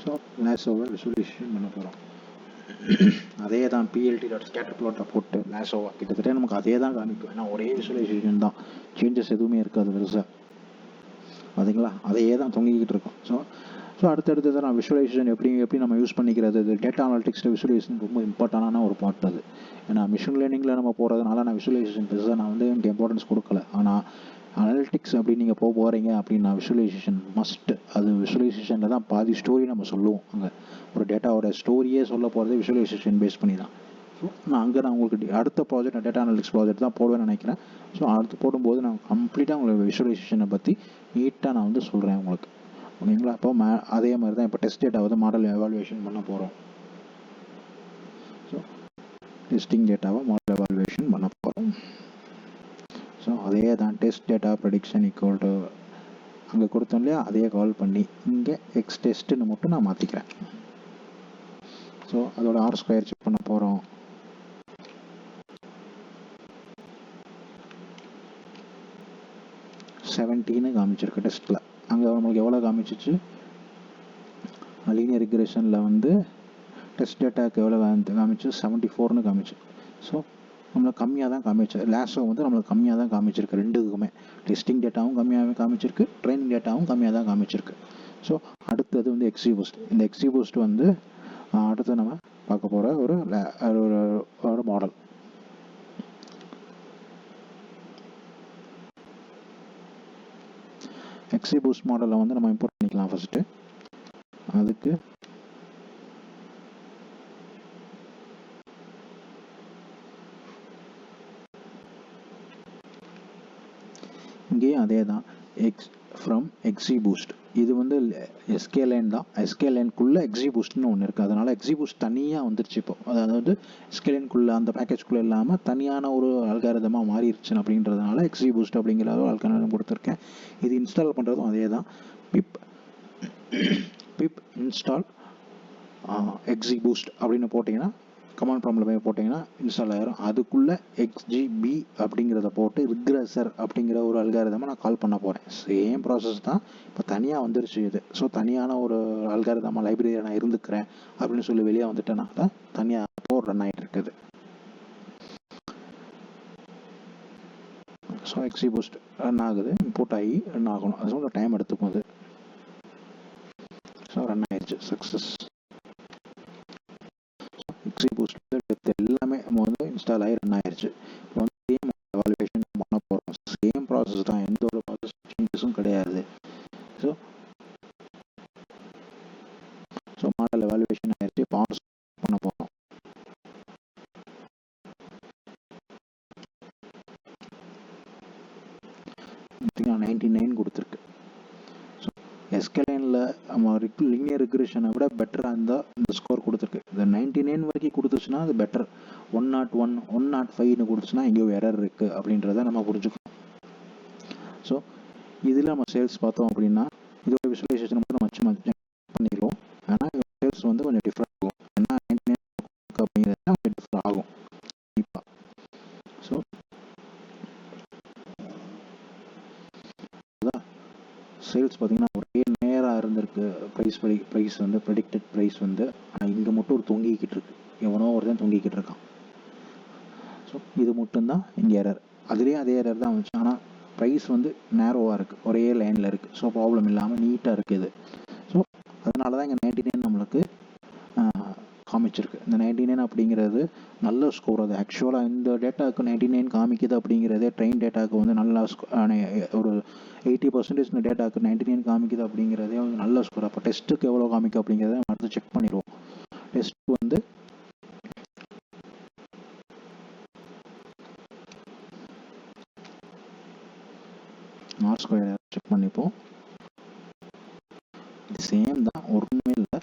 ஸோ லாசோவை விஷுவலைசேஷன் பண்ண போகிறோம். அதே தான் பிஎல்டி டாட் ஸ்கேட்டர் பிளாட்டை போட்டு லாசோவா கிட்டத்தட்ட நமக்கு அதே தான் காமிக்கும். ஏன்னா ஒரே விஷுவலைசேஷன் தான், சேஞ்சஸ் எதுவுமே இருக்காது பெருசாக. பார்த்தீங்களா, அதையே தான் தொங்கிக்கிட்டு இருக்கும். ஸோ அடுத்தடுத்து நான் விஷுவலைசேஷன் எப்படி நம்ம யூஸ் பண்ணிக்கிறது, இது டேட்டா அனாலிட்டிக்ஸில் விஷுவலைசேஷன் ரொம்ப இம்பார்ட்டண்டான ஒரு பார்ட் அது. ஏன்னா மிஷின் லேர்னிங்கில் நம்ம போகிறதுனால நான் விஷுவலைசேஷன் பெருசாக நான் வந்து எனக்கு இம்பார்ட்டன்ஸ் கொடுக்கல. ஆனால் அனாலிட்டிக்ஸ் அப்படி நீங்கள் போகிறீங்க அப்படின்னா விஷுவலைசேஷன் மஸ்ட். அது விஷுவலைசேஷனில் தான் பாதி ஸ்டோரி நம்ம சொல்லுவோம். அங்கே ஒரு டேட்டாவோட ஸ்டோரியே சொல்ல போகிறது விஷுவலைசேஷன் பேஸ் பண்ணி தான். ஸோ நான் உங்களுக்கு அடுத்த ப்ராஜெக்ட் டேட்டா அனாலிட்டிக்ஸ் ப்ராஜெக்ட் தான் போடுவேன்னு நினைக்கிறேன். ஸோ அடுத்து போடும்போது நான் கம்ப்ளீட்டாக உங்களுக்கு விஷுவலைசேஷனை பற்றி நீட்டாக நான் வந்து சொல்கிறேன் உங்களுக்கு, ஓகேங்களா? அப்போ அதே மாதிரி தான் இப்போ டெஸ்ட் டேட்டா வந்து மாடல் எவாலுவேஷன் பண்ண போகிறோம். ஸோ டெஸ்டிங் டேட்டாவை மாடல் எவாலுவேஷன் பண்ண போகிறோம். ஸோ அதே தான் test data prediction equal to அங்கே கொடுத்தோம் இல்லையா, அதையே கால் பண்ணி இங்கே எக்ஸ் டெஸ்ட்டுன்னு மட்டும் நான் மாற்றிக்கிறேன். ஸோ அதோட R² செக் பண்ண போகிறோம். செவன்டீன்னு காமிச்சிருக்கு டெஸ்ட்டில். அங்கே நம்மளுக்கு எவ்வளோ காமிச்சிச்சு, லீனியர் ரிக்ரெஷனில் வந்து டெஸ்ட் டேட்டாவுக்கு எவ்வளோ காமிச்சு 74ன்னு காமிச்சு. ஸோ நம்மளுக்கு கம்மியாக தான் காமிச்சு. லாசோ வந்து நம்மளுக்கு கம்மியாக தான் காமிச்சிருக்கு. ரெண்டுக்குமே டெஸ்டிங் டேட்டாவும் கம்மியாகவே காமிச்சிருக்கு, ட்ரைனிங் டேட்டாவும் கம்மியாக தான் காமிச்சிருக்கு. ஸோ அடுத்தது வந்து XGBoost. இந்த XGBoost வந்து அடுத்து நம்ம பார்க்க போகிற ஒரு மாடல். XGBoost மாடலை வந்து நம்ம இம்போர்ட் பண்ணிக்கலாம் ஃபஸ்ட்டு. அதுக்கு இங்கேயும் அதே தான், ஃப்ரம் XGBoost. இது வந்து எஸ்கேலேன் தான். எஸ்கேலேனுக்குள்ளே XGBoostன்னு ஒன்று இருக்குது. அதனால் XGBoost தனியாக வந்துருச்சு இப்போ. அதாவது எஸ்கேலேனுக்குள்ளே அந்த பேக்கேஜ்குள்ளே இல்லாமல் தனியான ஒரு அல்காரிதமாக மாறிடுச்சு. அப்படின்றதுனால XGBoost அப்படிங்கிற ஒரு அல்காரிதம் கொடுத்துருக்கேன். இது இன்ஸ்டால் பண்ணுறதும் அதே தான், பிப் இன்ஸ்டால் XGBoost அப்படின்னு போட்டிங்கன்னா கமாண்ட் ப்ராம்ப்டில் போய் போட்டிங்கன்னா இன்ஸ்டால் ஆயிரும். அதுக்குள்ளே XGB அப்படிங்கிறத போட்டு ரிக்ரெசர் அப்படிங்கிற ஒரு அல்காரிதமாக நான் கால் பண்ண போகிறேன். சேம் ப்ராசஸ் தான், இப்போ தனியாக வந்துருச்சு இது. ஸோ தனியான ஒரு அல்காரிதமாக லைப்ரரியை நான் இருந்துக்கிறேன் அப்படின்னு சொல்லி வெளியே வந்துட்டேன்னா தான் தனியாக இப்போ ரன் ஆகிட்டு இருக்குது. ஸோ XGBoost ரன் ஆகுது, இம்போர்ட் ஆகி ரன் ஆகணும். அது கொஞ்சம் டைம் எடுத்துக்கும் அது. ஸோ ரன் ஆயிடுச்சு, சக்ஸஸ். XGBoost எல்லாமே நம்ம வந்து இன்ஸ்டால் ஆகி ரன் ஆயிடுச்சு. இப்போ வந்து சேம் எவாலுவேஷன் பண்ண போகிறோம். சேம் ப்ராசஸ் தான், எந்த ஒரு ப்ராசஸ் சேஞ்சஸும் கிடையாது. ஸோ மாடல் எவாலுவேஷன் ஆயிடுச்சு, பாஸ் பண்ண போகிறோம். பார்த்தீங்கன்னா 99 கொடுத்துருக்கு. ஸோ எஸ்கேலைனில் நம்ம லீனியர் ரிக்ரெஷனை விட பெட்டராக இருந்தால் இந்த ஸ்கோர் கொடுத்துருக்கு. இந்த 99 வரைக்கும் கொடுத்துச்சுன்னா அது பெட்டர். 101, 105ன்னு கொடுத்துச்சுன்னா எங்கேயோ எரர் இருக்குது அப்படின்றத நம்ம புரிஞ்சுக்கணும். ஸோ இதில் நம்ம சேல்ஸ் பார்த்தோம் அப்படின்னா இதோட விசுவலைசேஷன் மட்டும் நம்ம வச்சு பண்ணிடுவோம். ஆனால் சேல்ஸ் வந்து கொஞ்சம் டிஃப்ரெண்ட் ஆகும். ஏன்னா 99 அப்படிங்கிறது கொஞ்சம் டிஃப்ரெண்ட் ஆகும் கண்டிப்பாக. ஸோ அதான் சேல்ஸ் பார்த்தீங்கன்னா ஒரே நேராக இருந்திருக்கு. ப்ரைஸ் வந்து ப்ரெடிக்டட் ப்ரைஸ் வந்து, ஆனால் இங்கே மட்டும் ஒரு தொங்கிக்கிட்டு இருக்கு. எவனோ ஒருத்தன் தொங்கிக்கிட்டு இருக்கான். ஸோ இது மட்டும்தான் இங்கே எரர். அதுலேயும் அதே எரர் தான் வந்துச்சு, ஆனால் ப்ரைஸ் வந்து நேரோவாக இருக்குது, ஒரே லைனில் இருக்குது. ஸோ ப்ராப்ளம் இல்லாமல் நீட்டாக இருக்குது. ஸோ அதனால தான் இங்கே 99 நம்மளுக்கு காமிச்சிருக்கு. இந்த 99 அப்படிங்கிறது நல்ல ஸ்கோர். அது ஆக்சுவலாக இந்த டேட்டாவுக்கு 99 காமிக்குது அப்படிங்கிறதே ட்ரெயின் டேட்டாவுக்கு வந்து நல்ல ஒரு 80% இந்த டேட்டாவுக்கு 99 காமிக்குது அப்படிங்கிறதே வந்து நல்ல ஸ்கோர். அப்போ டெஸ்ட்டுக்கு எவ்வளோ காமிக்கும் அப்படிங்கிறத நம்ம அடுத்து செக் பண்ணிடுவோம். டெஸ்ட் வந்து நாட் ஸ்கொயர் செக் பண்ணிப்போம். இது சேம் தான், ஒன்றுமே இல்லை.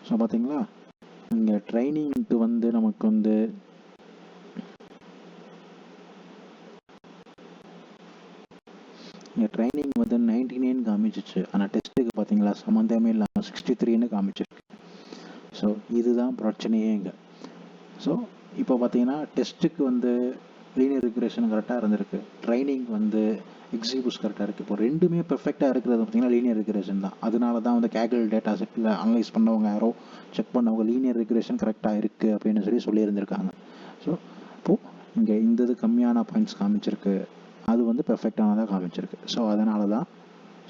ஸோ பார்த்தீங்களா, இங்கே ட்ரைனிங்க்கு வந்து நமக்கு வந்து இங்கே ட்ரைனிங் வந்து 99 காமிச்சிச்சு. ஆனால் டெஸ்ட்டுக்கு பார்த்தீங்களா சம்மந்தமே இல்லாமல் 63ன்னு காமிச்சிருக்கு. ஸோ இதுதான் பிரச்சனையே இங்கே. ஸோ இப்போ பார்த்தீங்கன்னா டெஸ்ட்டுக்கு வந்து லீனியர் ரிக்ரெஷன் கரெக்டாக இருந்திருக்கு, ட்ரைனிங் வந்து XGBoost கரெக்டாக இருக்குது. இப்போ ரெண்டுமே பெர்ஃபெக்டாக இருக்கிறது பார்த்தீங்கன்னா லீனியர் ரிக்ரெஷன் தான். அதனால தான் வந்து கேகல் டேட்டா செட்டில் அனலைஸ் பண்ணவங்க யாரோ செக் பண்ணவங்க லீனியர் ரிக்ரெஷன் கரெக்டாக இருக்குது அப்படின்னு சொல்லியிருந்திருக்காங்க. ஸோ இப்போது இங்கே இந்த இது கம்மியான பாயிண்ட்ஸ் காமிச்சிருக்கு, அது வந்து பெர்ஃபெக்டானதாக காமிச்சிருக்கு. ஸோ அதனால தான்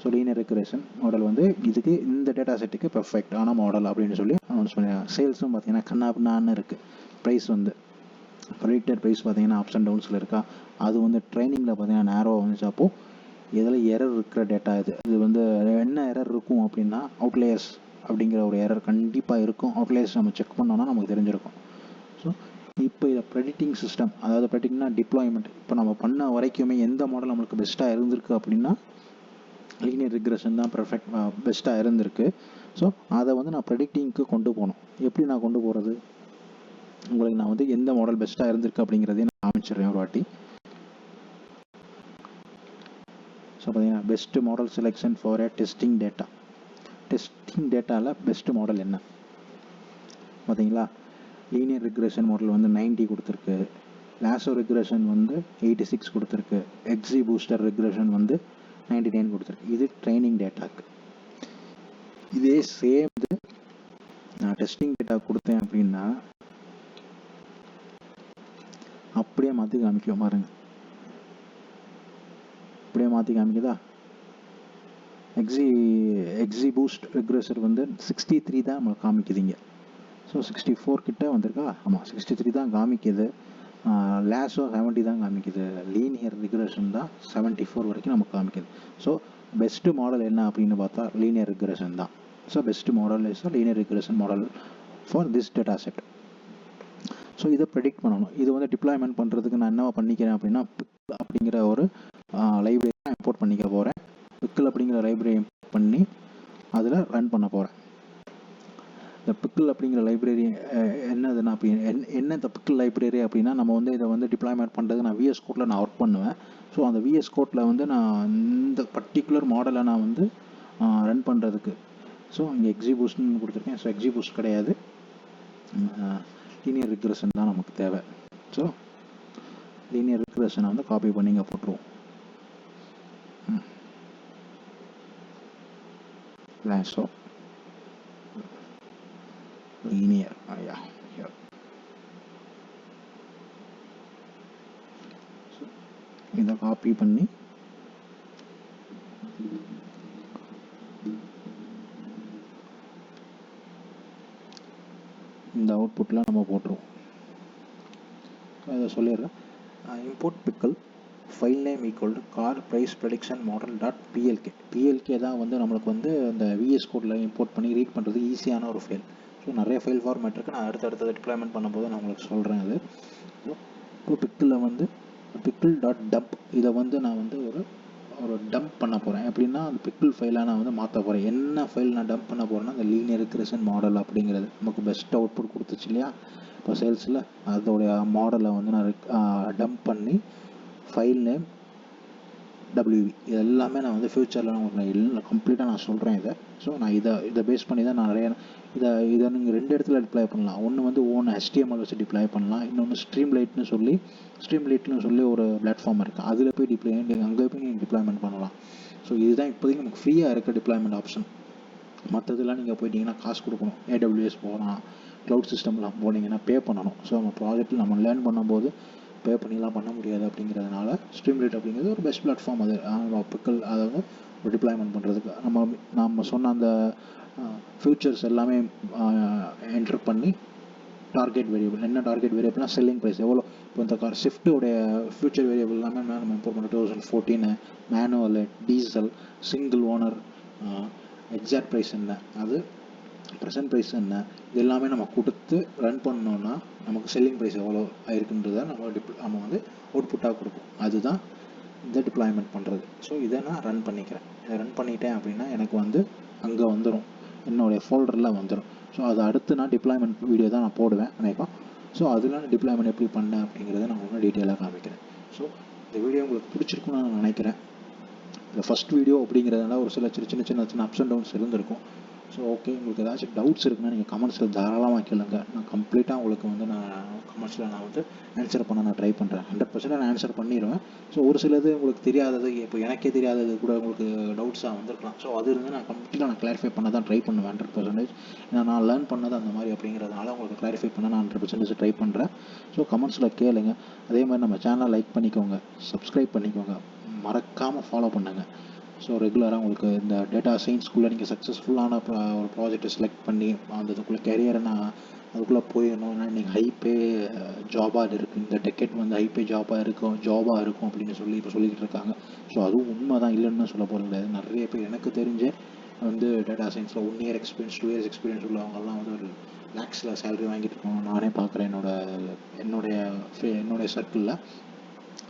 ஸோ லீனியர் ரிக்ரெஷன் மாடல் வந்து இதுக்கு இந்த டேட்டா செட்டுக்கு பெர்ஃபெக்டான மாடல் அப்படின்னு சொல்லி அனௌன்ஸ் பண்ணியிருக்காங்க. சேல்ஸும் பார்த்தீங்கன்னா கண்ணாபின்னான்னு இருக்குது. ப்ரைஸ் வந்து ப்ரெடிக்டட் ப்ரைஸ் பார்த்தீங்கன்னா அப்ஸ் அண்ட் டவுன்ஸில் இருக்கா, அது வந்து ட்ரைனிங்கில் பார்த்தீங்கன்னா நேரோவாக வந்துச்சு. அப்போது இதில் எரர் இருக்கிற டேட்டா இது வந்து என்ன எரர் இருக்கும் அப்படின்னா அவுட்லேயர்ஸ் அப்படிங்கிற ஒரு எரர் கண்டிப்பாக இருக்கும். அவுட்லேயர்ஸ் நம்ம செக் பண்ணோன்னா நமக்கு தெரிஞ்சிருக்கும். ஸோ இப்போ இதை ப்ரெடிக்டிங் சிஸ்டம், அதாவது ப்ரெடிக்ட்னா டிப்ளாய்மெண்ட், இப்போ நம்ம பண்ண வரைக்குமே எந்த மாடல் நம்மளுக்கு பெஸ்ட்டாக இருந்திருக்கு அப்படின்னா லீனியர் ரிக்ரெஷன் தான் பெஸ்ட்டாக இருந்திருக்கு. ஸோ அதை வந்து நான் ப்ரெடிக்டிங்க்கு கொண்டு போகணும். எப்படி நான் கொண்டு போகிறது, உங்களுக்கு நான் வந்து எந்த மாடல் பெஸ்ட்டாக இருந்திருக்கு அப்படிங்கிறதையும் நான் காமிச்சிடுறேன் ஒரு வாட்டி. ஸோ பார்த்தீங்கன்னா best model selection for A testing data. Testing டேட்டாவில் பெஸ்ட் மாடல் என்ன பார்த்தீங்களா, லீனியர் ரிக்ரெஷன் மாடல் வந்து 90 கொடுத்துருக்கு, லாசோ ரிக்ரெஷன் வந்து 86 கொடுத்துருக்கு, XGBooster ரிக்ரெஷன் வந்து 99 கொடுத்துருக்கு. இது ட்ரைனிங் டேட்டாக்கு. இதே சேம் இது நான் டெஸ்டிங் டேட்டா கொடுத்தேன் அப்படின்னா அப்படியே மாற்றி காமிக்கும் பாருங்க, அப்படியே மாற்றி காமிக்குதா. XGBoost ரிக்ரெசர் வந்து 63 தான் நம்மளுக்கு காமிக்குதுங்க. ஸோ 64 கிட்ட வந்திருக்கா, ஆமாம் 63 தான் காமிக்குது. லாஸோ 70 தான் காமிக்குது. லீனியர் ரிக்ரெஷன் தான் 74 வரைக்கும் நமக்கு காமிக்குது. ஸோ பெஸ்ட்டு மாடல் என்ன அப்படின்னு பார்த்தா லீனியர் ரிக்ரெஷன் தான். So best model is linear regression model for this data set. So இதை ப்ரெடிக்ட் பண்ணணும். இது வந்து டிப்ளாய்மெண்ட் பண்ணுறதுக்கு நான் என்ன பண்ணிக்கிறேன் அப்படின்னா பிக் அப்படிங்கிற ஒரு லைப்ரரி இம்போர்ட் பண்ணிக்க போகிறேன். பிக்கில் அப்படிங்கிற லைப்ரரி இம்போர்ட் பண்ணி அதில் ரன் பண்ண போகிறேன். இந்த பிக்கிள் அப்படிங்கிற லைப்ரரி என்னதுன்னா என்ன இந்த பிக்கிள் லைப்ரரி அப்படின்னா, நம்ம வந்து இதை வந்து டிப்ளாய்மெண்ட் பண்ணுறது நான் VS கோடில் நான் ஒர்க் பண்ணுவேன். ஸோ அந்த VS கோடில் வந்து நான் இந்த பர்டிகுலர் மாடலை நான் வந்து ரன் பண்ணுறதுக்கு, ஸோ இங்கே எக்ஸிபூஸ்ட்னு கொடுத்துருக்கேன். ஸோ எக்ஸிபூஸ்ட் கிடையாது, லீனியர் ரிக்ரெஷன் தான் நமக்கு தேவை. ஸோ லீனியர் ரிக்ரெஷனை வந்து காப்பி பண்ணி இங்கே போட்டுருவோம். So linear, yeah, here. So இதை காப்பி பண்ணி இந்த அவுட்புட்டில் நம்ம போட்டுருவோம். இதை சொல்லிடுறேன். Import pickle file name equal to car price prediction model dot PLK. PLK தான் வந்து நம்மளுக்கு வந்து அந்த விஎஸ் கோடில் இம்போர்ட் பண்ணி ரீட் பண்ணுறது ஈஸியான ஒரு ஃபைல். ஸோ நிறைய ஃபைல் ஃபார்மேட் இருக்குது. நான் அடுத்தடுத்தது டிப்ளாய்மெண்ட் பண்ணும்போது நான் உங்களுக்கு சொல்கிறேன். அது இப்போ பிக்கிளில் வந்து பிக்கிள் டாட் டம்ப், இதை வந்து நான் வந்து ஒரு டம்ப் பண்ண போகிறேன். எப்படின்னா அந்த பிக்கிள் ஃபைலை நான் வந்து மாற்ற போகிறேன். என்ன ஃபைல் நான் டம்ப் பண்ண போகிறேன்னா அந்த லீனியர் ரிக்ரெஷன் மாடல் அப்படிங்கிறது நமக்கு பெஸ்ட் அவுட்புட் கொடுத்துச்சு இல்லையா இப்போ சேல்ஸில், அதோடைய மாடலை வந்து நான் டம்ப் பண்ணி ஃபைல் நேம் WV இது எல்லாமே நான் வந்து ஃப்யூச்சரில் உங்களுக்கு எல்லாம் கம்ப்ளீட்டாக நான் சொல்கிறேன் இதை. ஸோ நான் இதை பேஸ் பண்ணி தான் நான் நிறைய இதை நீங்கள் 2 இடத்துல டிப்ளாய் பண்ணலாம். ஒன்று வந்து ஓன் HTML வச்சு டிப்ளாய் பண்ணலாம், இன்னொன்று ஸ்ட்ரீம்லைட்னு சொல்லி ஒரு பிளாட்ஃபார்ம் இருக்குது, அதில் போய் அங்கே போய் நீங்கள் டிப்ளாய்மெண்ட் பண்ணலாம். ஸோ இதுதான் இப்போதைக்கு நமக்கு ஃப்ரீயாக இருக்க டிப்ளாய்மெண்ட் ஆப்ஷன். மற்றதெல்லாம் நீங்கள் போயிட்டீங்கன்னா காசு கொடுக்கணும். AWS போகலாம், க்ளவுட் சிஸ்டம்லாம் போனீங்கன்னா பே பண்ணணும். ஸோ நம்ம ப்ராஜெக்ட்டில் நம்ம லேர்ன் பண்ணும்போது பே பண்ணிலாம் பண்ண முடியாது. அப்படிங்கிறதுனால ஸ்ட்ரீம்லைட் அப்படிங்கிறது ஒரு பெஸ்ட் பிளாட்ஃபார்ம். அது பிக்கல் அதாவது ஒரு டிப்ளாய்மெண்ட் பண்ணுறதுக்கு நம்ம சொன்ன அந்த ஃபியூச்சர்ஸ் எல்லாமே என்டர் பண்ணி டார்கெட் வேரியபிள், என்ன டார்கெட் வேரியபிள்னா செல்லிங் ப்ரைஸ் எவ்வளோ. இப்போ இந்த கார் ஷிஃப்ட்டோடைய ஃபியூச்சர் வேரியபிள் எல்லாமே நம்ம இம்போர்ட் பண்ண 2014 manual, diesel, single owner, exact price என்ன, அது ப்ரெசன்ட் ப்ரைஸ் என்ன, இது எல்லாமே நம்ம கொடுத்து ரன் பண்ணோன்னா நமக்கு செல்லிங் ப்ரைஸ் எவ்வளோ ஆயிருக்குன்றதை நம்ம வந்து அவுட்புட்டாக கொடுப்போம். அதுதான் இந்த டிப்ளாய்மெண்ட் பண்ணுறது. ஸோ இதை நான் ரன் பண்ணிக்கிறேன். இதை ரன் பண்ணிட்டேன் அப்படின்னா எனக்கு வந்து அங்கே வந்துடும், என்னுடைய ஃபோல்டரில் வந்துடும். ஸோ அதை அடுத்து நான் டிப்ளாய்மெண்ட் வீடியோ தான் நான் போடுவேன் நினைப்பேன். ஸோ அதில் நான் டிப்ளாய்மெண்ட் எப்படி பண்ணேன் அப்படிங்கிறத நான் இன்னும் டீட்டெயிலாக காமிக்கிறேன். ஸோ இந்த வீடியோ உங்களுக்கு பிடிச்சிருக்குன்னு நான் நினைக்கிறேன். இந்த ஃபஸ்ட் வீடியோ அப்படிங்கிறதுனால ஒரு சில சின்ன அப்ஸ் அண்ட் டவுன்ஸ் இருந்திருக்கும். ஸோ ஓகே, உங்களுக்கு ஏதாச்சும் டவுட்ஸ் இருக்குன்னா நீங்கள் கமெண்ட்ஸில் தாராளமாக கேளுங்க. நான் கம்ப்ளீட்டாக உங்களுக்கு வந்து நான் கமெண்ட்ஸில் நான் வந்து ஆன்சர் பண்ண நான் ட்ரை பண்ணுறேன். 100% நான் ஆன்சர் பண்ணிடுவேன். ஸோ ஒரு சிலது உங்களுக்கு தெரியாதது, இப்போ எனக்கே தெரியாதது கூட உங்களுக்கு டவுட்ஸாக வந்திருக்கலாம். ஸோ அது இருந்து நான் கம்ப்ளீட்டாக நான் கிளாரிஃபை பண்ண தான் ட்ரை பண்ணுவேன் 100%. ஏன்னா நான் லேர்ன் பண்ணது அந்த மாதிரி அப்படிங்கிறதுனால உங்களுக்கு கிளாரிஃபை பண்ண நான் 100% ட்ரை பண்ணுறேன். ஸோ கமெண்ட்ஸில் கேளுங்க. அதே மாதிரி நம்ம சேனலை லைக் பண்ணிக்கோங்க, சப்ஸ்கிரைப் பண்ணிக்கோங்க, மறக்காமல் ஃபாலோ பண்ணுங்கள். ஸோ ரெகுலராக உங்களுக்கு இந்த டேட்டா சயின்ஸ்குள்ளே நீங்கள் சக்ஸஸ்ஃபுல்லான ஒரு ப்ராஜெக்டை செலக்ட் பண்ணி அந்த இதுக்குள்ளே கெரியரை நான் அதுக்குள்ளே போயிடணும். ஏன்னா இன்றைக்கி ஹைப்பே ஜாபாக இருக்குது, இந்த டெக்கெட் வந்து ஹைப்பே ஜாபாக இருக்கும் அப்படின்னு இப்போ சொல்லிக்கிட்டு இருக்காங்க. ஸோ அதுவும் உண்மை தான், இல்லைன்னு சொல்ல போகிறது கிடையாது. நிறைய பேர் எனக்கு தெரிஞ்ச வந்து டேட்டா சயின்ஸில் 1 year எக்ஸ்பீரியன்ஸ், 2 years எக்ஸ்பீரியன்ஸ் உள்ளவங்கெல்லாம் வந்து ஒரு லேக்ஸில் சேலரி வாங்கிட்டு இருக்கோம். நானே பார்க்குறேன் என்னுடைய சர்க்கிளில்.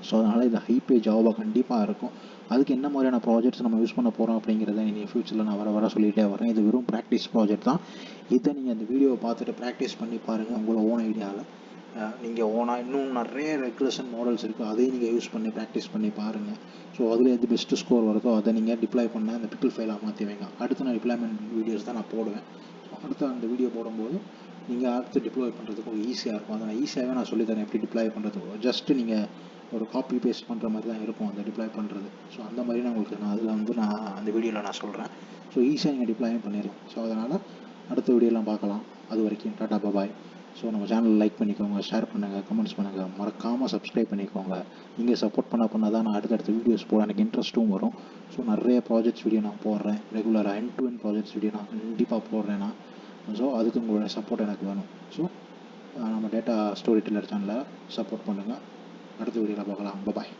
ஸோ அதனால் இது ஹைப்பே ஜாபாக கண்டிப்பாக இருக்கும். அதுக்கு என்ன மாதிரியான ப்ராஜெக்ட்ஸ் நம்ம யூஸ் பண்ண போகிறோம் அப்படிங்கிறத இனி ஃபியூச்சரில் நான் வர சொல்லிகிட்டே வரேன். இது வெறும் ப்ராக்டிஸ் ப்ராஜெக்ட் தான். இதை நீங்கள் அந்த வீடியோவை பார்த்துட்டு ப்ராக்டிஸ் பண்ணி பாருங்கள். உங்களோட ஓன் ஐடியாவில் நீங்கள் ஓனாக இன்னும் நிறைய ரெகுலேஷன் மாடல்ஸ் இருக்குது, அதையும் நீங்கள் யூஸ் பண்ணி ப்ராக்டிஸ் பண்ணி பாருங்கள். ஸோ அதில் எது பெஸ்ட்டு ஸ்கோர் வருதோ அதை நீங்கள் டிப்ளாய் பண்ண அந்த பிக்கிள் ஃபைலாக மாற்றி வைங்க. அடுத்து நான் டிப்ளாய்மெண்ட் வீடியோஸ் தான் நான் போடுவேன். அடுத்து அந்த வீடியோ போடும்போது நீங்கள் அடுத்து டிப்ளாய் பண்ணுறதுக்கு ஒரு ஈஸியாக இருக்கும். அதை நான் ஈஸியாகவே நான் சொல்லித்தரேன் எப்படி டிப்ளாய் பண்ணுறதுக்கு. ஜஸ்ட்டு நீங்கள் ஒரு காப்பி பேஸ்ட் பண்ணுற மாதிரி தான் இருக்கும் அந்த டிப்ளாய் பண்ணுறது. ஸோ அந்த மாதிரி நான் அதில் வந்து நான் அந்த வீடியோவில் நான் சொல்கிறேன். ஸோ ஈஸியாக நீங்கள் டிப்ளாயும் பண்ணிடலாம். ஸோ அதனால் அடுத்த வீடியோலாம் பார்க்கலாம். அது வரைக்கும் டாடா பாய். ஸோ நம்ம சேனல் லைக் பண்ணிக்கோங்க, ஷேர் பண்ணுங்கள், கமெண்ட்ஸ் பண்ணுங்கள், மறக்காமல் சப்ஸ்கிரைப் பண்ணிக்கோங்க. நீங்கள் சப்போர்ட் பண்ண தான் நான் அடுத்தடுத்த வீடியோஸ் போட எனக்கு இன்ட்ரெஸ்ட்டும் வரும். ஸோ நிறைய ப்ராஜெக்ட்ஸ் வீடியோ நான் போடுறேன், ரெகுலராக end to end projects video நான் கண்டிப்பாக போடுறேன் நான். ஸோ அதுக்கு உங்களோட சப்போர்ட் எனக்கு வேணும். ஸோ நம்ம டேட்டா ஸ்டோரி டெல்லர் சேனலை சப்போர்ட் பண்ணுங்கள். அடுத்த வீடியோவில் பார்க்கலாம். பாய்.